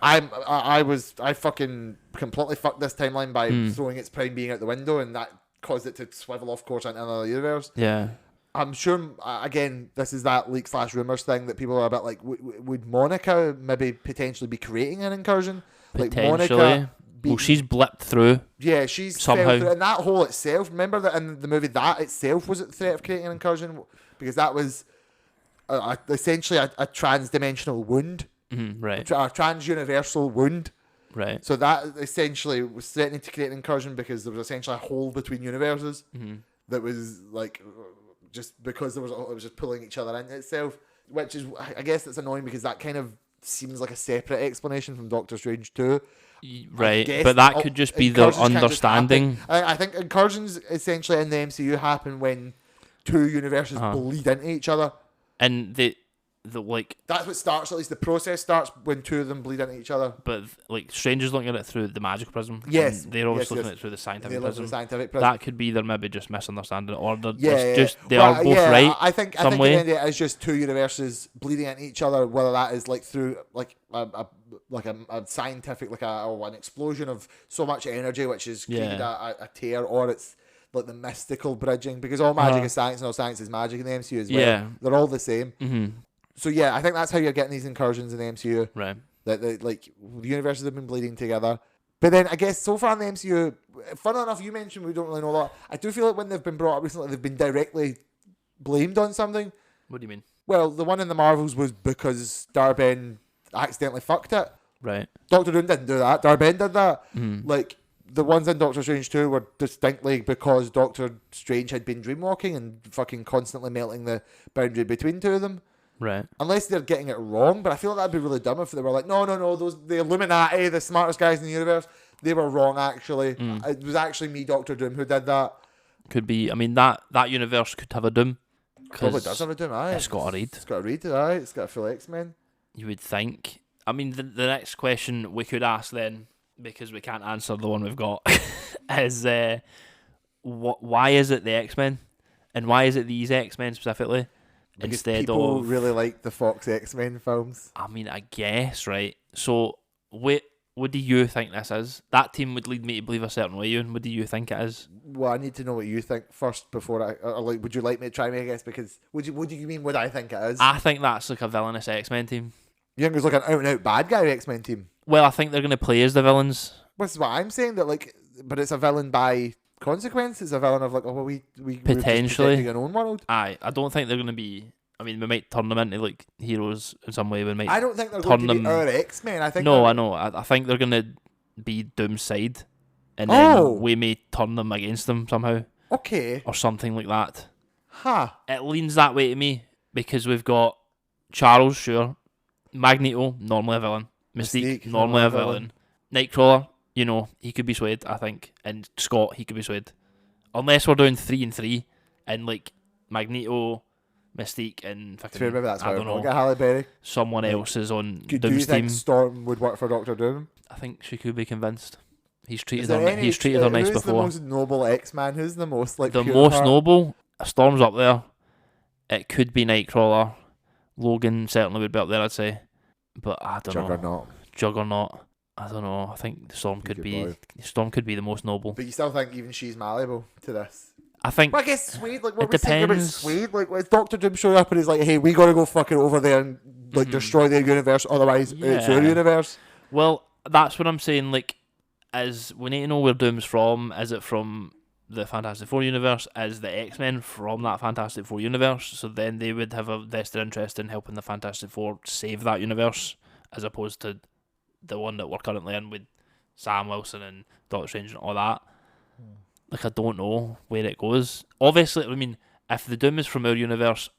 I fucking completely fucked this timeline by throwing its prime being out the window, and that caused it to swivel off course into another universe. Yeah. I'm sure, again, this is that leak/rumors thing that people are a bit like, would Monica maybe potentially be creating an incursion? Potentially. Well, she's blipped through. Yeah, she's somehow. And that hole itself, remember that in the movie, that itself was at threat of creating an incursion? Because that was essentially a trans-dimensional wound. Right. A trans-universal wound. Right. So that essentially was threatening to create an incursion because there was essentially a hole between universes that was just because it was just pulling each other into itself, which is, I guess it's annoying because that kind of seems like a separate explanation from Doctor Strange 2. Right, but that could just be their understanding. I think incursions essentially in the MCU happen when two universes bleed into each other. And that's what starts, at least the process starts when two of them bleed into each other. But Strange is looking at it through the magic prism. Yes. They're obviously looking at it through the scientific prism. That That could be they're maybe just misunderstanding it, or they are both right. I think at the end it is just two universes bleeding into each other, whether that is through a scientific an explosion of so much energy which is created a tear, or it's like the mystical bridging, because all magic is science and all science is magic in the MCU as well. Yeah. They're all the same. So yeah, I think that's how you're getting these incursions in the MCU. Right. That the universes have been bleeding together. But then I guess so far in the MCU, funnily enough, you mentioned we don't really know a lot. I do feel like when they've been brought up recently, they've been directly blamed on something. What do you mean? Well, the one in the Marvels was because Darben accidentally fucked it. Right. Doctor Doom didn't do that. Darben did that. The ones in Doctor Strange 2 were distinctly because Doctor Strange had been dreamwalking and fucking constantly melting the boundary between two of them. Right. Unless they're getting it wrong, but I feel like that'd be really dumb if they were like, no, the Illuminati, the smartest guys in the universe, they were wrong actually. It was actually me, Doctor Doom, who did that. Could be. I mean, that universe could have a Doom. Probably does have a Doom, aye. It's got a Reed. It's got a Reed, aye. It's got a full X-Men. You would think. I mean, the next question we could ask then, because we can't answer the one we've got, is why is it the X-Men? And why is it these X-Men specifically? Because instead people of really like the Fox X-Men films. I mean, I guess, right? So, what do you think this is? That team would lead me to believe a certain way, Ewan. What do you think it is? Well, I need to know what you think first before would you like me to try me, I guess? Because what do you mean what I think it is? I think that's like a villainous X-Men team. You think it's like an out-and-out bad guy X-Men team? Well, I think they're going to play as the villains. This is what I'm saying, but it's a villain by consequence. It's a villain of we potentially your own world. Aye, I don't think they're going to be. I mean, we might turn them into heroes in some way. I don't think they're going to be our X-Men. I think I know. I think they're going to be Doom's side, and then we may turn them against them somehow. Okay. Or something like that. Huh. It leans that way to me because we've got Charles, sure. Magneto, normally a villain. Mystique, normally a villain. Nightcrawler, he could be swayed, I think. And Scott, he could be swayed. Unless we're doing 3 and 3, and Magneto, Mystique, and fucking, that's I don't know, Halle Berry. Someone else is on Doom's team. Do you think Storm would work for Doctor Doom? I think she could be convinced. He's treated her nice before. Who's the most noble X-Man? Who's the most the most noble? Storm's up there. It could be Nightcrawler. Logan certainly would be up there, I'd say. But I don't know. Juggernaut. I don't know. I think Storm could be the most noble. But you still think even she's malleable to this? I think. Well, I guess Suede, like, what it we're saying about depends. Suede, like, when Doctor Doom showing up and he's like, hey, we gotta go fucking over there and, like, destroy their universe, otherwise it's our universe. Well, that's what I'm saying, like, is we need to know where Doom's from. Is it from the Fantastic Four universe? Is the X-Men from that Fantastic Four universe? So then they would have a vested interest in helping the Fantastic Four save that universe, as opposed to the one that we're currently in with Sam Wilson and Doctor Strange and all that. Like, I don't know where it goes. Obviously, I mean, if the Doom is from our universe,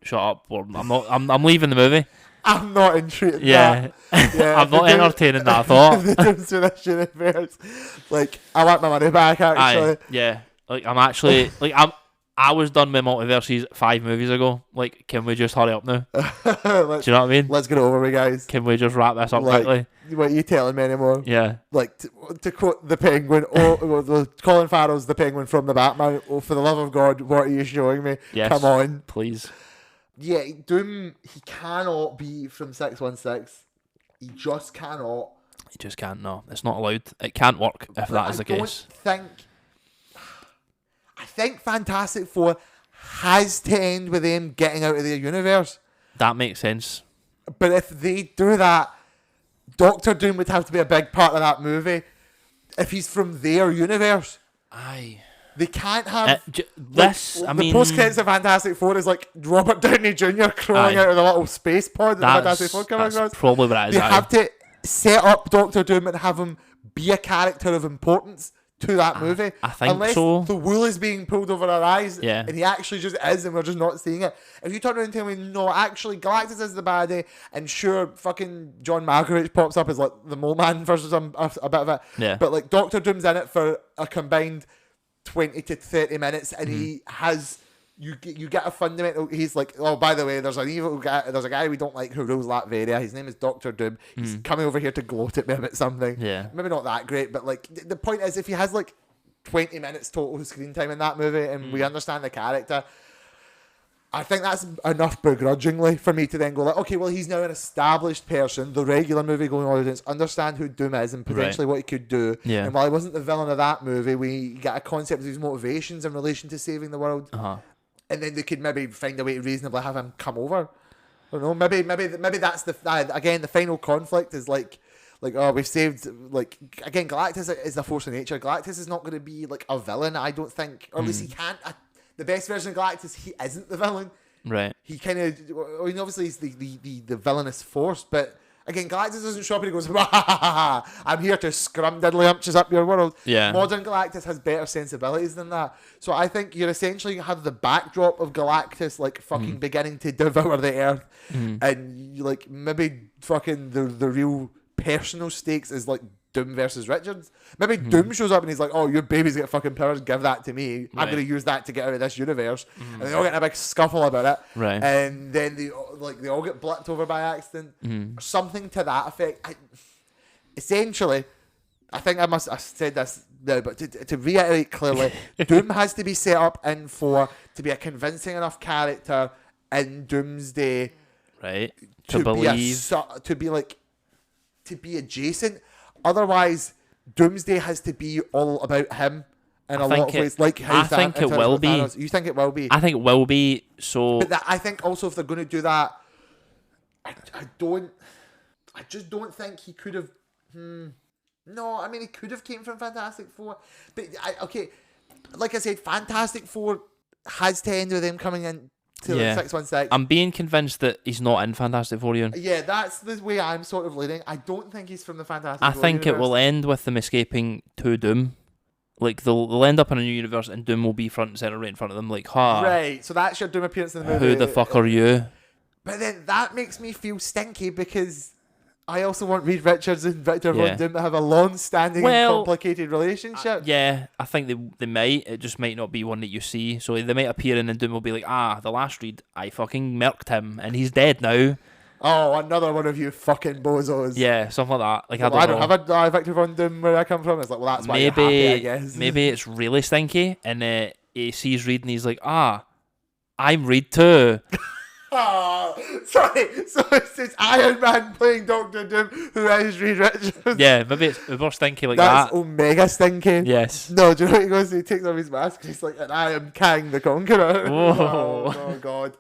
shut up. Or I'm leaving the movie. I'm not intrigued. Yeah, I'm not entertaining that thought. The Doom's to this universe. Like, I want my money back, actually. Yeah. Like, I'm actually, like, I was done with Multiverses 5 movies ago. Like, can we just hurry up now? Do you know what I mean? Let's get it over with, guys. Can we just wrap this up quickly? What are you telling me anymore? Yeah. Like, to quote the Penguin, Colin Farrell's the Penguin from the Batman. Oh, for the love of God, what are you showing me? Yes, come on. Please. Yeah, Doom, he cannot be from 616. He just cannot. He just can't, no. It's not allowed. It can't work if that is the case. I think Fantastic Four has to end with them getting out of their universe. That makes sense. But if they do that, Doctor Doom would have to be a big part of that movie. If he's from their universe. Aye. They can't have the post credits of Fantastic Four is like Robert Downey Jr. crawling out of the little space pod that the Fantastic Four coming across. Probably what it is. They have to set up Doctor Doom and have him be a character of importance to that movie. I think unless so. The wool is being pulled over our eyes, yeah, and he actually just is, and we're just not seeing it. If you turn around and tell me, no, actually, Galactus is the baddie, and sure, fucking John Malkovich pops up as like the mole man for a bit of it. Yeah. But like Doctor Doom's in it for a combined 20 to 30 minutes, and he has you get a fundamental. He's like, oh, by the way, there's an evil guy. There's a guy we don't like who rules Latveria. His name is Doctor Doom. He's coming over here to gloat at me about something. Yeah, maybe not that great, but like the point is, if he has like 20 minutes total screen time in that movie, and we understand the character, I think that's enough begrudgingly for me to then go like, okay, well, he's now an established person. The regular movie-going audience understand who Doom is and potentially what he could do. Yeah. And while he wasn't the villain of that movie, we get a concept of his motivations in relation to saving the world. And then they could maybe find a way to reasonably have him come over. I don't know. Maybe that's the again, the final conflict is like, oh, we've saved, like, again, Galactus is a force of nature. Galactus is not going to be like a villain, I don't think, or at least he can't. The best version of Galactus, he isn't the villain. Right. He kind of, I mean, obviously he's the villainous force, but again, Galactus doesn't show up and he goes, I'm here to scrum-diddly-umptious up your world. Yeah. Modern Galactus has better sensibilities than that. So I think you're essentially have the backdrop of Galactus, like, fucking beginning to devour the Earth, and, like, maybe fucking the real personal stakes is, like, Doom versus Richards. Maybe Doom shows up and he's like, oh, your baby's got fucking powers, give that to me. I'm going to use that to get out of this universe. And they all get in a big scuffle about it. Right. And then they all get blipped over by accident. Or something to that effect. Essentially, I think I said this now, but to reiterate clearly, Doom has to be set up to be a convincing enough character in Doomsday. Right. To be adjacent. Otherwise, Doomsday has to be all about him in a lot of ways. Like how I think it will be. Thanos. You think it will be? I think it will be. So, but I think also if they're going to do that, I just don't think he could have. No, I mean he could have came from Fantastic Four, but like I said, Fantastic Four has to end with them coming in. To 616. I'm being convinced that he's not in Fantastic Four. Yeah, that's the way I'm sort of leaning. I don't think he's from the Fantastic Four. I think it will end with them escaping to Doom. Like, they'll end up in a new universe and Doom will be front and centre right in front of them. Like, right, so that's your Doom appearance in the movie. Who the fuck are you? But then that makes me feel stinky because I also want Reed Richards and Victor Von Doom to have a long-standing and complicated relationship. I think they might. It just might not be one that you see. So they might appear and then Doom will be like, the last Reed, I fucking murked him and he's dead now. Oh, another one of you fucking bozos. Yeah, something like that. Like, I don't have a Victor Von Doom where I come from. It's like, well, that's why you're happy, I guess. Maybe it's really stinky and he sees Reed and he's like, I'm Reed too. Sorry. So it's Iron Man playing Doctor Doom, who is Reed Richards. Yeah, maybe it's more stinky like That's that. Omega stinky. Yes. No, do you know what he goes? He takes off his mask and he's like, and I am Kang the Conqueror. Whoa. Oh God.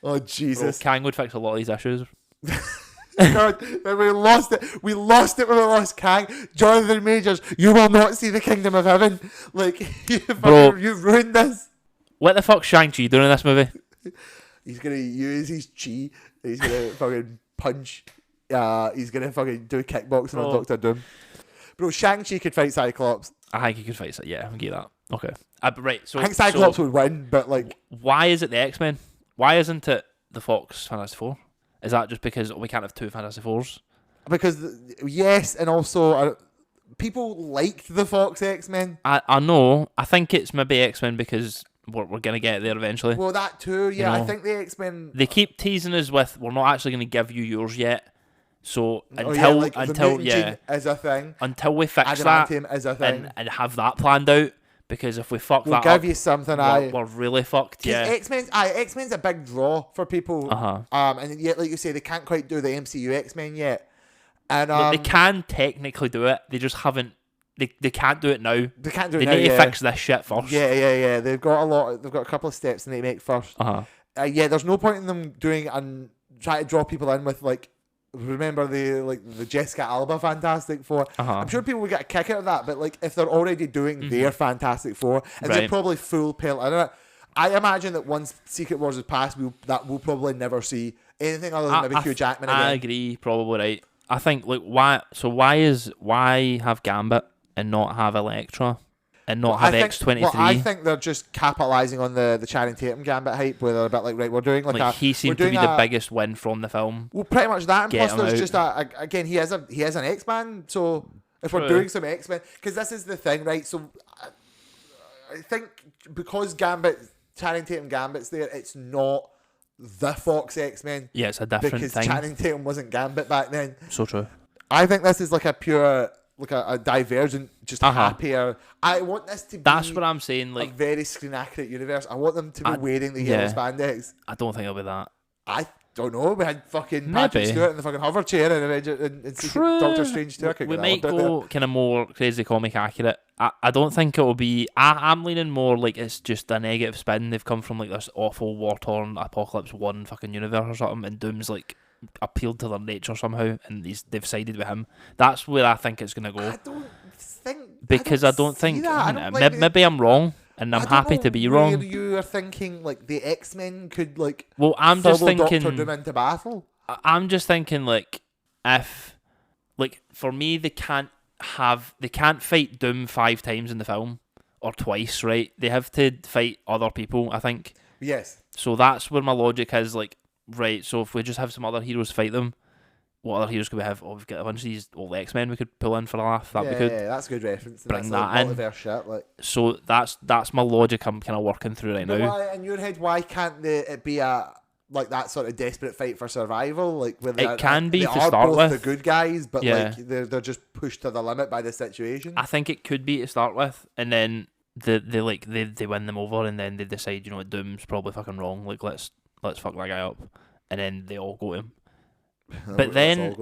Oh Jesus. Bro, Kang would fix a lot of these issues. God, we lost it. We lost it when we lost Kang. Jonathan Majors, you will not see the kingdom of heaven. Like, you've ruined this. What the fuck's Shang-Chi doing in this movie? He's gonna use his chi. He's gonna fucking punch. He's gonna fucking do kickboxing on Doctor Doom. Bro, Shang-Chi could fight Cyclops. I think he could fight it. Yeah, I'll give you that. Okay. Right. So I think Cyclops would win, but like, why is it the X-Men? Why isn't it the Fox Fantastic Four? Is that just because we can't have two Fantastic Fours? Because yes, and also people liked the Fox X-Men. I know. I think it's maybe X-Men because we're gonna get there eventually. Well, that too. Yeah, you know, I think the X-Men. They keep teasing us with we're not actually gonna give you yours yet. So until as a thing, until we fix Adamantium as a thing, and have that planned out. Because if we fuck we'll that give up, you something. We're really fucked. Yeah, X-Men's a big draw for people. And yet, like you say, they can't quite do the MCU X-Men yet. And they can technically do it. They just haven't. They can't do it now. They can't do it now. They need to fix this shit first. Yeah. They've got a couple of steps they need to make first. There's no point in them doing and trying to draw people in with like. Remember the Jessica Alba Fantastic Four? I'm sure people would get a kick out of that, but like if they're already doing their Fantastic Four, and they're probably full pale in it, I imagine that once Secret Wars is passed, we'll probably never see anything other than maybe Hugh Jackman again. I agree, probably right. I think like why have Gambit and not have Elektra? And not have X-23. Well, I think they're just capitalising on the Channing Tatum Gambit hype, where they're a bit like, right, we're doing he seemed to be the biggest win from the film. Well, pretty much that, and plus there's just again, he has an X-Man, so if we're doing some X-Men, because this is the thing, right? So I think because Channing Tatum Gambit's there, it's not the Fox X-Men. Yeah, it's a different because thing. Because Channing Tatum wasn't Gambit back then. So true. I think this is like a pure. Like a divergent, just happier. I want this to be. That's what I'm saying. Like a very screen accurate universe. I want them to be wearing the yellow spandex. I don't think it'll be that. I don't know. We had fucking Patrick Stewart in the fucking hover chair and Doctor Strange too. We might go kind of more crazy comic accurate. I don't think it will be. I'm leaning more like it's just a negative spin. They've come from like this awful war torn Apocalypse 1 fucking universe or something, and Doom's like appealed to their nature somehow, and they've sided with him. That's where I think it's gonna go. I don't think maybe I'm wrong, and I'm happy to be wrong. You are thinking like the X-Men could like. Well, I'm just thinking Doctor Doom into battle. I'm just thinking like if like for me they can't fight Doom 5 times in the film or twice, right? They have to fight other people, I think. Yes. So that's where my logic is like. Right, so if we just have some other heroes fight them, what other heroes could we have? Oh, we've got a bunch of these old X-Men we could pull in for a laugh. That'd be good. Yeah, that's a good reference. Bring that in. Shit, like. So that's my logic I'm kind of working through right now. Why, in your head, why can't it be a like that sort of desperate fight for survival? Like where it can be they to are start both with. the good guys, but like they're just pushed to the limit by the situation. I think it could be to start with, and then they win them over, and then they decide, you know what, Doom's probably fucking wrong. Like let's fuck that guy up. And then they all go to him. But then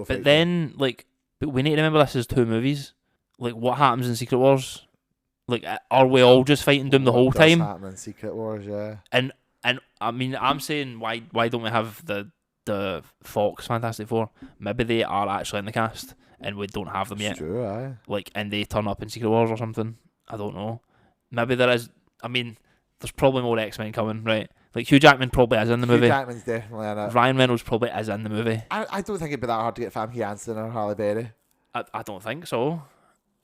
we need to remember this is 2 movies. Like, what happens in Secret Wars? Like, are we all just fighting Doom the whole time? Happen in Secret Wars, yeah. And I mean, I'm saying why don't we have the Fox Fantastic Four? Maybe they are actually in the cast, and we don't have them yet. True, aye. Like, and they turn up in Secret Wars or something. I don't know. Maybe there is. I mean, there's probably more X-Men coming, right? Like Hugh Jackman probably is in the movie. Hugh Jackman's definitely in it. Ryan Reynolds probably is in the movie. I don't think it'd be that hard to get Famke Janssen or Halle Berry. I don't think so.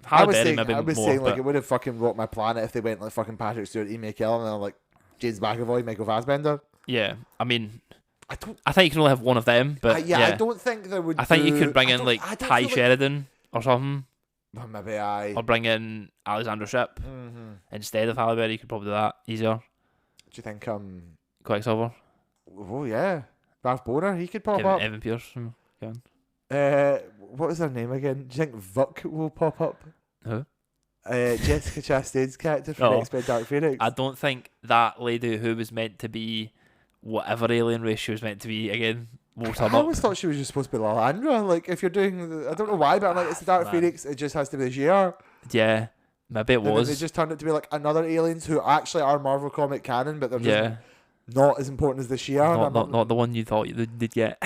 Halle Berry maybe more. I was saying like it would have fucking rocked my planet if they went like fucking Patrick Stewart, Ian McKellen, and then like James McAvoy, Michael Fassbender. Yeah, I mean, I think you can only have one of them, but I don't think there would. I think you could bring in like Ty Sheridan or something. Well, maybe or bring in Alexander Shipp instead of Halle Berry. You could probably do that easier. Do you think Quicksilver? Oh yeah, Ralph Boner, he could pop up. Evan Pierce again. What was her name again? Do you think Vuk will pop up? Who? Jessica Chastain's character from X-Men Dark Phoenix. I don't think that lady who was meant to be whatever alien race she was meant to be again will turn I up. always thought she was just supposed to be Lalandra. Like, if you're doing, I don't know why, but I'm like, it's the Dark Phoenix. It just has to be the Shi'ar. Yeah, maybe it was. They just turned it to be like another aliens who actually are Marvel comic canon, but they're just not as important as the Shi'ar. Not the one you thought you'd get.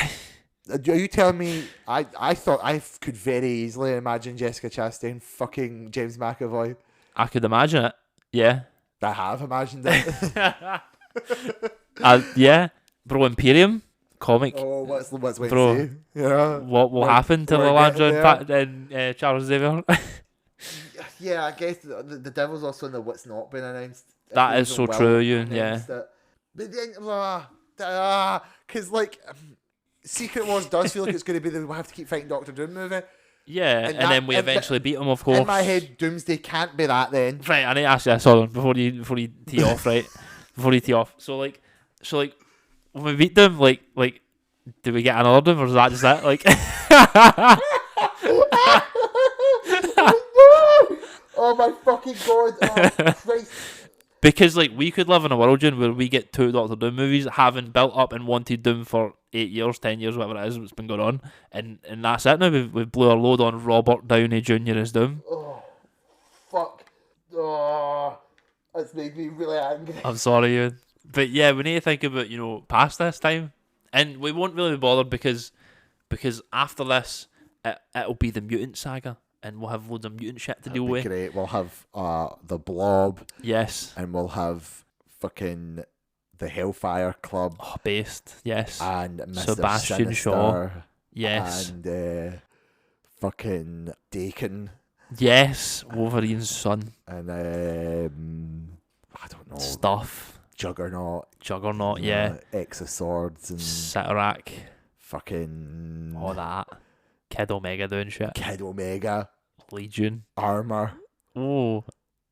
Are you telling me? I thought I could very easily imagine Jessica Chastain fucking James McAvoy. I could imagine it. Yeah. I have imagined it. Yeah, bro. Imperium comic. Oh, let's wait bro, and see. Yeah. What will happen to Lalandra and Charles Xavier? Yeah, I guess the devil's also in the what's not been announced. That is so true, Ewan. Yeah. But then, because like, Secret Wars does feel like it's going to be we have to keep fighting Doctor Doom movie. Yeah, and then we eventually beat him, of course. In my head, Doomsday can't be that then. Right, I need to ask you this, hold on, before you tee off, right? Before you tee off. So when we beat them, like, do we get another Doom, or is that just it? Like, oh my fucking god! Oh Christ! Because like we could live in a world, June, where we get 2 Doctor Doom movies, having built up and wanted Doom for 8 years, 10 years, whatever it is, what's been going on, and that's it now. We blew our load on Robert Downey Jr. as Doom. Oh, fuck! Oh, that's made me really angry. I'm sorry, Ewan. But yeah, we need to think about past this time, and we won't really be bothered because after this, it'll be the mutant saga. And we'll have loads of mutant shit to deal with. Great. We'll have the Blob. Yes. And we'll have fucking the Hellfire Club. Oh, based. Yes. And Mr. Sebastian Sinister, Shaw. Yes. And fucking Dakin. Yes. Wolverine's son. And I don't know. Stuff. Juggernaut. Yeah. Exoswords and Sitarak. Fucking all that. Kid Omega doing shit. Kid Omega. Legion. Armor. Oh.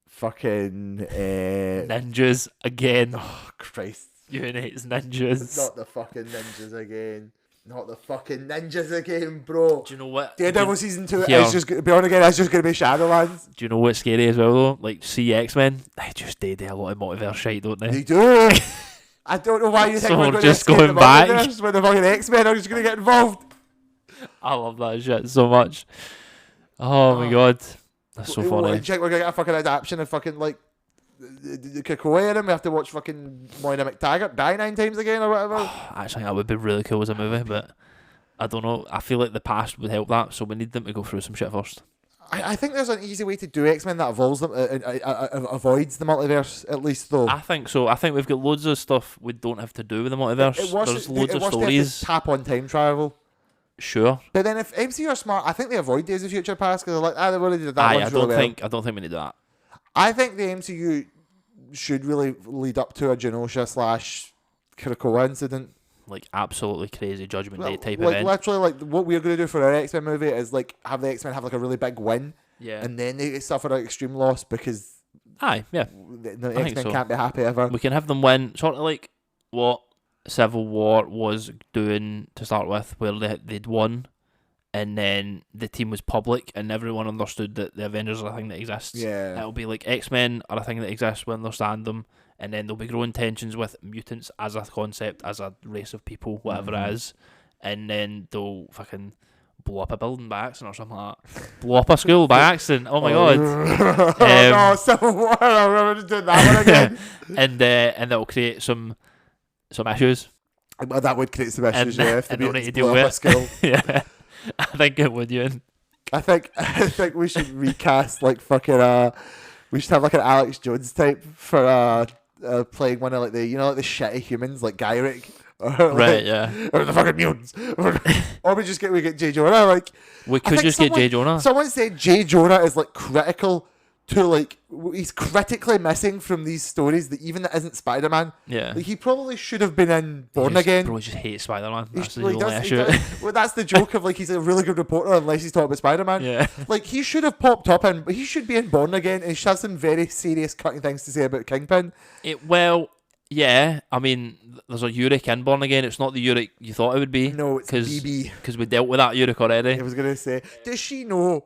Fucking ninjas again. Oh Christ. Ewan hates ninjas. Not the fucking ninjas again. Not the fucking ninjas again, bro. Do you know what? Daredevil season 2 is just going to be on again. It's just going to be Shadowlands. Do you know what's scary as well though? Like, see X-Men, they just do a lot of multiverse shit, don't they? They do. I don't know why you think so we're going just to going back when the fucking X-Men are just going to get involved. I love that shit so much. Oh my god. That's so funny. Check, we're going to get a fucking adaptation of fucking like the Kagoe and we have to watch fucking Moira McTaggart die 9 times again or whatever. Actually, that would be really cool as a movie, but I don't know. I feel like the past would help that, so we need them to go through some shit first. I think there's an easy way to do X-Men that avoids them, avoids the multiverse, at least, though. I think so. I think we've got loads of stuff we don't have to do with the multiverse. There's loads of stories. Tap on time travel. Sure. But then if MCU are smart, I think they avoid Days of Future Past because they're like, they've already did that. I don't think we need that. I think the MCU should really lead up to a Genosha / Krakoa incident. Like absolutely crazy Judgment Day type like event. Literally, like what we're going to do for our X-Men movie is like have the X-Men have like a really big win. Yeah. And then they suffer an extreme loss because the X-Men can't be happy ever. We can have them win, sort of like what Civil War was doing to start with, where they'd won, and then the team was public, and everyone understood that the Avengers are a thing that exists. Yeah. It'll be like X-Men are a thing that exists, we understand them, and then there'll be growing tensions with mutants as a concept, as a race of people, whatever it is, and then they'll fucking blow up a building by accident or something like that. Blow up a school by accident. Oh my god. No, Civil War. I'm going to do that one again. and that'll create some issues. Well, that would create some issues, yeah. If and need to deal with skill. Yeah, I think it would, Ewan. I think we should recast like fucking we should have like an Alex Jones type for playing one of like the like the shitty humans like Gyrick. Right, yeah. Or the fucking mutants. Or we get J. Jonah. Like we could just get J. Jonah. Someone said J. Jonah is like critical to like he's critically missing from these stories that even that isn't Spider-Man. Yeah. Like he probably should have been in Born Again. Bro just hates Spider-Man. That's the only issue. Well, that's the joke of like he's a really good reporter unless he's talking about Spider-Man. Yeah. Like he should have popped up and he should be in Born Again and he should have some very serious cutting things to say about Kingpin. Yeah, I mean, there's a Yurik in Born Again. It's not the Yurik you thought it would be. No, it's BB. Because we dealt with that Yurik already. I was going to say, does she know?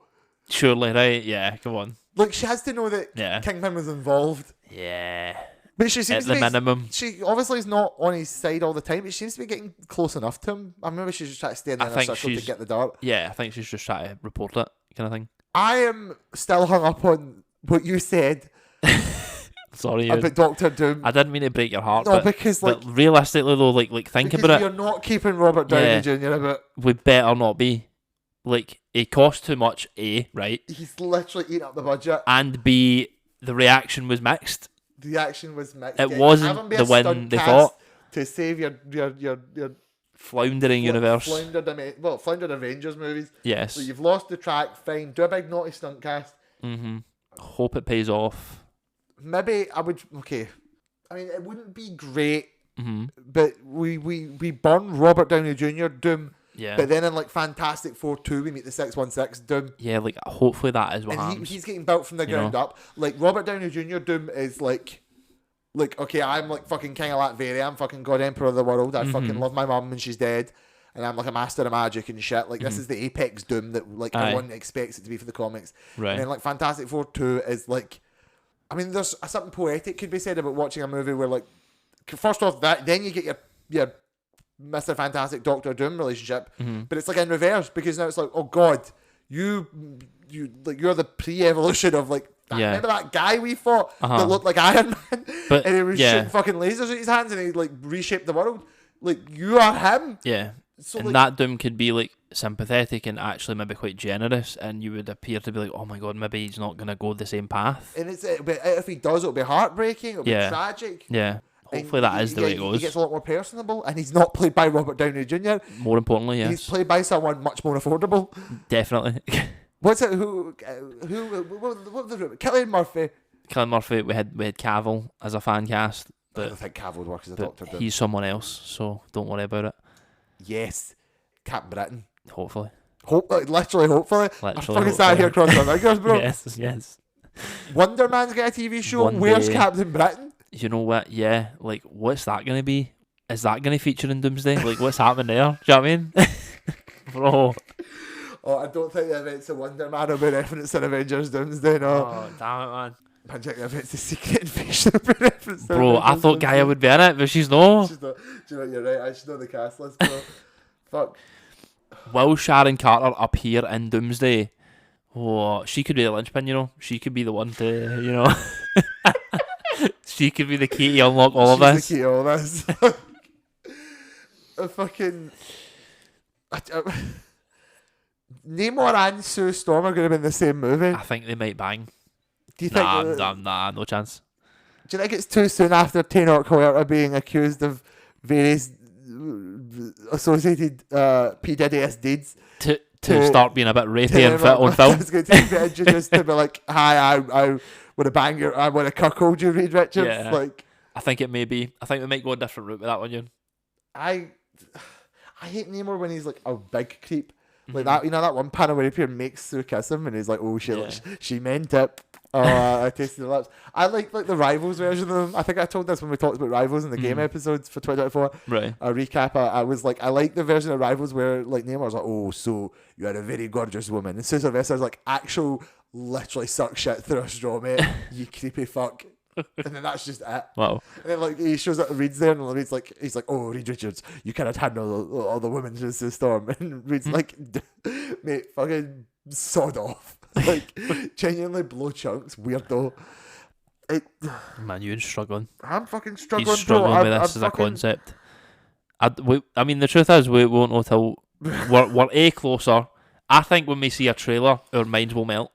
Surely, right? Yeah, come on. Like, she has to know that Kingpin was involved. Yeah. But she seems at the minimum. She obviously is not on his side all the time, but she seems to be getting close enough to him. I remember she's just trying to stay in the inner circle to get the dirt. Yeah, I think she's just trying to report it, kind of thing. I am still hung up on what you said. Sorry, about Doctor Doom. I didn't mean to break your heart. No, because but realistically though, like think about it. You're not keeping Robert Downey Jr. about. We better not be. Like, it cost too much. A, right? He's literally eating up the budget. And B, the reaction was mixed. The action was mixed. It wasn't the win they thought. To save your floundering universe. Floundered Avengers movies. Yes. So you've lost the track. Fine. Do a big naughty stunt cast. Hope it pays off. Maybe I would. Okay. I mean, it wouldn't be great. But we burn Robert Downey Jr. Doom. Yeah. But then in like Fantastic Four 2, we meet the 616 Doom. Yeah, like hopefully that is what happens. And he's getting built from the ground up. Like Robert Downey Jr. Doom is like okay, I'm like fucking King of Latveria. I'm fucking God Emperor of the world. I fucking love my mum when she's dead. And I'm like a master of magic and shit. Like this is the apex Doom that like everyone expects it to be for the comics. Right. And then like Fantastic Four 2 is like, I mean, there's something poetic could be said about watching a movie where like, first off that, then you get your Mr. Fantastic Doctor Doom relationship, but it's like in reverse because now it's like, oh God, you like you're the pre-evolution of like remember that guy we fought that looked like Iron Man, but, and he was shooting fucking lasers at his hands and he like reshaped the world. Like you are him. Yeah. So and like, that Doom could be like sympathetic and actually maybe quite generous, and you would appear to be like, oh my God, maybe he's not gonna go the same path. And if he does, it'll be heartbreaking. It'll be tragic. Yeah. Hopefully that is the way it goes. He gets a lot more personable, and he's not played by Robert Downey Jr. More importantly, yes. He's played by someone much more affordable. Definitely. What's it? What was the Cillian Murphy? Cillian Murphy. We had Cavill as a fan cast, but I don't think Cavill would work as a Doctor. He's someone else, so don't worry about it. Yes, Captain Britain. Hopefully. Hopefully. I'm fucking sat here crossing my fingers, bro. Yes. Wonder Man's got a TV show. Where's Captain Britain? You know what? Yeah, like, what's that going to be? Is that going to feature in Doomsday? Like, what's happening there? Do you know what I mean? Bro. Oh, I don't think the events of Wonder Man will be referenced in Avengers Doomsday, no. Oh, damn it, man. I check the events of Secret Invasion will be referenced in Bro, I thought Gaia would be in it, but she's not. She's not. Do you know what, you're right, I should know the cast list, bro. Fuck. Will Sharon Carter appear in Doomsday? Oh, she could be the linchpin, you know? She could be the one to, you know... She could be the key to unlock all of this. She's the key to all this. Fucking... Namor and Sue Storm are going to be in the same movie. I think they might bang. Do you think... Nah, no chance. Do you think it's too soon after Tenoch Huerta being accused of various associated P. Diddy-esque deeds to start being a bit rapey and fit on film? It's going to be introduced to be like, hi, I would have banged I would have cuckolded you, Reed Richards. Yeah. Like, I think it may be. I think we might go a different route with that one, Ewan. I hate Namor when he's like a big creep. Like that, you know, that one panel where he appeared makes Sue kiss him and he's like, oh shit, she meant it. Oh, I tasted the lips. I like the Rivals version of them. I think I told this when we talked about Rivals in the game episodes for 2024. Right. A recap. I was like, I like the version of Rivals where like Neymar was like, oh, so you had a very gorgeous woman. And Sue Sylvester's like, actual, literally suck shit through a straw, mate. You creepy fuck. And then that's just it. Wow. And then like he shows up Reed's there and Reed's like, he's like, oh, Reed Richards, you cannot handle all the women in the storm. And Reed's like, mate, fucking sod off. Like, genuinely blow chunks, weirdo. Man, you're struggling. I'm fucking struggling. He's struggling bro. with this as a concept. I mean, the truth is, we won't know till we're A, closer. I think when we see a trailer, our minds will melt.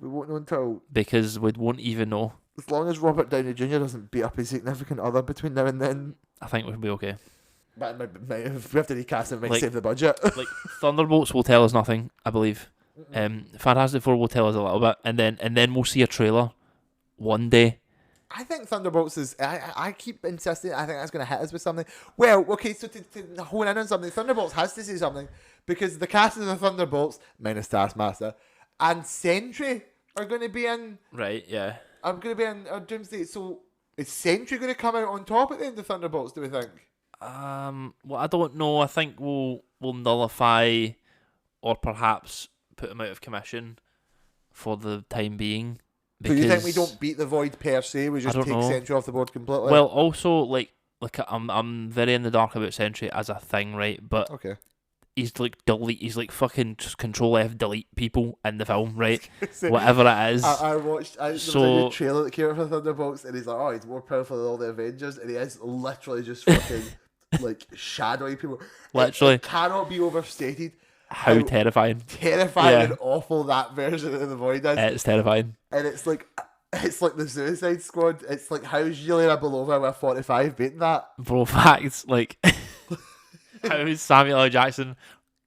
We won't know until... Because we won't even know. As long as Robert Downey Jr. doesn't beat up his significant other between now and then... I think we'll be okay. But if we have to recast it, it might save the budget. Like, Thunderbolts will tell us nothing, I believe. Fantastic Four will tell us a little bit, and then we'll see a trailer one day. I think Thunderbolts is... I keep insisting, I think that's going to hit us with something. Well, okay, so to hone in on something, Thunderbolts has to say something, because the cast of the Thunderbolts, minus Taskmaster, and Sentry are going to be in... Right, yeah. I'm going to be in Doomsday, so is Sentry going to come out on top at the end of Thunderbolts, do we think? Well, I don't know. I think we'll nullify or perhaps put him out of commission for the time being, So you think we don't beat the Void per se? We just take Sentry off the board completely? Well, also, like I'm very in the dark about Sentry as a thing, right? But okay. He's like fucking just Control F delete people in the film, right? Whatever it is. I watched. There was a new trailer that came out for Thunderbolts, and he's like, "Oh, he's more powerful than all the Avengers," and he is literally just fucking like shadowing people. Literally, it cannot be overstated how terrifying and awful that version of the Void is. It's terrifying, and it's like the Suicide Squad. It's like, how's Yelena Belova with 45 beating that? Bro, facts like. How is Samuel L. Jackson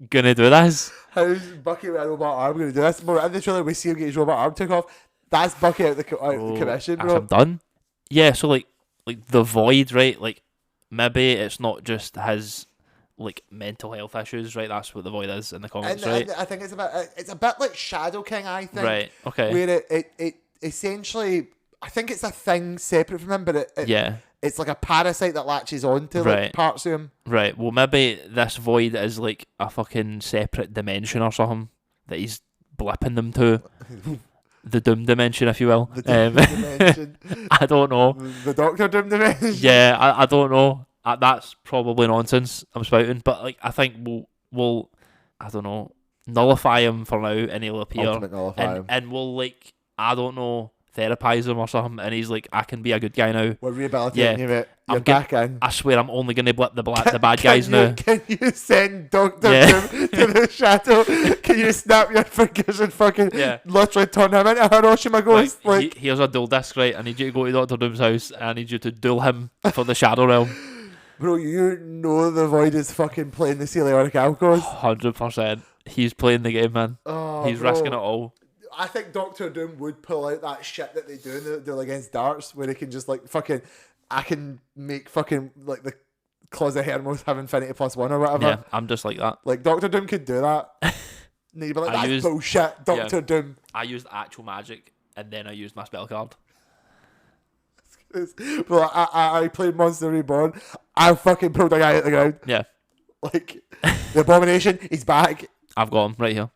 gonna do this? How's Bucky with a robot arm gonna do this? Bro, in the trailer we see him get his robot arm took off. That's Bucky out the commission, bro. I'm done. Yeah, so like the Void, right? Like maybe it's not just his like mental health issues, right? That's what the Void is in the comics, right? I think it's a bit like Shadow King, I think. Right. Okay. Where it essentially, I think it's a thing separate from him, but it's like a parasite that latches onto like parts of him. Right. Well, maybe this Void is like a fucking separate dimension or something that he's blipping them to. The Doom dimension, if you will. The Doom dimension. I don't know. The Doctor Doom dimension. Yeah, I don't know. That's probably nonsense I'm spouting, but like I think we'll I don't know, nullify him for now, and he'll appear. Ultimate nullify him. And we'll like I don't know. Therapize him or something, and he's like, I can be a good guy now. We're rehabilitating you, mate. You're back in. I swear I'm only going to blip the bad guys now. Can you send Dr. Doom to the shadow? Can you snap your fingers and fucking literally turn him into Hiroshima Ghost? Here's a dual disc, right? I need you to go to Dr. Doom's house, and I need you to duel him for the Shadow Realm. Bro, you know the Void is fucking playing the Celioric Alcos. 100%. He's playing the game, man. He's risking it all. I think Doctor Doom would pull out that shit that they do in the duel against darts, where he can just like fucking, I can make fucking like the Claws of Hermos have infinity +1 or whatever. Yeah, I'm just like that. Like Doctor Doom could do that. And you'd be like, that's bullshit, Doctor Doom. I used actual magic, and then I used my spell card. But I played Monster Reborn. I fucking pulled a guy out the ground. Yeah. Like, the Abomination, he's back. I've got him right here.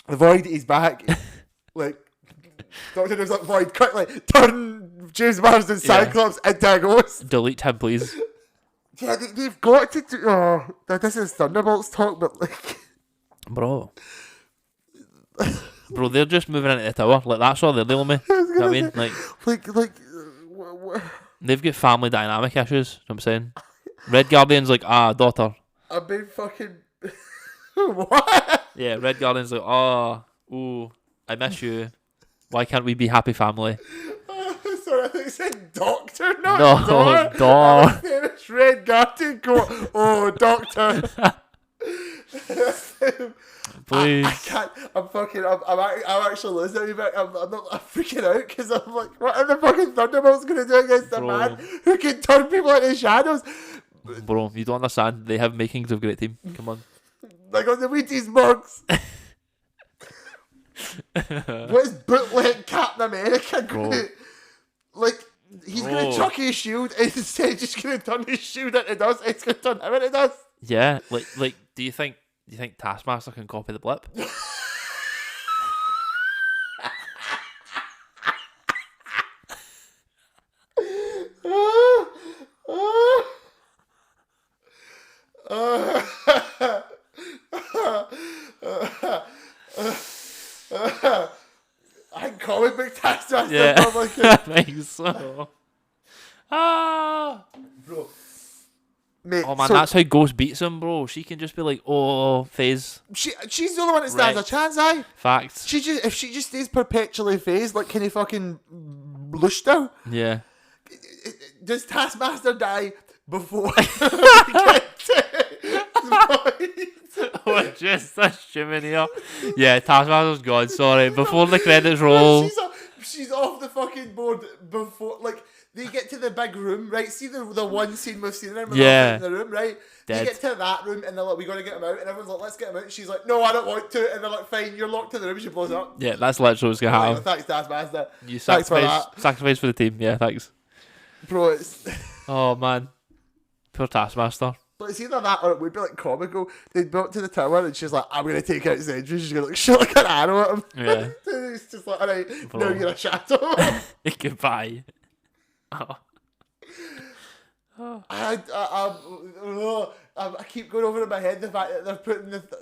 The Void, he's back. Like, Doctor Doom's like, Void, quickly, turn James Marsden Cyclops into a ghost. Delete him, please. Yeah, they've got to do... Oh, this is Thunderbolts talk, but like... Bro, they're just moving into the tower. Like, that's all they're dealing with. You know what I mean? Like... They've got family dynamic issues, you know what I'm saying? Red Guardian's like, daughter. I've been fucking... What? Yeah, Red Guardian's like, ooh, I miss you. Why can't we be happy family? Sorry, I think you said doctor, not door. It's Red Guardian go, oh, doctor. Please. I can't, I'm actually losing a wee bit. I'm freaking out because I'm like, what are the fucking Thunderbolts going to do against a man who can turn people into shadows? Bro, you don't understand. They have makings of great team. Come on. Like on the Wheaties mugs. What is bootleg Captain America going to... Like, he's going to chuck his shield and instead just going to turn his shield into dust. It's going to turn him into dust. Yeah, like, do you think Taskmaster can copy the blip? I can comic book Taskmaster. Yeah, I think so. Bro. Mate, oh man, that's how Ghost beats him, bro. She can just be like, phase. She's the only one that stands a chance, aye? Facts. If she just stays perpetually phased, like, can he fucking Bluster? Yeah. Does Taskmaster die before we get to just a shimmy here. Yeah, Taskmaster's gone, sorry. Before the credits roll. She's off the fucking board before, like, they get to the big room, right? See the one scene we've seen them in the room, right? Dead. They get to that room and they're like, we got to get him out. And everyone's like, let's get him out. And she's like, no, I don't want to. And they're like, fine, you're locked in the room. She blows up. Yeah, that's literally what's going to happen. Like, thanks, Taskmaster. You sacrifice for the team. Yeah, thanks. Bro, it's... Oh, man. Poor Taskmaster. But it's either that or it would be like comical. They'd go up to the tower and she's like, I'm going to take out Sentry. She's going to like shoot like an arrow at him. Yeah. It's just like, alright, now you're a shadow. Goodbye. Oh. I keep going over in my head the fact that they're putting it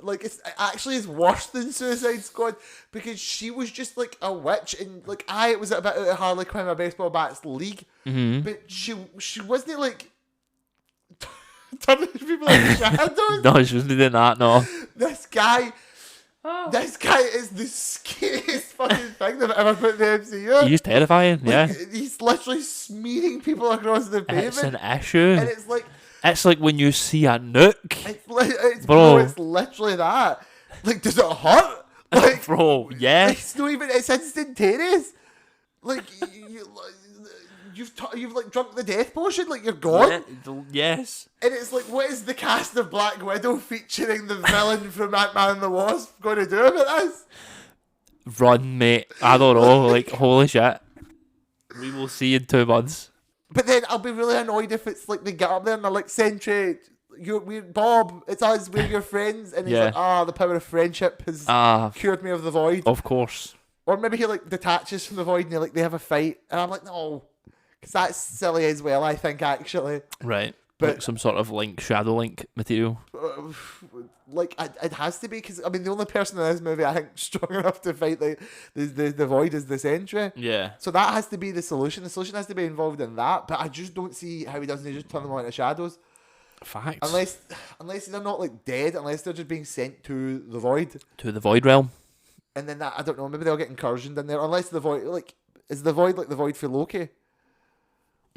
actually is worse than Suicide Squad because she was just like a witch and like it was a bit out of Harley Quinn, my baseball bat's league, but she wasn't like turning people into shadows. No, she wasn't doing that. No, this guy is the scariest fucking thing they've ever put in the MCU. He's terrifying. Like, he's literally smearing people across the pavement. It's an issue, and it's like. It's like when you see a nuke. Bro, it's literally that. Like, does it hurt? Like, bro, yeah. It's not even. It's instantaneous. Like, you've like drunk the death potion. Like, you're gone. Yes. And it's like, what is the cast of Black Widow featuring the villain from Ant-Man and the Wasp going to do about this? Run, mate. I don't know. Like, holy shit. We will see in 2 months. But then I'll be really annoyed if it's like they get up there and they're like, Sentry, Bob, it's us, we're your friends. And he's like, the power of friendship has cured me of the void. Of course. Or maybe he like detaches from the void and they have a fight. And I'm like, no. Because that's silly as well, I think, actually. Right. But like some sort of Shadow Link material. It has to be, because I mean the only person in this movie I think strong enough to fight the void is the Sentry. Yeah. So that has to be the solution. The solution has to be involved in that. But I just don't see how he doesn't just turn them all into shadows. Facts. Unless they're not like dead, unless they're just being sent to the void. To the void realm. And then I don't know, maybe they'll get incursioned in there. Unless the void is the void like the void for Loki.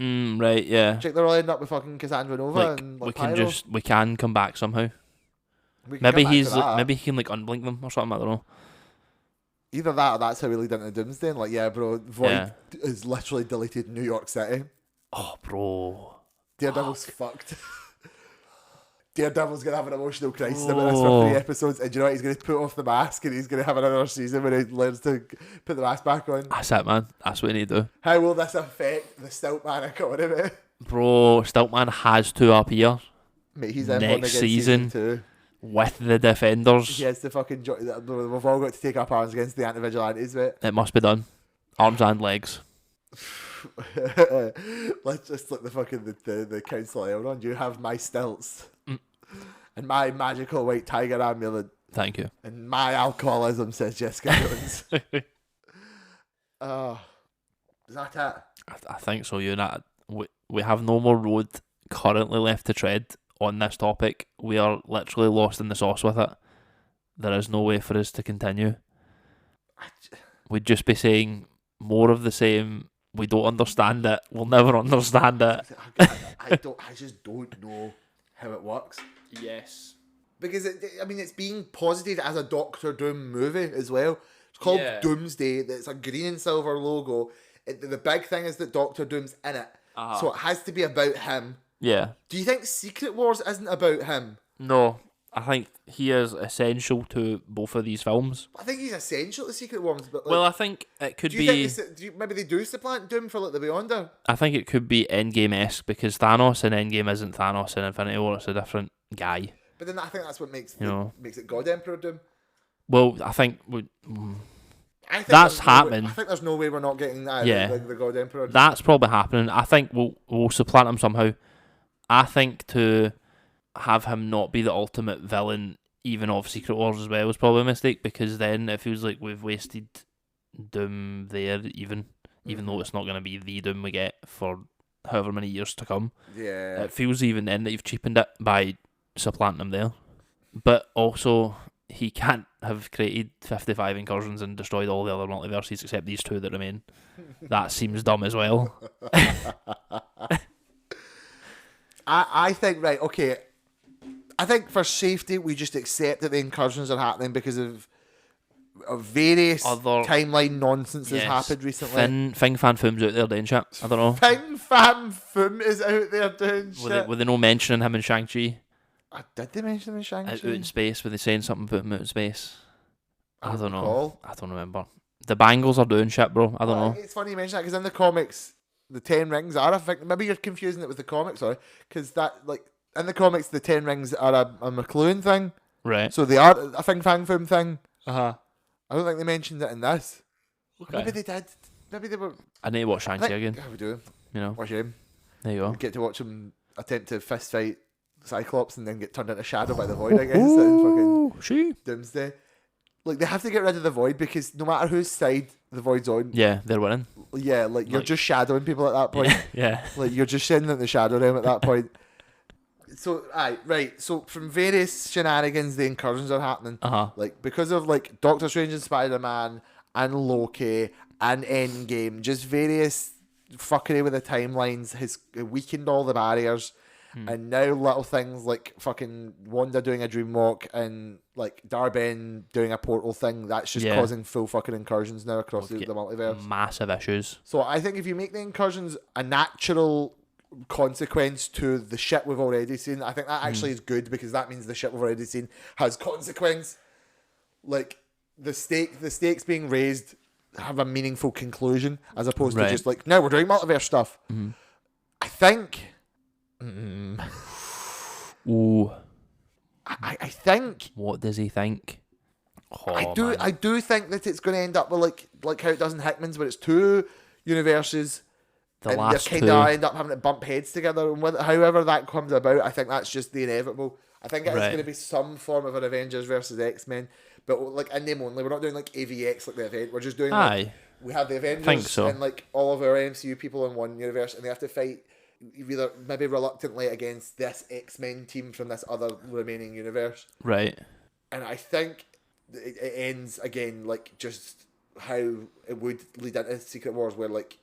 Right, yeah. Check they're all ending up with fucking Cassandra Nova and Pyro. We can come back somehow. Maybe he can like unblink them or something, I don't know. Either that or that's how we lead into Doomsday and like, yeah, bro, Void is literally deleted New York City. Oh, bro. Daredevil's fucked. Daredevil's going to have an emotional crisis about this for 3 episodes, and you know what? He's going to put off the mask and he's going to have another season where he learns to put the mask back on. That's it, man. That's what we need to do. How will this affect the Stiltman economy? Bro, Stiltman has to appear. Mate, he's next season 2. With the Defenders. He has to fucking we've all got to take up arms against the anti-vigilantes, mate. It must be done. Arms and legs. Let's just let the fucking the council Elrond. You have my stilts. And my magical white tiger amulet. Thank you. And my alcoholism, says Jessica Jones. Is that it? I think so, you know. We have no more road currently left to tread on this topic. We are literally lost in the sauce with it. There is no way for us to continue. We'd just be saying more of the same. We don't understand it. We'll never understand it. I just don't know how it works. Yes. Because, it's being posited as a Doctor Doom movie as well. It's called Doomsday. It's a green and silver logo. The big thing is that Doctor Doom's in it. So it has to be about him. Yeah. Do you think Secret Wars isn't about him? No. I think he is essential to both of these films. I think he's essential to Secret Wars. But well, I think it could be... maybe they do supplant Doom for like the Beyonder? I think it could be Endgame-esque, because Thanos in Endgame isn't Thanos in Infinity War. It's a different guy. But then I think that's what makes it God Emperor Doom. Well, I think that's happening. I think there's no way we're not getting that. Yeah, the God Emperor. That's probably happening. I think we'll supplant him somehow. I think to have him not be the ultimate villain, even of Secret Wars as well, is probably a mistake, because then it feels like we've wasted Doom there, even though it's not going to be the Doom we get for however many years to come. Yeah, it feels even then that you've cheapened it by supplanting him there. But also, he can't have created 55 incursions and destroyed all the other multiverses except these 2 that remain. That seems dumb as well. I think, right, okay, I think for safety we just accept that the incursions are happening because of various other timeline nonsense that's happened recently. Fing Fan Foom's out there doing shit. I don't know. Fing Fan Foom is out there doing shit. Were they no mentioning him in Shang-Chi? Did they mention him in Shang-Chi? Out in space, were they saying something about him out in space? I don't know. Recall. I don't remember. The Bangles are doing shit, bro. I don't know. It's funny you mention that, because in the comics, the 10 rings are, I think, maybe you're confusing it with the comics, sorry, because that, like, in the comics, the Ten Rings are a McLuhan thing. Right. So they are a Fing Fang Foom thing. Uh-huh. I don't think they mentioned it in this. Okay. Maybe they did. Maybe they were... I need to watch Shang-Chi again. Yeah, we do. You know. What a shame. There you go. We get to watch him attempt to fist fight Cyclops and then get turned into shadow by the Void, I guess. In fucking Doomsday. Like, they have to get rid of the Void because no matter whose side the Void's on... Yeah, they're winning. Yeah, like, you're just shadowing people at that point. Yeah. Like, you're just sitting in the shadow realm at that point. So, right. So, from various shenanigans, the incursions are happening. Like, because of, like, Doctor Strange and Spider-Man and Loki and Endgame, just various fuckery with the timelines has weakened all the barriers. And now little things like fucking Wanda doing a dream walk and like Dar-Benn doing a portal thing, that's just causing full fucking incursions now across the multiverse. Massive issues. So I think if you make the incursions a natural consequence to the shit we've already seen, I think that actually is good because that means the shit we've already seen has consequence. Like the stakes being raised have a meaningful conclusion as opposed to just like, now we're doing multiverse stuff. I think... Ooh. I think... What does he think? Oh, I do think that it's going to end up with like how it does in Hickman's, where it's two universes and they kind of end up having to bump heads together. And however that comes about, I think that's just the inevitable. I think it's going to be some form of an Avengers versus X-Men, but like in name only. We're not doing like AVX like the event. We're just doing like, we have the Avengers and like all of our MCU people in one universe, and they have to fight either maybe reluctantly against this X-Men team from this other remaining universe. Right. And I think it ends again like just how it would lead into Secret Wars, where like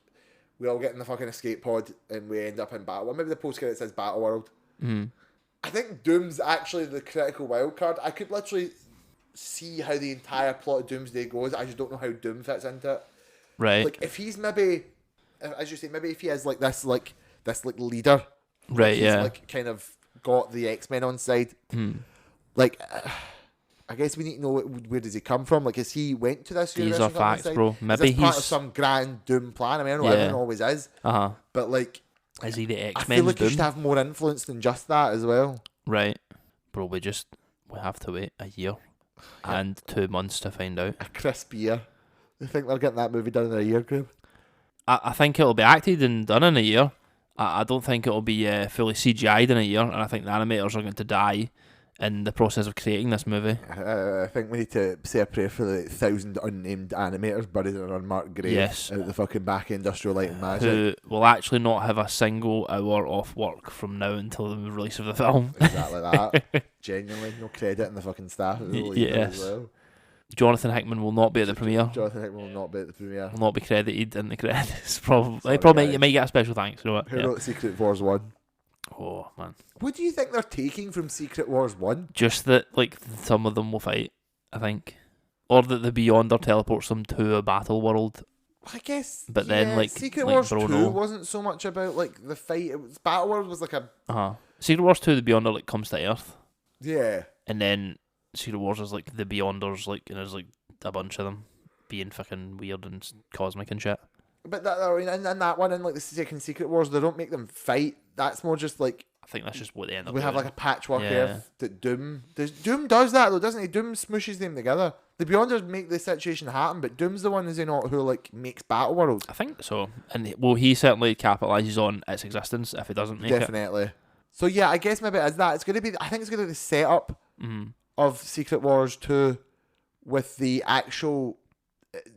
we all get in the fucking escape pod and we end up in battle. Well, maybe the postcard says Battle World. I think Doom's actually the critical wild card. I could literally see how the entire plot of Doomsday goes. I just don't know how Doom fits into it. Right. Like if he's maybe, as you say, maybe if he is like this leader, right? He's like kind of got the X-Men on side. Like, I guess we need to know where does he come from. Like, is he went to this universe? These are facts, bro. Maybe he's part of some grand Doom plan. I mean, I know everyone always is. But like, is he the X-Men? I feel like Doom? He should have more influence than just that as well. Right, bro. We have to wait a year and 2 months to find out. A crisp year. You think they're getting that movie done in a year, Graham? I think it'll be acted and done in a year. I don't think it'll be fully CGI'd in a year, and I think the animators are going to die in the process of creating this movie. I think we need to say a prayer for the 1,000 unnamed animators buried in an unmarked grave out the fucking back Industrial Light and Magic. Who will actually not have a single hour off work from now until the release of the film. Exactly that. Genuinely, no credit in the fucking staff. Yes. As well. Jonathan Hickman will not be at the premiere. Jonathan Hickman will not be at the premiere. Will not be credited in the credits. Probably might get a special thanks. You know what? Who wrote Secret Wars 1? Oh, man. What do you think they're taking from Secret Wars 1? Just that, like, some of them will fight, I think. Or that the Beyonder teleports them to a battle world. I guess. But then, like, Secret Wars 2 wasn't so much about, like, the fight. It was, Battle World was like a... Secret Wars 2, the Beyonder, like, comes to Earth. Yeah. And then Secret Wars is, like, the Beyonders, like, and there's, like, a bunch of them being fucking weird and cosmic and shit. But in that one, in like the second Secret Wars, they don't make them fight. That's more just like, I think that's just what they end up. We have like a patchwork Earth that Doom does that though, doesn't he? Doom smooshes them together. The Beyonders make the situation happen, but Doom's the one, is he not, who like makes Battle World? I think so. And he certainly capitalizes on its existence if it doesn't make it. Definitely. So yeah, I guess maybe as that, it's going to be. I think it's going to be the setup of Secret Wars 2 with the actual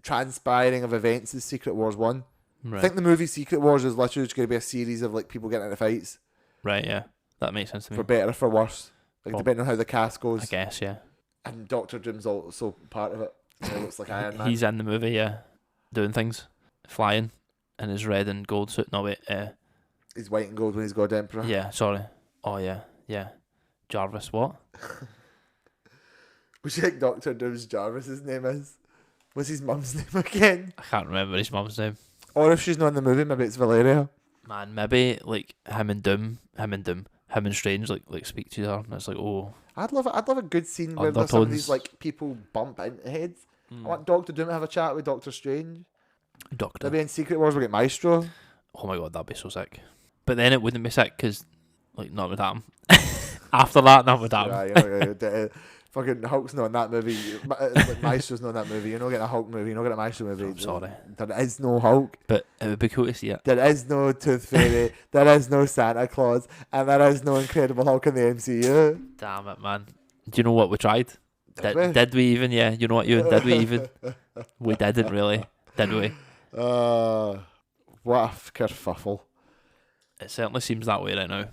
transpiring of events is Secret Wars 1. Right. I think the movie Secret Wars is literally just going to be a series of like people getting into fights. Right, yeah. That makes sense to me. For better or for worse. Like depending on how the cast goes. I guess, yeah. And Doctor Doom's also part of it. He looks like Iron Man. He's in the movie, yeah. Doing things. Flying in his red and gold suit. No, wait. He's white and gold when he's God Emperor. Yeah, sorry. Oh, yeah. Yeah. Jarvis, what? Would you think Doctor Doom's Jarvis' name is? What's his mum's name again? I can't remember his mum's name. Or if she's not in the movie, maybe it's Valeria. Man, maybe like him and Strange like speak to each other, and it's like, oh. I'd love a good scene where there's some of these like people bump into heads. I want Doctor Doom to have a chat with Doctor Strange. Maybe in Secret Wars we'll get Maestro. Oh my god, that'd be so sick. But then it wouldn't be sick because like not with him. After that, no, damn. Yeah, you know, fucking Hulk's not in that movie. Maestro's not in that movie. You're not getting a Hulk movie. You're not getting a Maestro movie. I'm sorry. There is no Hulk. But it would be cool to see it. There is no Tooth Fairy. There is no Santa Claus. And there is no Incredible Hulk in the MCU. Damn it, man. Do you know what we tried? Did we even? Yeah, you know what, Ewan? Did we even? We didn't really. Did we? What a kerfuffle. It certainly seems that way right now.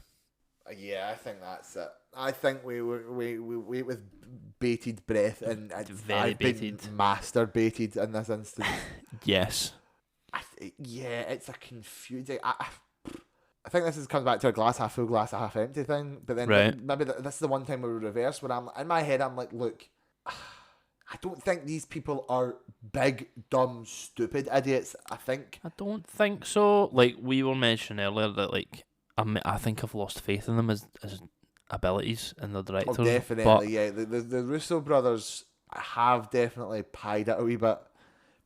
Yeah, I think that's it. I think we wait with bated breath, and Very bated. been masturbated in this instance. Yes. Yeah, it's a confusing. I think comes back to a glass half full, glass half empty thing. But then maybe this is the one time where we reverse. Where I'm in my head, I'm like, look, I don't think these people are big, dumb, stupid idiots. I don't think so. Like we were mentioning earlier, that like I think I've lost faith in them as abilities and the directors. Oh, definitely, but yeah. The Russo brothers have definitely pied it a wee bit.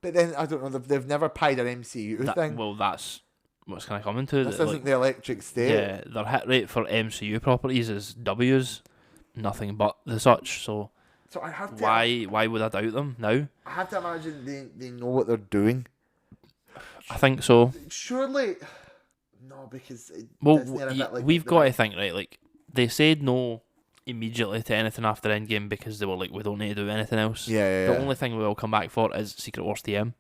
But then I don't know. They've never pied an MCU thing. Well, that's what's kind of coming to. This isn't the Electric State. Yeah, their hit rate for MCU properties is W's, nothing but the such. So I have to. Why would I doubt them now? I have to imagine they know what they're doing. I think so. Surely, no, because we've got to think, right. Like they said no immediately to anything after Endgame because they were like, we don't need to do anything else. Yeah. The only thing we will come back for is Secret Wars TM,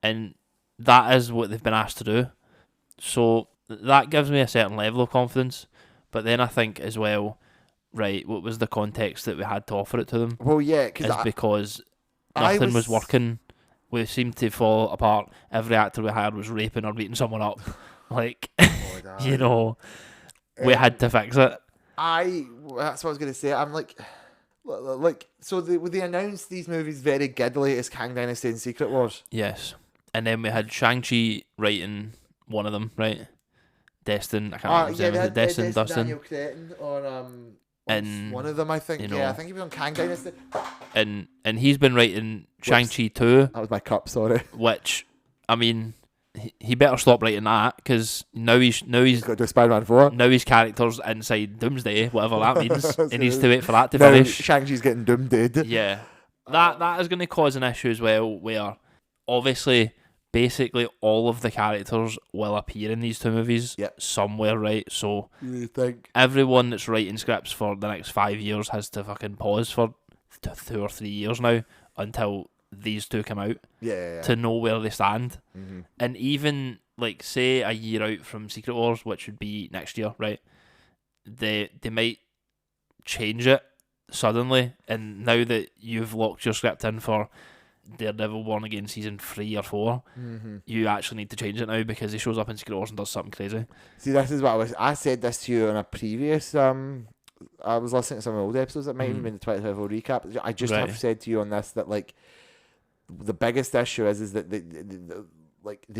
and that is what they've been asked to do. So that gives me a certain level of confidence. But then I think as well, right, what was the context that we had to offer it to them? Well, yeah, because nothing was working. We seemed to fall apart. Every actor we hired was raping or beating someone up. Like, you know, we had to fix it. That's what I was going to say. I'm like, so they announced these movies very giddily as Kang Dynasty and Secret Wars. Yes. And then we had Shang-Chi writing one of them, right? Destin, I can't remember. Destin, Dustin. Daniel Cretton on one of them, I think. I think he was on Kang Dynasty. And he's been writing Shang-Chi 2. That was my cup, sorry. Which, I mean, he better stop writing that, because now he's got to do Spider-Man 4. Now his character's inside Doomsday, whatever that means. He needs to wait for that to finish. Shang-Chi's getting Doomsday. Yeah. That is going to cause an issue as well, where obviously basically all of the characters will appear in these two movies somewhere, right? So you think everyone that's writing scripts for the next 5 years has to fucking pause for 2 or 3 years now until these two come out to know where they stand. Mm-hmm. And even like say a year out from Secret Wars, which would be next year, right? They might change it suddenly, and now that you've locked your script in for Daredevil Born Again season 3 or 4, you actually need to change it now because he shows up in Secret Wars and does something crazy. See, this is what I said this to you on a previous I was listening to some old episodes that might even been the 2024 recap. I just have said to you on this that like the biggest issue is that they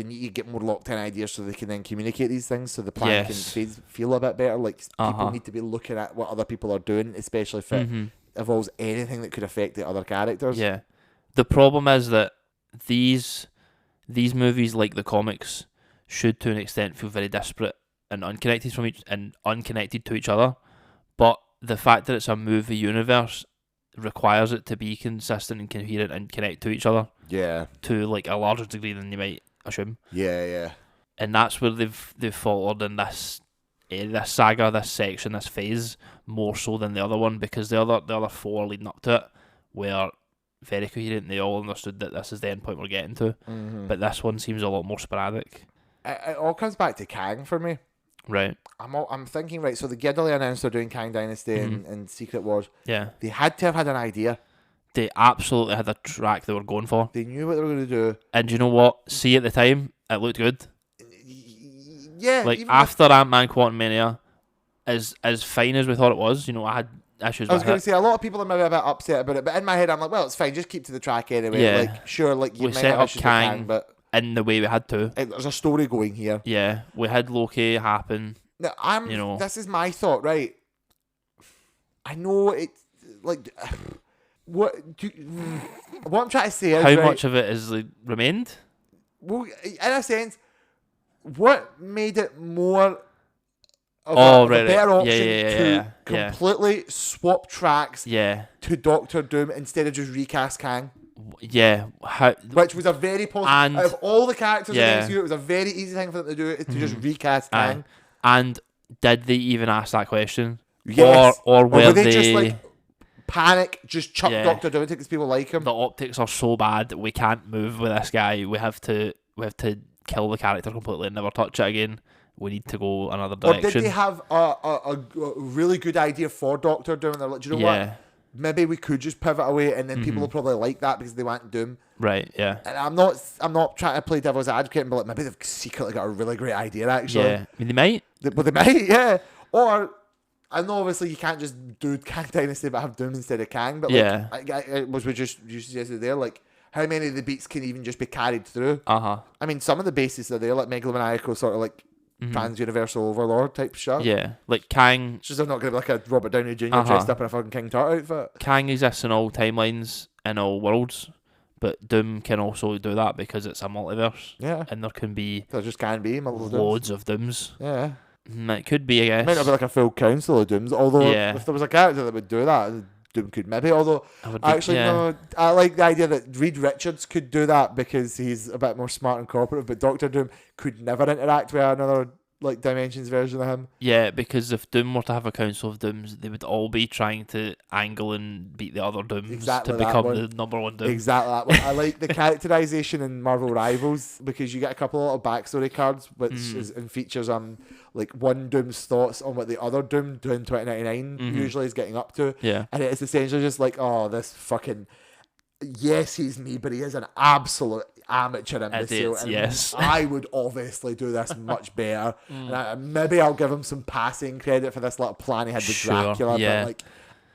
need to get more locked in ideas so they can then communicate these things so the plan can feel a bit better. Like people need to be looking at what other people are doing, especially if it involves anything that could affect the other characters. Yeah. The problem is that these movies, like the comics, should to an extent feel very disparate and unconnected to each other. But the fact that it's a movie universe requires it to be consistent and coherent and connect to each other. Yeah. To like a larger degree than you might assume. Yeah. And that's where they've faltered in this saga, this section, this phase, more so than the other one, because the other 4 leading up to it were very coherent. They all understood that this is the end point we're getting to. But this one seems a lot more sporadic. It all comes back to Kang for me. Right. I'm thinking, right, so the giddily announced they're doing Kang Dynasty and Secret Wars. Yeah. They had to have had an idea. They absolutely had a track they were going for. They knew what they were going to do. And you know what? See, at the time, it looked good. Yeah. Like, after Ant-Man Quantumania, as fine as we thought it was, you know, I had issues with it. I was going to say, a lot of people are maybe a bit upset about it, but in my head, I'm like, well, it's fine, just keep to the track anyway. Yeah. Like, sure, like, you we might set have up issues with Kang, but in the way we had to. There's a story going here. Yeah, we had Loki happen. Now, this is my thought, right? I know it's like, what I'm trying to say is, how much of it is like, remained? Well, in a sense, what made it more of a right. better option Yeah. completely swap tracks Yeah. to Doctor Doom instead of just recast Kang. Yeah. Which was a very positive. And out of all the characters in the yeah. MCU, it was a very easy thing for them to do, is to just recast Kang. And did they even ask that question? Yes. Or were they just like panic, just chuck Doctor Doom because people like him? The optics are so bad, we can't move with this guy. We have to kill the character completely and never touch it again. We need to go another direction. Or did they have a really good idea for Doctor Doom? And they're like, do you know what? Maybe we could just pivot away, and then people will probably like that because they want Doom. Right. Yeah. And I'm not trying to play devil's advocate, but like maybe they've secretly got a really great idea actually. Yeah. I mean, they might. They might. Yeah. Or I know obviously you can't just do Kang Dynasty but have Doom instead of Kang. But like, was we just you suggested there, like how many of the beats can even just be carried through? I mean, some of the bases are there, like megalomaniacal sort of like trans-universal overlord type stuff. Yeah, like Kang. It's just not going to be like a Robert Downey Jr. dressed up in a fucking King Tut outfit. Kang exists in all timelines, in all worlds, but Doom can also do that because it's a multiverse. Yeah. And there can be... There just can be loads of Dooms. Yeah. It could be, I guess. It might not be like a full council of Dooms, although if there was a character that would do that, Doom could maybe. Although, no, I like the idea that Reed Richards could do that because he's a bit more smart and cooperative, but Doctor Doom could never interact with another like Dimensions version of him. Yeah, because if Doom were to have a council of Dooms, they would all be trying to angle and beat the other Dooms to become the number one Doom. Exactly that one. I like the characterization in Marvel Rivals because you get a couple of little backstory cards which and features like one Doom's thoughts on what the other Doom doing 2099 usually is getting up to. Yeah. And it's essentially just like, oh, this fucking yes, he's me, but he is an absolute amateur imbecile. And yes. I would obviously do this much better. And maybe I'll give him some passing credit for this little plan he had with Dracula. But like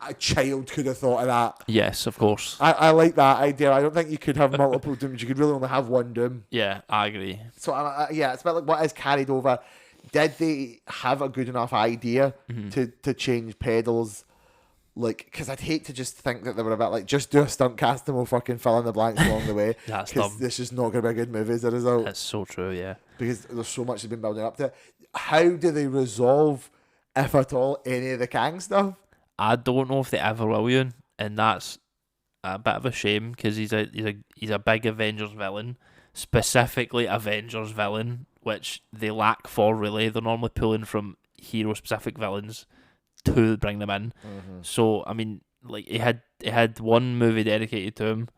a child could have thought of that. Yes, of course. I like that idea. I don't think you could have multiple Dooms. You could really only have one Doom. Yeah, I agree. So it's about like what is carried over. Did they have a good enough idea to change pedals? Like, because I'd hate to just think that they were a bit like, just do a stunt cast and we'll fucking fill in the blanks along the way. That's dumb. Because this is not going to be a good movie as a result. That's so true, yeah. Because there's so much that's been building up to it. How do they resolve, if at all, any of the Kang stuff? I don't know if they ever will, Ewan, and that's a bit of a shame because he's a big Avengers villain, specifically Avengers villain, which they lack for really. They're normally pulling from hero-specific villains to bring them in. So I mean, like he had one movie dedicated to him,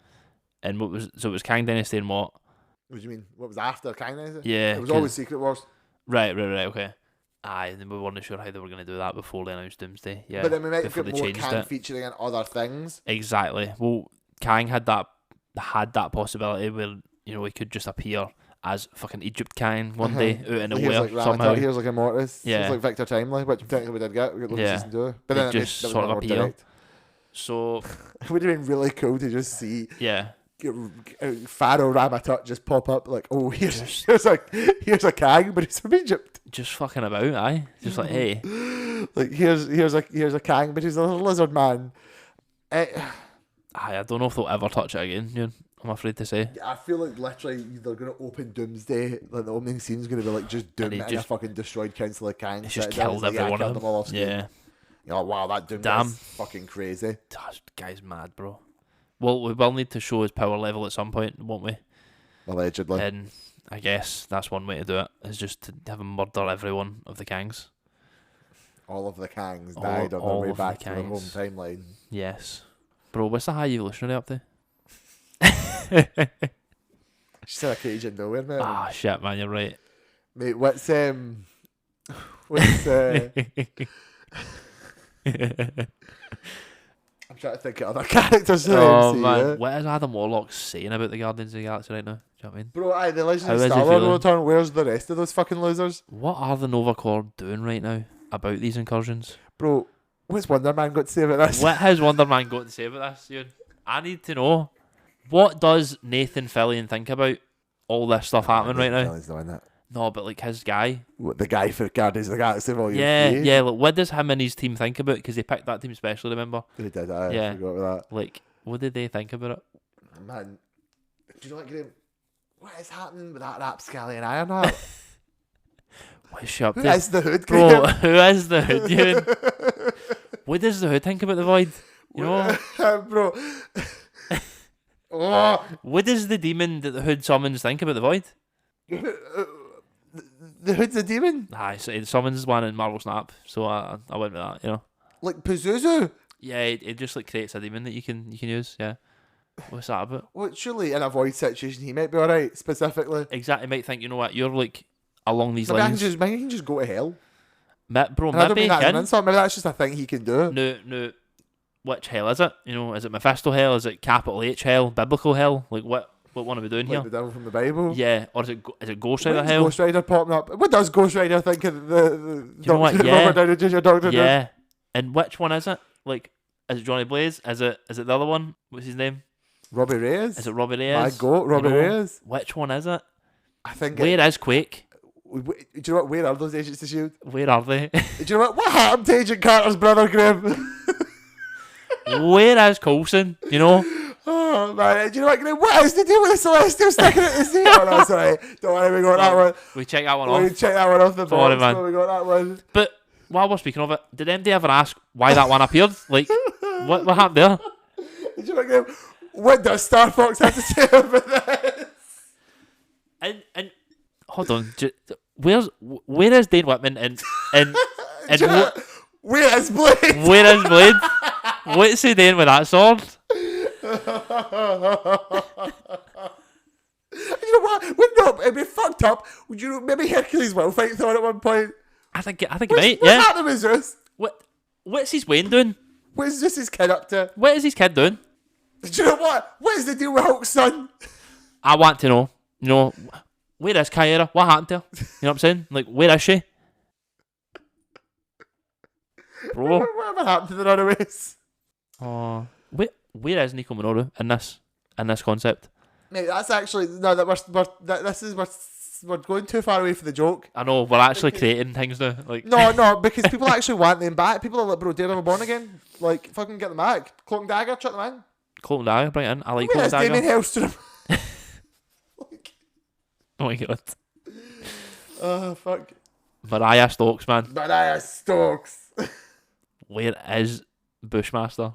and it was Kang Dynasty and what? What do you mean? What was after Kang Dynasty? Yeah, it was always Secret Wars. Right, okay. Aye, then we weren't sure how they were going to do that before they announced Doomsday. Yeah, but then we might have got more Kang featuring in other things. Exactly. Well, Kang had that possibility where he could just appear as fucking Egypt Kang one day out in nowhere like somehow. Here's like Immortus. Yeah. It's like Victor Timely, which technically we did get. We got season 2. But then it just sort of appear. Direct. So it would have been really cool to just see Pharaoh Ramatut just pop up like, oh, here's a Kang, but he's from Egypt. Just fucking about, aye. Just like, hey. Like here's a Kang, but he's a little lizard man. I don't know if they'll ever touch it again, I'm afraid to say. I feel like literally they're going to open Doomsday. Like the opening scene is going to be like just Doom and a fucking destroyed council of Kang. He just killed everyone of them. All off screen. Yeah. Wow, that Doom is fucking crazy. That guy's mad, bro. Well, we will need to show his power level at some point, won't we? Allegedly. And I guess that's one way to do it, is just to have him murder every one of the Kangs. All of the Kangs died on their way back to their home timeline. Yes. Bro, what's the High Evolutionary up to? She's in a cage in nowhere, man. Ah, shit, man, you're right. Mate, what's I'm trying to think of other characters. Man, what is Adam Warlock saying about the Guardians of the Galaxy right now? Do you know what I mean? Bro, the Legend of Star-Lord will return. Where's the rest of those fucking losers? What are the Nova Corps doing right now about these incursions? Bro, what's Wonder Man got to say about this? What has Wonder Man got to say about this, Ewan? I need to know. What does Nathan Fillion think about all this stuff happening right now? Doing that. No, but like his guy. What, the guy for Guardians of the Galaxy Volume 3? Yeah. Like, what does him and his team think about? Because they picked that team specially, remember? They did. I forgot about that. Like, what did they think about it? Man, do you know what, Graham? What is happening with that rapscallion Ironheart? What's she up Who to? is the Hood, Bro, who is the Hood, Ewan? What does the Hood think about the Void? You know? Bro. Oh. What does the demon that the Hood summons think about the Void? The Hood's a demon? Aye, so it summons one in Marvel Snap, so I went with that, you know? Like Pazuzu? Yeah, it just like creates a demon that you can use, yeah. What's that about? Well, surely in a Void situation he might be alright, specifically. Exactly, might think, you know what, you're like along these Maybe lines. maybe he can just go to hell. Bro, And I don't maybe mean that as an can. insult, maybe that's just a thing he can do. No, which hell is it? You know, is it Mephisto hell? Is it capital H hell? Biblical hell? Like what one are we doing Like here? the devil from the Bible. Yeah, or is it Ghost Rider When's hell? Ghost Rider popping up? What does Ghost Rider think of the you know what? Yeah. Robert Downey Jr. Doctor? Yeah, and which one is it? Like, is it Johnny Blaze? Is it the other one? What's his name? Robbie Reyes. Is it Robbie Reyes? My goat, Robbie Reyes. Which one is it? I think. Where is Quake? Do you know what? Where are those Agents of Shield? Where are they? Do you know what? What happened to Agent Carter's brother, Graham? Where is Coulson? You know? Oh man, do you know what, Graham? What is the deal with the Celestial sticking at his knee? Oh no, sorry. Don't worry, we got that one. We check that one We off. check that one off the Sorry, box. man. So we got that one. But while we're speaking of it, did MD ever ask why that one appeared? Like, what happened there? Do you know what, Graham? What does Star Fox have to say about this? And hold on, where is Dane Whitman and Do you know what? Where is Blade? where is Blade? What's he doing with that sword? You know what? Wouldn't it? It'd be fucked up. Would you maybe Hercules will fight Thor at one point? I think he might. What's Yeah. happening with Zeus? What's his Wayne doing? What's Zeus's kid up to? What is his kid doing? Do you know what? What is the deal with Hulk's son? I want to know. You know, where is Kyra? What happened to her? You know what I'm saying? Like, where is she? Bro. Whatever happened to the Runaways? Oh, where is Nico Minoru in this concept? Mate, that's actually no. That we're going too far away from the joke. I know we're actually creating things now. Like No, because people actually want them back. People are like, bro, Daredevil Born Again. Like, fucking get them back. Cloak and Dagger, chuck them in. Cloak and Dagger, bring it in. I like Where Cloak is and Dagger. Damien Hellstrom? Oh my god. Oh fuck. Mariah Stokes, man. Mariah Stokes. Where is Bushmaster?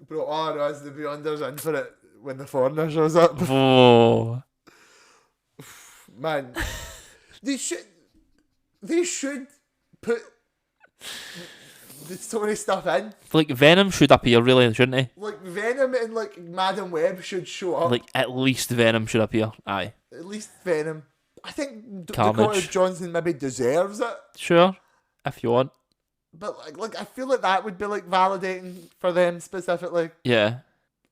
Bro, all no, as the Beyonders in for it when the foreigner shows up. Oh. Man, they should put the Sony stuff in. Like Venom should appear, really, shouldn't he? Like Venom and like Madam Web should show up. Like at least Venom should appear. Aye. At least Venom. I think Carnage. Dakota Johnson maybe deserves it. Sure, if you want. But like I feel like that would be like validating for them specifically. Yeah.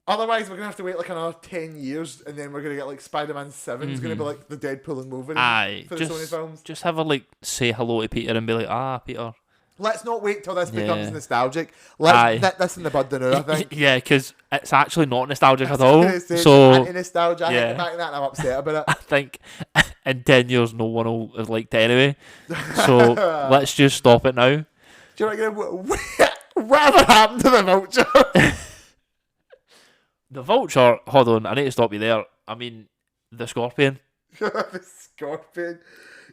Otherwise, we're gonna have to wait like another 10 years, and then we're gonna get like Spider-Man 7 is gonna be like the Deadpool and Wolverine Aye. for the Sony films. Just have her like say hello to Peter and be like, Peter. Let's not wait till this becomes Yeah. nostalgic. Aye. Let's nip this in the bud now, I think. Yeah, because it's actually not nostalgic at I all. was gonna say, So anti-nostalgia. I yeah. hate the fact that, and I'm upset about I it. think in 10 years no one will have liked it anyway. So let's just stop it now. Do you know whatever happened to the Vulture? The Vulture, hold on, I need to stop you there. I mean, the Scorpion. The Scorpion.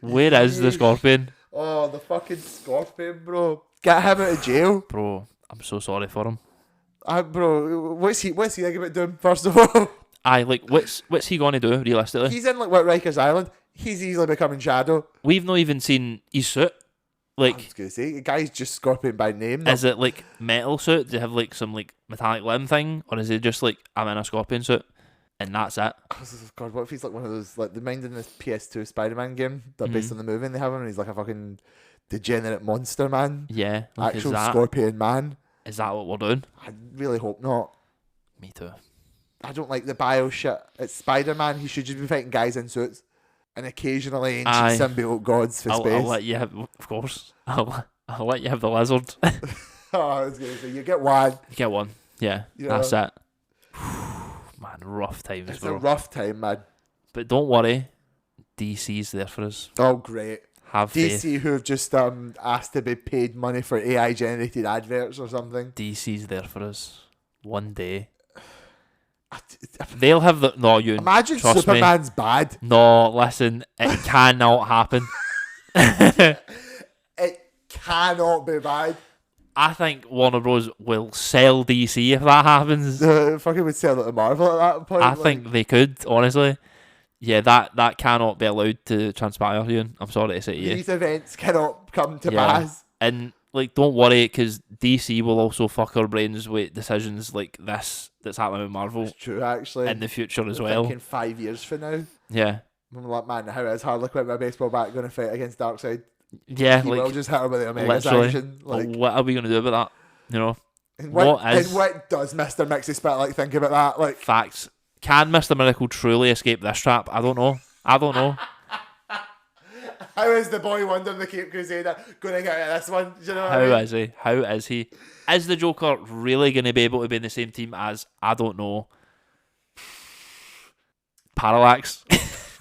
Where is the Scorpion? Oh, the fucking Scorpion, bro. Get him out of jail. Bro, I'm so sorry for him. Bro, what's he thinking about doing, first of all? Aye, like, what's he going to do, realistically? He's in, like, what, Rikers Island. He's easily becoming Shadow. We've not even seen his suit. I Like, was going to say, the guy's just Scorpion by name. is it, like, metal suit? Do you have, like, some, like, metallic limb thing? Or is it just, like, I'm in a Scorpion suit? And that's it. God, what if he's like one of those, like, the mind in this PS2 Spider-Man game that based on the movie and they have him, and he's like a fucking degenerate monster man. Yeah. Like, Actual Scorpion man. Is that what we're doing? I really hope not. Me too. I don't like the bio shit. It's Spider-Man. He should just be fighting guys in suits. And occasionally ancient Aye. symbiote gods for space. I'll let you have, of course. I'll let you have the lizard. Oh, I was going to say, you get one. You get one. Yeah, Yeah. that's it. Man, rough times, It's bro. a rough time, man. But don't worry, DC's there for us. Oh, great. Have faith. DC who have just asked to be paid money for AI generated adverts or something. DC's there for us. One day. They'll have the... No, you Imagine trust Superman's bad. me. No, listen. It cannot happen. It cannot be bad. I think Warner Bros. Will sell DC if that happens. Fucking would sell it to Marvel at that point. I think they could, honestly. Yeah, that cannot be allowed to transpire, Ian. I'm sorry to say to you. These events cannot come to pass. And, like, don't worry, because DC will also fuck our brains with decisions like this that's happening with Marvel. It's true, actually. In the future as well. Thinking 5 years from now. Yeah. I'm like, man, how is Harley Quinn with a baseball bat going to fight against Darkseid? Yeah, he like, will just hit her with the Omega sanction. Like, what are we going to do about that? You know? And what does Mr. Mixie Spit think about that? Like, facts. Can Mr. Miracle truly escape this trap? I don't know. How is the boy Wonder in the Cape Crusader going to get out of this one? Do you know How is he? How is he? Is the Joker really going to be able to be in the same team as, I don't know, Parallax?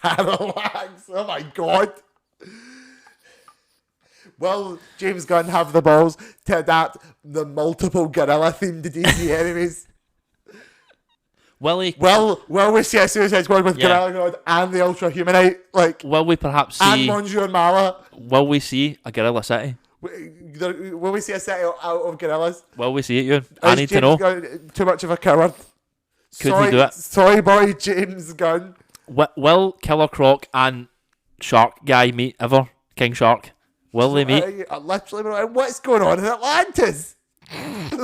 Parallax? Oh my god. Will James Gunn have the balls to adapt the multiple gorilla-themed DC enemies? Will we see a Suicide Squad with Gorilla God and the Ultra Humanite? Like, will we perhaps see... And Bonjour Mala? Will we see a Gorilla City? Will we see a city out of gorillas? Will we see it, Ewan? I need to know. Gunn too much of a coward? Could he do it? Sorry, boy, James Gunn. Will Killer Croc and Shark Guy meet ever? King Shark? Will they meet? Literally, what's going on in Atlantis?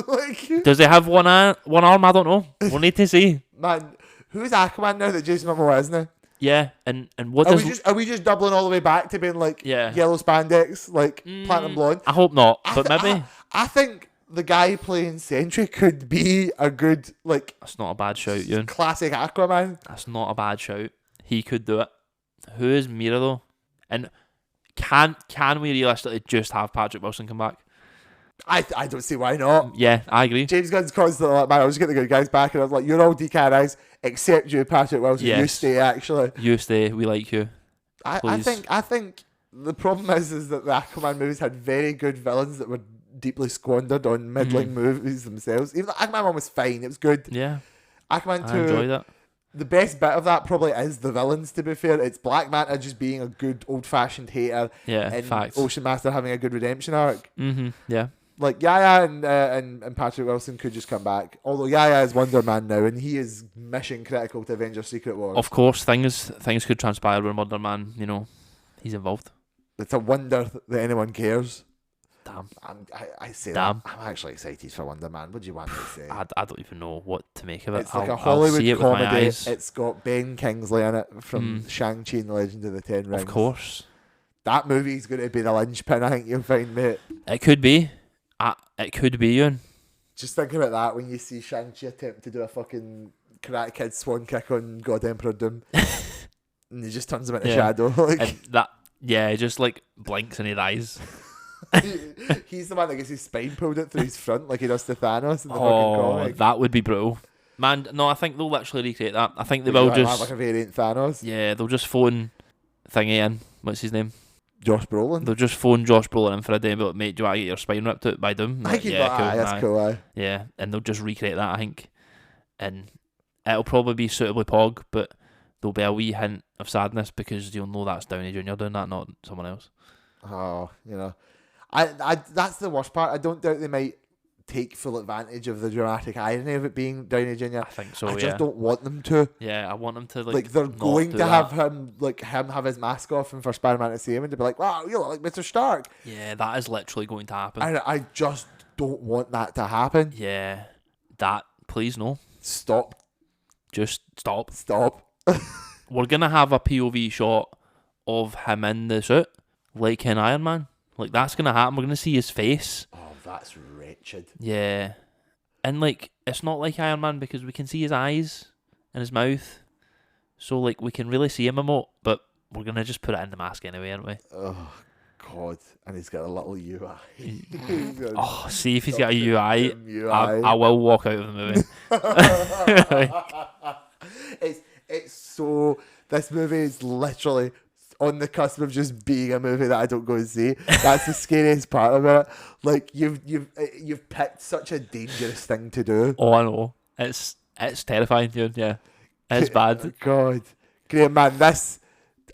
Like, does he have one arm? I don't know. We'll need to see. Man, who's Aquaman now that Jason Momoa isn't he? Yeah, and what are we just doubling all the way back to being like yellow spandex, like platinum blonde? I hope not, but maybe. I think the guy playing Sentry could be a good, like... That's not a bad shout, Ewan. Classic Aquaman. That's not a bad shout. He could do it. Who is Mira, though? And can we realistically just have Patrick Wilson come back? I don't see why not. Yeah, I agree. James Gunn's constantly like, man, I was getting the good guys back, and I was like, you're all DK guys, except you, Patrick Wilson. Yes. You stay, actually. You stay. We like you. I think the problem is that the Aquaman movies had very good villains that were deeply squandered on middling movies themselves. Even though Aquaman 1 was fine, it was good. Yeah. Aquaman 2, I enjoy that. The best bit of that probably is the villains, to be fair. It's Black Manta just being a good old-fashioned hater. Yeah, and facts. Ocean Master having a good redemption arc. Yeah. Like, Yaya and Patrick Wilson could just come back. Although Yaya is Wonder Man now, and he is mission critical to Avengers Secret Wars. Of course, things could transpire when Wonder Man, he's involved. It's a wonder that anyone cares. Damn. I say that. I'm actually excited for Wonder Man. What do you want me to say? I don't even know what to make of it. It's like a Hollywood comedy. It's got Ben Kingsley in it from Shang-Chi and the Legend of the Ten Rings. Of course. That movie's going to be the linchpin, I think you'll find, mate. It could be. It could be, Ewan. Just think about that when you see Shang-Chi attempt to do a fucking Karate Kid swan kick on God Emperor Doom. And he just turns him into shadow. Like, and that, he just like blinks and he dies. He's the man that gets his spine pulled out through his front like he does to Thanos in the fucking comic. That would be brutal. Man, no, I think they'll actually recreate that. I think they will just... have like a variant Thanos. Yeah, they'll just phone thingy in. What's his name? Josh Brolin. They'll just phone Josh Brolin in for a day and be like, mate, do you want to get your spine ripped out by Doom? I think that's cool, Yeah, and they'll just recreate that, I think. And it'll probably be suitably pog, but there'll be a wee hint of sadness because you'll know that's Downey Jr. doing that, not someone else. Oh, I that's the worst part. I don't doubt they might take full advantage of the dramatic irony of it being Downey Jr. I think so. I just don't want them to. Yeah, I want them to like they're going to have him have his mask off and for Spider-Man to see him and to be like, wow, you look like Mr. Stark. Yeah, that is literally going to happen. I just don't want that to happen. Yeah, that please no. Stop. Just stop. We're gonna have a POV shot of him in the suit, like in Iron Man. Like, that's gonna happen. We're gonna see his face. Oh, that's wretched. Yeah. And like, it's not like Iron Man because we can see his eyes and his mouth. So like, we can really see him emote, but we're gonna just put it in the mask anyway, aren't we? Oh God. And he's got a little UI. See if he's got a UI. I will walk out of the movie. It's so... This movie is literally on the cusp of just being a movie that I don't go and see. That's the scariest part of it. Like, you've picked such a dangerous thing to do. Oh, I know. It's terrifying, dude. Yeah, it's bad. God, great man. This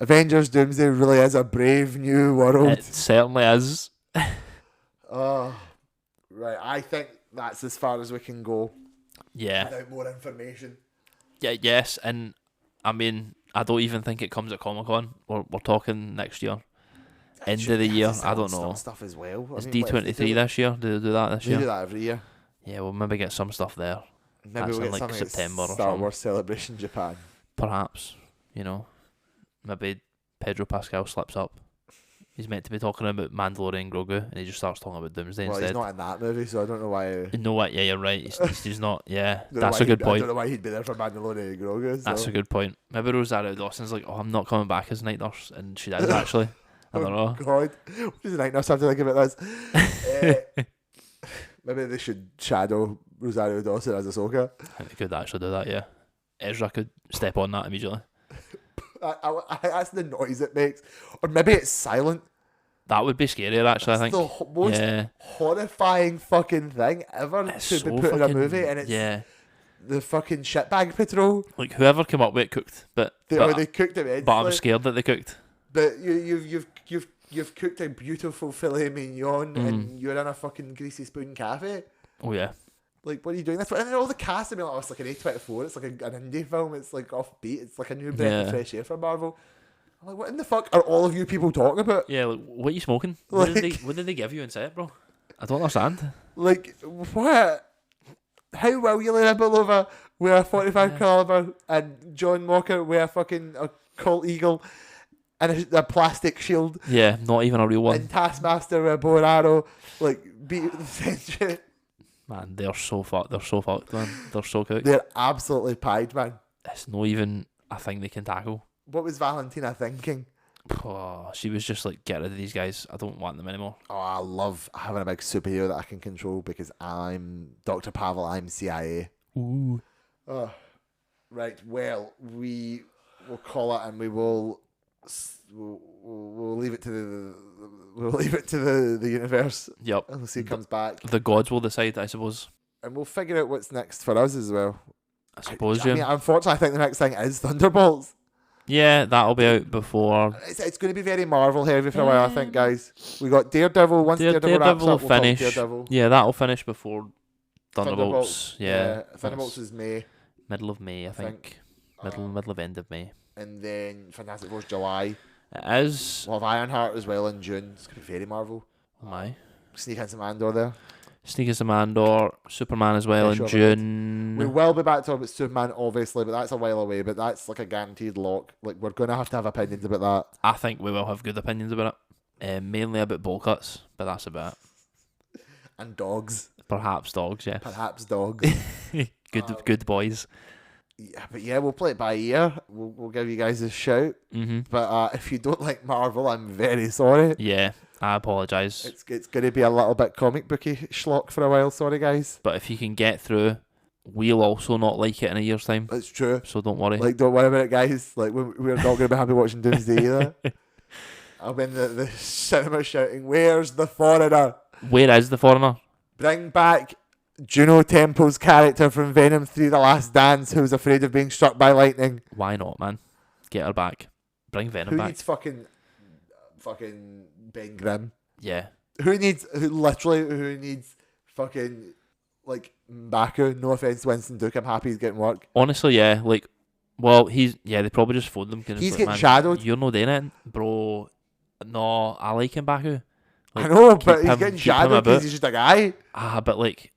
Avengers Doomsday really is a brave new world. It certainly is. Oh, right. I think that's as far as we can go. Yeah. Without more information. Yeah. Yes, and I mean, I don't even think it comes at Comic-Con. We're talking next year. End of the year. I don't know. Stuff as well. It's D23 this year. Do they do that this year? They do that every year. Yeah, we'll maybe get some stuff there. Maybe we'll get like something September or Star something. Wars Celebration Japan. Perhaps, maybe Pedro Pascal slips up. He's meant to be talking about Mandalorian and Grogu, and he just starts talking about Doomsday instead. Well, he's not in that movie, so I don't know why. You know what? Yeah, you're right. He's not. Yeah, that's a good point. I don't know why he'd be there for Mandalorian and Grogu. So. That's a good point. Maybe Rosario Dawson's like, oh, I'm not coming back as Night Nurse, and she does actually. I don't know. Oh God, what does the Night Nurse have to think about this? Maybe they should shadow Rosario Dawson as Ahsoka. I think they could actually do that. Yeah, Ezra could step on that immediately. That's the noise it makes, or maybe it's silent. That would be scarier, actually. That's I think the most horrifying fucking thing ever it's to be put in a movie, and it's the fucking shitbag patrol. Like whoever came up with it cooked, but they cooked it. But I'm scared that they cooked. But you've cooked a beautiful filet mignon, and you're in a fucking greasy spoon cafe. Oh yeah. Like, what are you doing this for? And then all the cast of me, like, oh, it's like an A24, it's like an indie film, it's like offbeat, it's like a new breath of fresh air for Marvel. I'm like, what in the fuck are all of you people talking about? Yeah, like, what are you smoking? What did they give you in set, bro? I don't understand. Like, what? How will you let a Belova wear a 45 caliber and John Walker wear a fucking Colt Eagle and a plastic shield? Yeah, not even a real one. And Taskmaster with a bow and arrow, like, beat the century. Man, they're so fucked. They're so fucked, man. They're so cooked. They're absolutely pied, man. It's not even a thing they can tackle. What was Valentina thinking? Oh, she was just like, get rid of these guys. I don't want them anymore. Oh, I love having a big superhero that I can control because I'm Dr. Pavel, I'm CIA. Ooh. Oh, right, well, we will call it and we'll leave it to the universe. Yep. And we'll see who comes back. The gods will decide, I suppose. And we'll figure out what's next for us as well. I suppose, I mean, unfortunately, I think the next thing is Thunderbolts. Yeah, that'll be out before. It's going to be very Marvel heavy for a while, I think, guys. We got Daredevil. Once Daredevil wraps up, we'll finish. Daredevil. Yeah, that'll finish before Thunderbolts. Yeah. Thunderbolts is May. Middle of May, I think. Middle of end of May. And then Fantastic Four's July. It is. We'll have Ironheart as well in June. It's going to be very Marvel. Oh my. Sneak in some Andor there. Sneak in some Andor. Superman as well in June. We will be back talking about Superman, obviously, but that's a while away. But that's like a guaranteed lock. Like, we're going to have opinions about that. I think we will have good opinions about it. Mainly about bowl cuts, but that's about it. And dogs. Perhaps dogs, yeah. Perhaps dogs. Good boys. Yeah, but yeah, we'll play it by ear. We'll give you guys a shout. Mm-hmm. But if you don't like Marvel, I'm very sorry. Yeah, I apologise. It's going to be a little bit comic booky schlock for a while. Sorry, guys. But if you can get through, we'll also not like it in a year's time. That's true. So don't worry. Like, don't worry about it, guys. Like, we're not going to be happy watching Doomsday either. I'll be in the cinema shouting, "Where's the foreigner? Where is the foreigner? Bring back Juno Temple's character from Venom 3: The Last Dance, who's afraid of being struck by lightning." Why not, man? Get her back. Bring Venom back. Who needs fucking Ben Grimm? Yeah. Who needs fucking like M'Baku? No offense, Winston Duke. I'm happy he's getting work. Honestly, yeah. Like, well, they probably just phoned them. He's getting shadowed. You're not doing it, bro. No, I like M'Baku. Like, I know, but he's getting shadowed because he's just a guy. But like,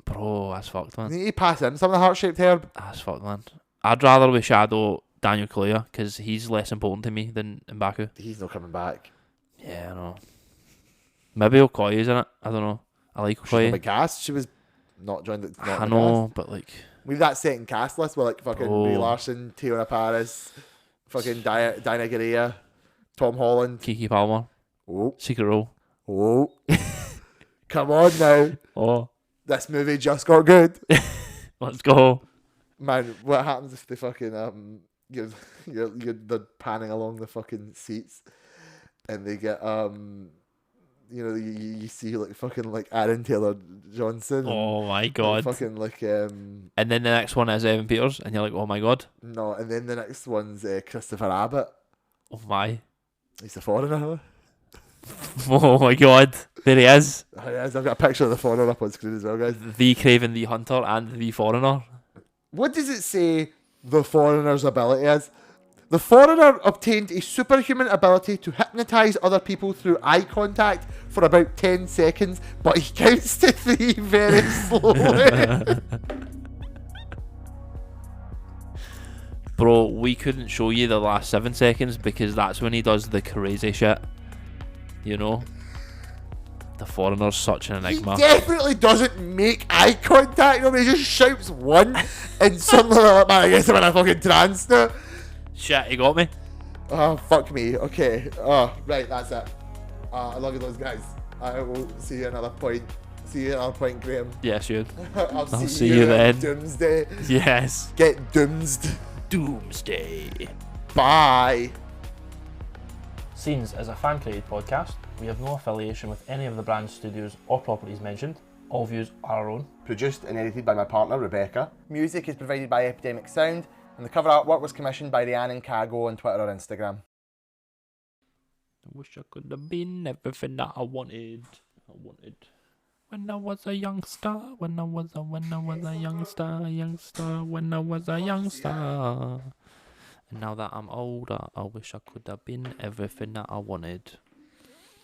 bro, that's fucked, man. You need to pass him some of the heart-shaped herb. That's fucked, man. I'd rather we shadow Daniel Kaluuya because he's less important to me than M'Baku. He's not coming back. Yeah, I know. Maybe Okoye's in it. I don't know. I like Okoye. She's not cast. She was not joined. I know, but like, we've that second cast list with like fucking Brie Larson, Tiana Paris, fucking Dinah Garea, Tom Holland, Keke Palmer. Oh, Secret Role. Oh, come on now. Oh, this movie just got good. Let's go, man. What happens if they fucking you're they're panning along the fucking seats, and they get you see like fucking like Aaron Taylor Johnson. Oh my god. Fucking like And then the next one is Evan Peters, and you're like, oh my god. No, and then the next one's Christopher Abbott. Oh my. He's the foreigner. Oh my god. There he is. I've got a picture of the foreigner up on screen as well, guys. The Craven the Hunter and the Foreigner. What does it say the foreigner's ability is? The foreigner obtained a superhuman ability to hypnotise other people through eye contact for about 10 seconds, but he counts to 3 very slowly. Bro, we couldn't show you the last 7 seconds because that's when he does the crazy shit. You know? The Foreigner's such an enigma. He definitely doesn't make eye contact, or he just shouts one and suddenly like, man, I guess I'm in a fucking trance now. Shit, he got me. Oh, fuck me. Okay. Oh, right, that's it. I love you, those guys. I will see you at another point. See you at another point, Graham. Yes, you. I'll see you then. then. Doomsday. Yes. Get doomsed. Doomsday. Bye. Scenes is a fan-created podcast. We have no affiliation with any of the brand studios or properties mentioned. All views are our own. Produced and edited by my partner, Rebecca. Music is provided by Epidemic Sound, and the cover artwork was commissioned by Rhiannon Kagoe on Twitter or Instagram. I wish I could have been everything that I wanted. When I was a youngster, when I was a youngster. And now that I'm older, I wish I could have been everything that I wanted.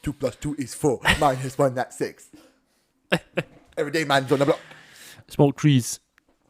2 + 2 is 4. Minus 1, that's 6. Every day man's on the block. Smoke trees.